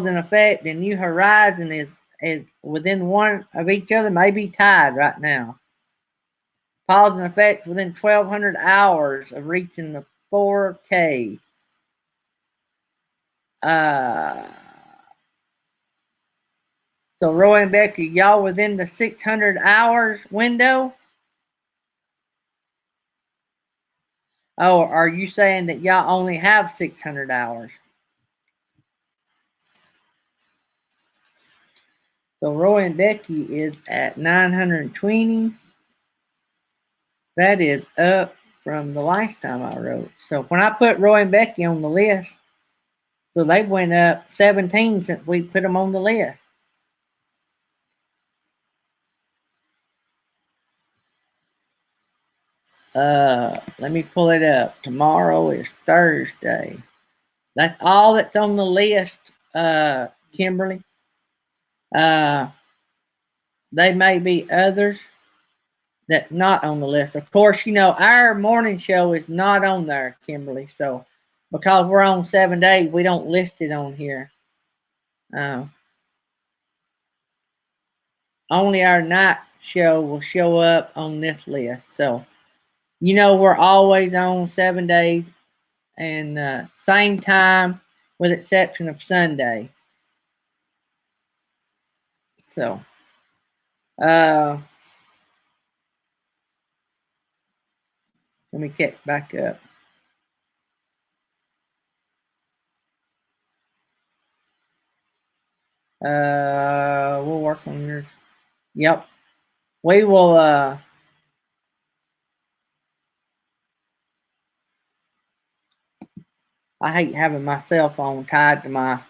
in Effect and New Horizon is within one of each other, maybe tied right now. Pause in Effect within 1,200 hours of reaching the 4K. So Roy and Becky, y'all within the 600 hours window? Oh, are you saying that y'all only have 600 hours? So Roy and Becky is at 920. That is up from the last time I wrote. So when I put Roy and Becky on the list, so they went up 17 since we put them on the list. Let me pull it up. Tomorrow is Thursday. That's all that's on the list, Kimberly. They may be others that not on the list. Of course, you know, our morning show is not on there, Kimberly. So because we're on 7 days, we don't list it on here. Only our night show will show up on this list. So, you know, we're always on 7 days and same time with exception of Sunday. So, let me get back up. We'll work on yours. Yep. We will, I hate having my cell phone tied to my,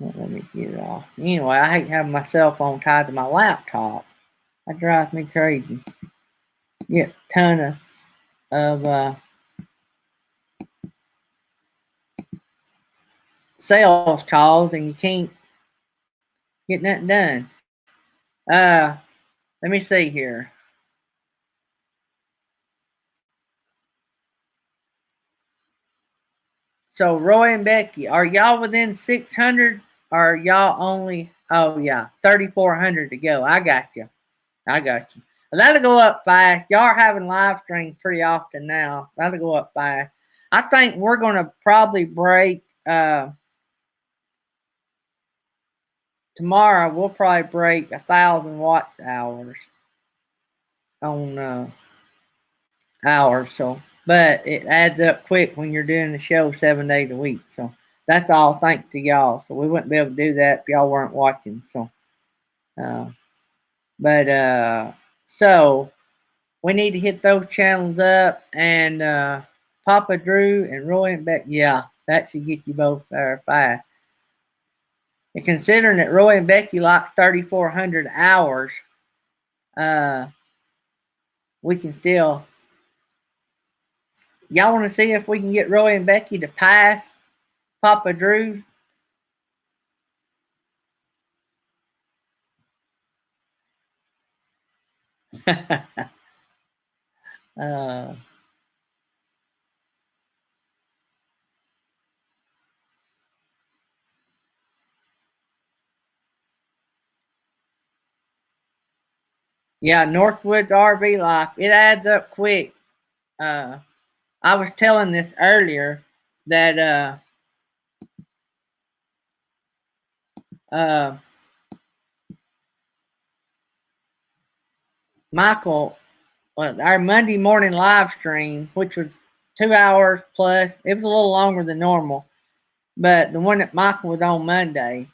let me get it off. Anyway, I hate having my cell phone tied to my laptop. That drives me crazy. Get a ton of sales calls and you can't get nothing done. Let me see here. So Roy and Becky, are y'all within 600 or are y'all only Oh yeah, 3,400 to go. I got you. I got you. That'll go up fast. Y'all are having live streams pretty often now. That'll go up fast. I think we're gonna probably break tomorrow. We'll probably break 1,000 watt hours on hours. So, but it adds up quick when you're doing the show 7 days a week. So that's all thanks to y'all. So we wouldn't be able to do that if y'all weren't watching. So, so we need to hit those channels up, and Papa Drew and Roy and Beck. Yeah, that should get you both there fast. And considering that Roy and Becky like 3,400 hours, we can still. Y'all want to see if we can get Roy and Becky to pass Papa Drew? uh, yeah, Northwoods RV Life. It adds up quick. I was telling this earlier that Michael, our Monday morning live stream, which was 2 hours plus, it was a little longer than normal, but the one that Michael was on Monday,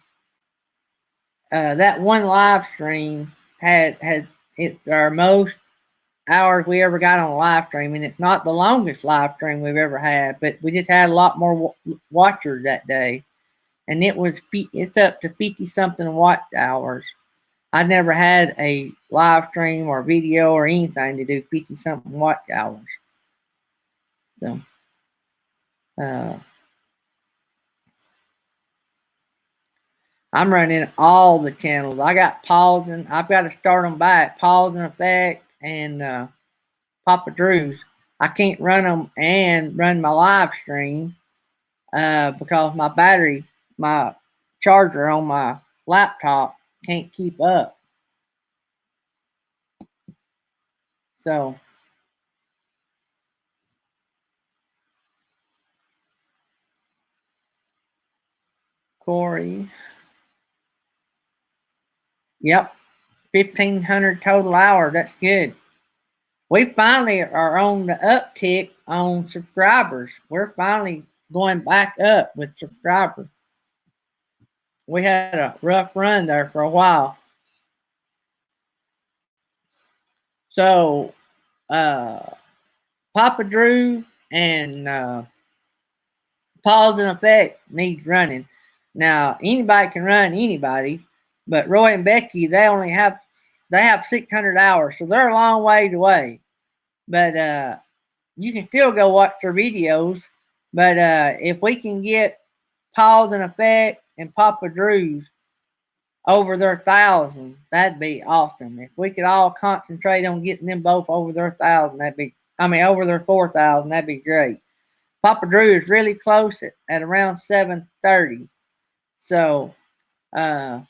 that one live stream had it's our most hours we ever got on a live stream, and it's not the longest live stream we've ever had, but we just had a lot more watchers that day, and it's up to 50 something watch hours. I never had a live stream or video or anything to do 50 something watch hours. So, I'm running all the channels. I got pausing. I've got to start them back. Pause and Effect and Papa Drew's. I can't run them and run my live stream because my charger on my laptop can't keep up. So, Corey. Yep. 1,500 total hours. That's good. We finally are on the uptick on subscribers. We're finally going back up with subscribers. We had a rough run there for a while. So, Papa Drew and Pause and Effect needs running. Now, anybody can run anybody, but Roy and Becky, they have 600 hours, so they're a long ways away. But you can still go watch their videos. But if we can get Pause and Effect and Papa Drew's over their 1,000, that'd be awesome. If we could all concentrate on getting them both over their 1,000, over their 4,000, that'd be great. Papa Drew is really close at around 730. So, so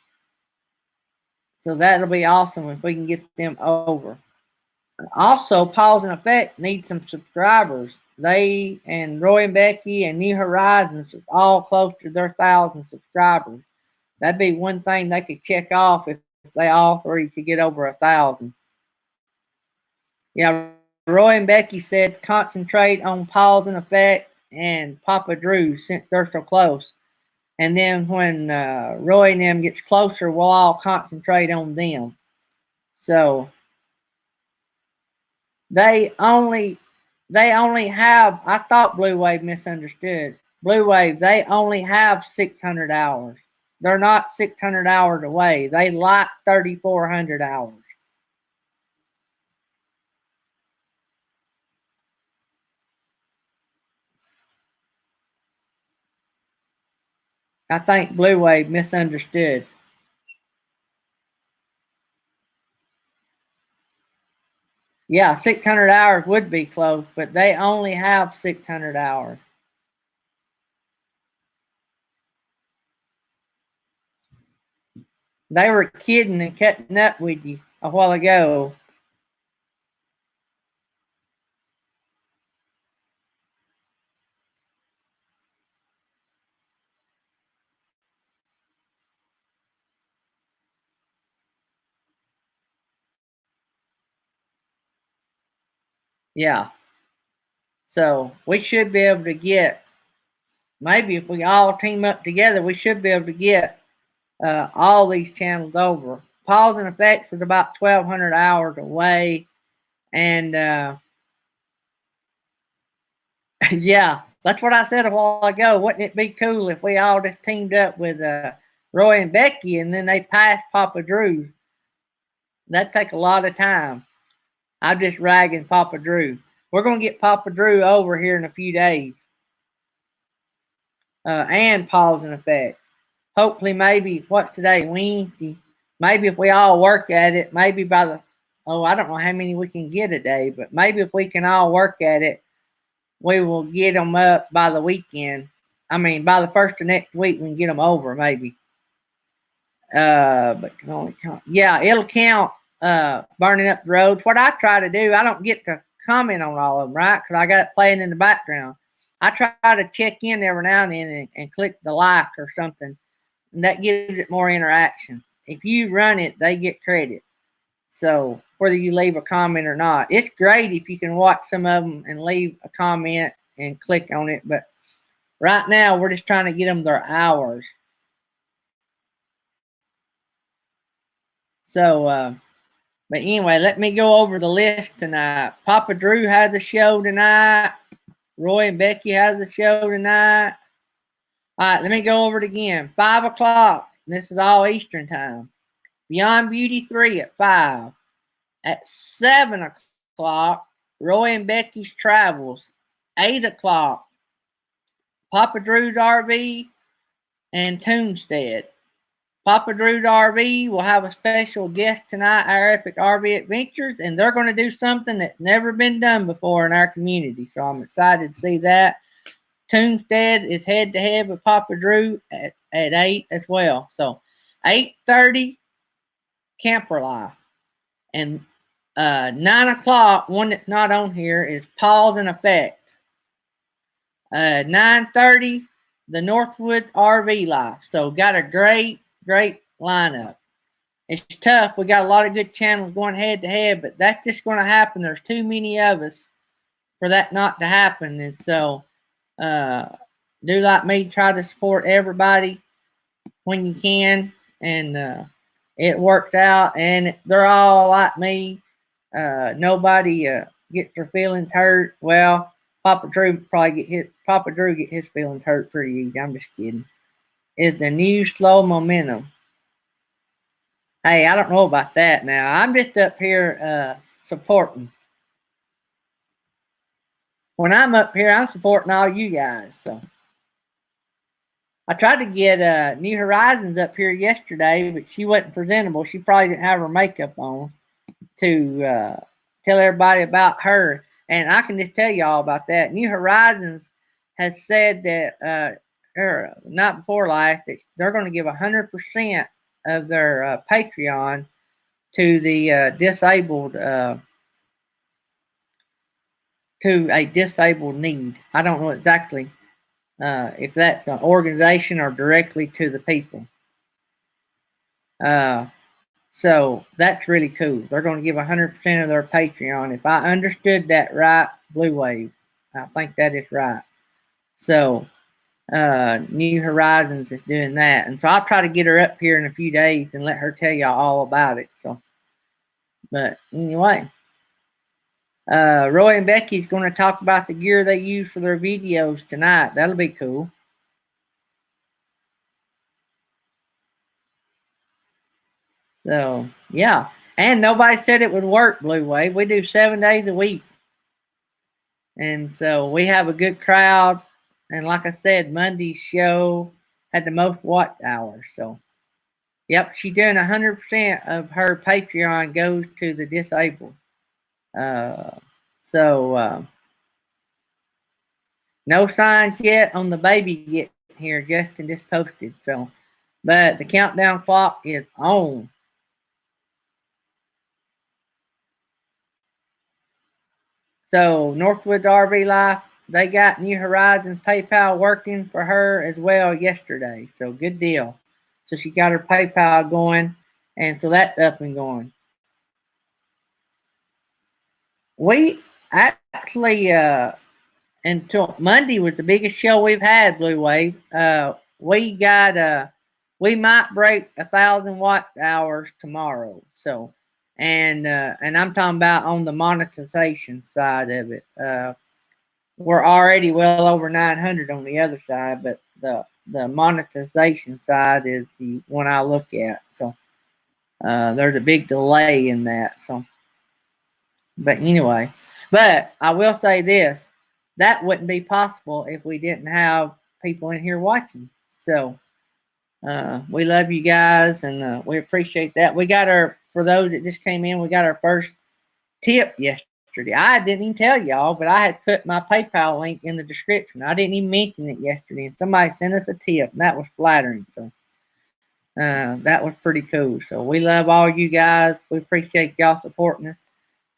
that'll be awesome if we can get them over. Also, Pause and Effect need some subscribers. They and Roy and Becky and New Horizons are all close to their 1,000 subscribers. That'd be one thing they could check off if they all three could get over 1,000. Yeah, Roy and Becky said concentrate on Pause and Effect and Papa Drew since they're so close. And then when Roy and them gets closer, we'll all concentrate on them. So they only have, I thought Blue Wave misunderstood. Blue Wave, they only have 600 hours. They're not 600 hours away. They like 3,400 hours. I think Blue Wave misunderstood. Yeah, 600 hours would be close, but they only have 600 hours. They were kidding and cutting up with you a while ago. Yeah. So we should be able to get, maybe if we all team up together, we should be able to get all these channels over. Pause and Effects was about 1,200 hours away. And yeah, that's what I said a while ago. Wouldn't it be cool if we all just teamed up with Roy and Becky and then they passed Papa Drew? That'd take a lot of time. I'm just ragging Papa Drew. We're going to get Papa Drew over here in a few days. And Pause and Effect. Hopefully, maybe, what's today? Wednesday. Maybe if we all work at it, maybe by the, I don't know how many we can get a day, but maybe if we can all work at it, we will get them up by the weekend. I mean, by the first of next week, we can get them over, maybe. But can only count. Yeah, it'll count burning up the roads. What I try to do, I don't get to comment on all of them, right? Because I got it playing in the background. I try to check in every now and then and click the like or something. And that gives it more interaction. If you run it, they get credit. So whether you leave a comment or not, it's great if you can watch some of them and leave a comment and click on it. But right now, we're just trying to get them their hours. So, but anyway, let me go over the list tonight. Papa Drew has a show tonight. Roy and Becky has a show tonight. All right, let me go over it again. 5 o'clock. This is all Eastern time. Beyond Beauty 3 at 5. At 7 o'clock, Roy and Becky's Travels. 8 o'clock, Papa Drew's RV and Toonstead. Papa Drew's RV will have a special guest tonight, Our Epic RV Adventures, and they're going to do something that's never been done before in our community. So I'm excited to see that. Toonstead is head-to-head with Papa Drew at 8 as well. So 8:30, Camper Life. And 9 o'clock, one that's not on here, is Pause and Effect. 9:30, the Northwood RV Life. So got a great lineup. It's tough. We got a lot of good channels going head-to-head, but that's just going to happen. There's too many of us for that not to happen. And so do like me, try to support everybody when you can. And it works out. And they're all like me. Nobody gets their feelings hurt. Well, Papa Drew get his feelings hurt pretty easy. I'm just kidding. It's the new slow momentum. Hey, I don't know about that now. I'm just up here supporting. When I'm up here, I'm supporting all you guys. So I tried to get New Horizons up here yesterday, but she wasn't presentable. She probably didn't have her makeup on to tell everybody about her. And I can just tell you all about that. New Horizons has said that not before life that they're going to give 100% of their Patreon to the disabled, to a disabled need. I don't know exactly if that's an organization or directly to the people. So that's really cool. They're going to give 100% of their Patreon. If I understood that right, Blue Wave, I think that is right. So New Horizons is doing that. And so I'll try to get her up here in a few days and let her tell y'all all about it. So, but anyway, Roy and Becky's going to talk about the gear they use for their videos tonight. That'll be cool. So, yeah. And nobody said it would work, Blue Wave. We do 7 days a week. And so we have a good crowd. And like I said, Monday's show had the most watch hours. So, yep, she's doing 100% of her Patreon goes to the disabled. No signs yet on the baby getting here. Justin just posted. So, But the countdown clock is on. So Northwood RV Life, they got New Horizons PayPal working for her as well yesterday. So good deal. So she got her PayPal going, and so that's up and going. We actually until Monday was the biggest show we've had, Blue Wave. We got we might break 1,000 watt hours tomorrow. So and I'm talking about on the monetization side of it. We're already well over 900 on the other side, but the monetization side is the one I look at. So there's a big delay in that. So, but anyway, but I will say this: that wouldn't be possible if we didn't have people in here watching. So we love you guys, and we appreciate that. We got for those that just came in, we got our first tip yesterday. I didn't even tell y'all, but I had put my PayPal link in the description. I didn't even mention it yesterday, and somebody sent us a tip, and that was flattering. So that was pretty cool. So we love all you guys. We appreciate y'all supporting us,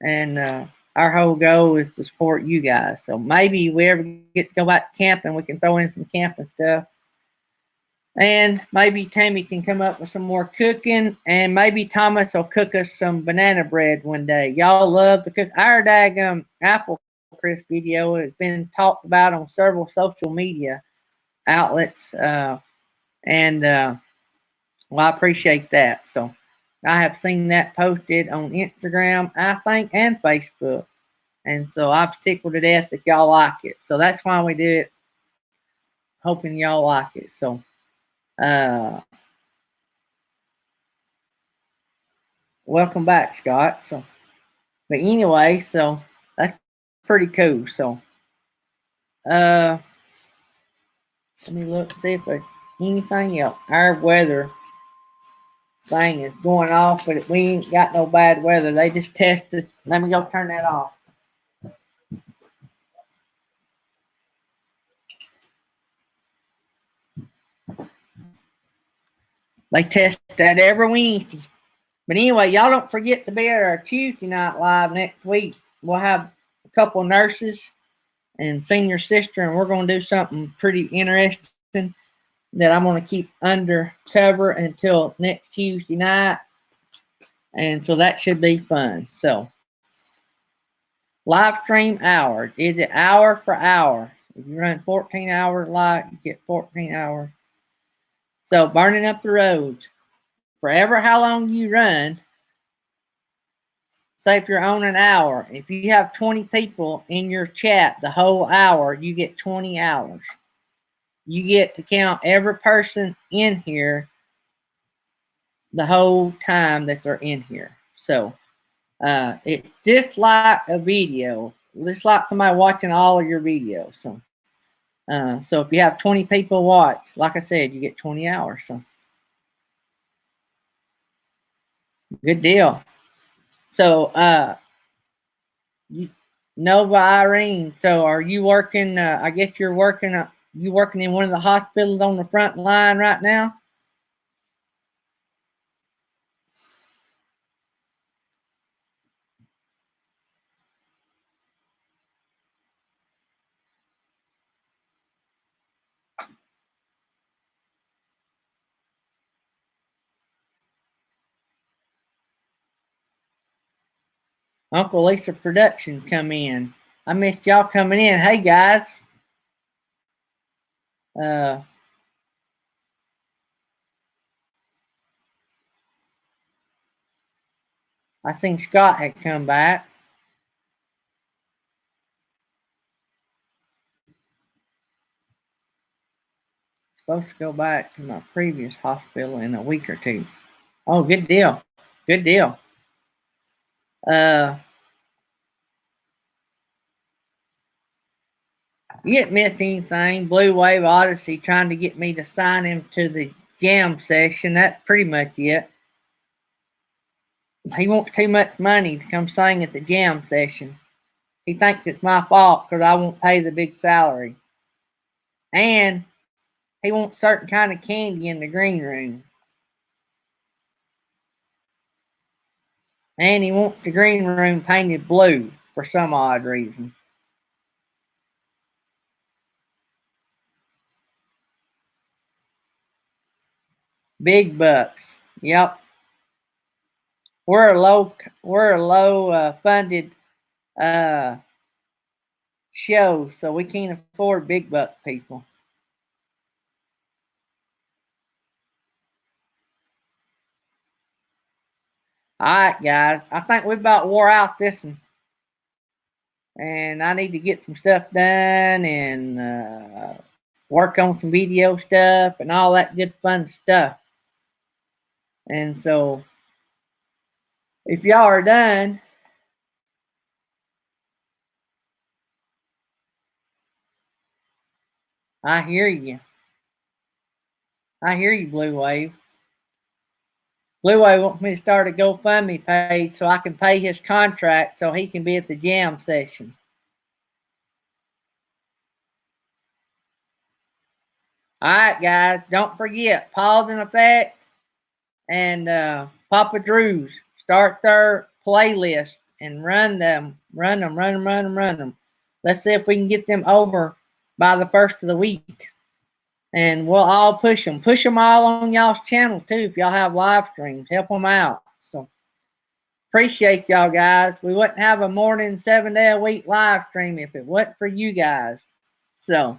and our whole goal is to support you guys. So maybe we ever get to go back camping, we can throw in some camping stuff. And maybe Tammy can come up with some more cooking, and maybe Thomas will cook us some banana bread one day. Y'all love to cook. Our daggum apple crisp video has been talked about on several social media outlets, well, I appreciate that. So I have seen that posted on Instagram, I think, and Facebook, and so I'm tickled to death that y'all like it. So that's why we do it, hoping y'all like it. So. Welcome back, Scott. So, but anyway, so that's pretty cool. So, let me look, see if there's anything else. Our weather thing is going off, but we ain't got no bad weather. They just tested. Let me go turn that off. They test that every Wednesday. But anyway, y'all don't forget to be at our Tuesday night live next week. We'll have a couple of nurses and senior sister, and we're going to do something pretty interesting that I'm going to keep undercover until next Tuesday night. And so that should be fun. So, live stream hours. Is it hour for hour? If you run 14 hours live, you get 14 hours. So, burning up the roads. Forever how long you run, say if you're on an hour, if you have 20 people in your chat the whole hour, you get 20 hours. You get to count every person in here the whole time that they're in here. So it's just like a video. It's like somebody watching all of your videos. So so if you have 20 people watch, like I said, you get 20 hours. So good deal. So Nova Irene, so are you working, I guess you're working in one of the hospitals on the front line right now? Uncle Lisa Production come in. I missed y'all coming in. Hey guys. I think Scott had come back. Supposed to go back to my previous hospital in a week or two. Oh, good deal. Good deal. You didn't miss anything. Blue Wave Odyssey trying to get me to sign him to the jam session. That's pretty much it. He wants too much money to come sing at the jam session. He thinks it's my fault because I won't pay the big salary. And he wants certain kind of candy in the green room. And he wants the green room painted blue for some odd reason. Big bucks. Yep. We're a low funded show, so we can't afford big buck people. All right, guys. I think we about wore out this one. And I need to get some stuff done and work on some video stuff and all that good fun stuff. And so, if y'all are done, I hear you. I hear you, Blue Wave. Blue Wave wants me to start a GoFundMe page so I can pay his contract so he can be at the jam session. All right, guys. Don't forget, pause and effect and Papa Drew's. Start their playlist and run them. Let's see if we can get them over by the first of the week. And we'll all push them. Push them all on y'all's channel, too, if y'all have live streams. Help them out. So, appreciate y'all, guys. We wouldn't have a morning, 7-day-a-week live stream if it wasn't for you guys. So,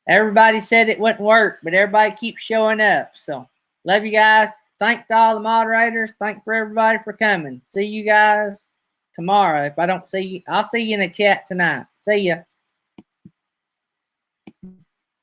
everybody said it wouldn't work, but everybody keeps showing up. So, love you guys. Thanks to all the moderators. Thanks for everybody for coming. See you guys tomorrow. If I don't see you, I'll see you in the chat tonight. See ya.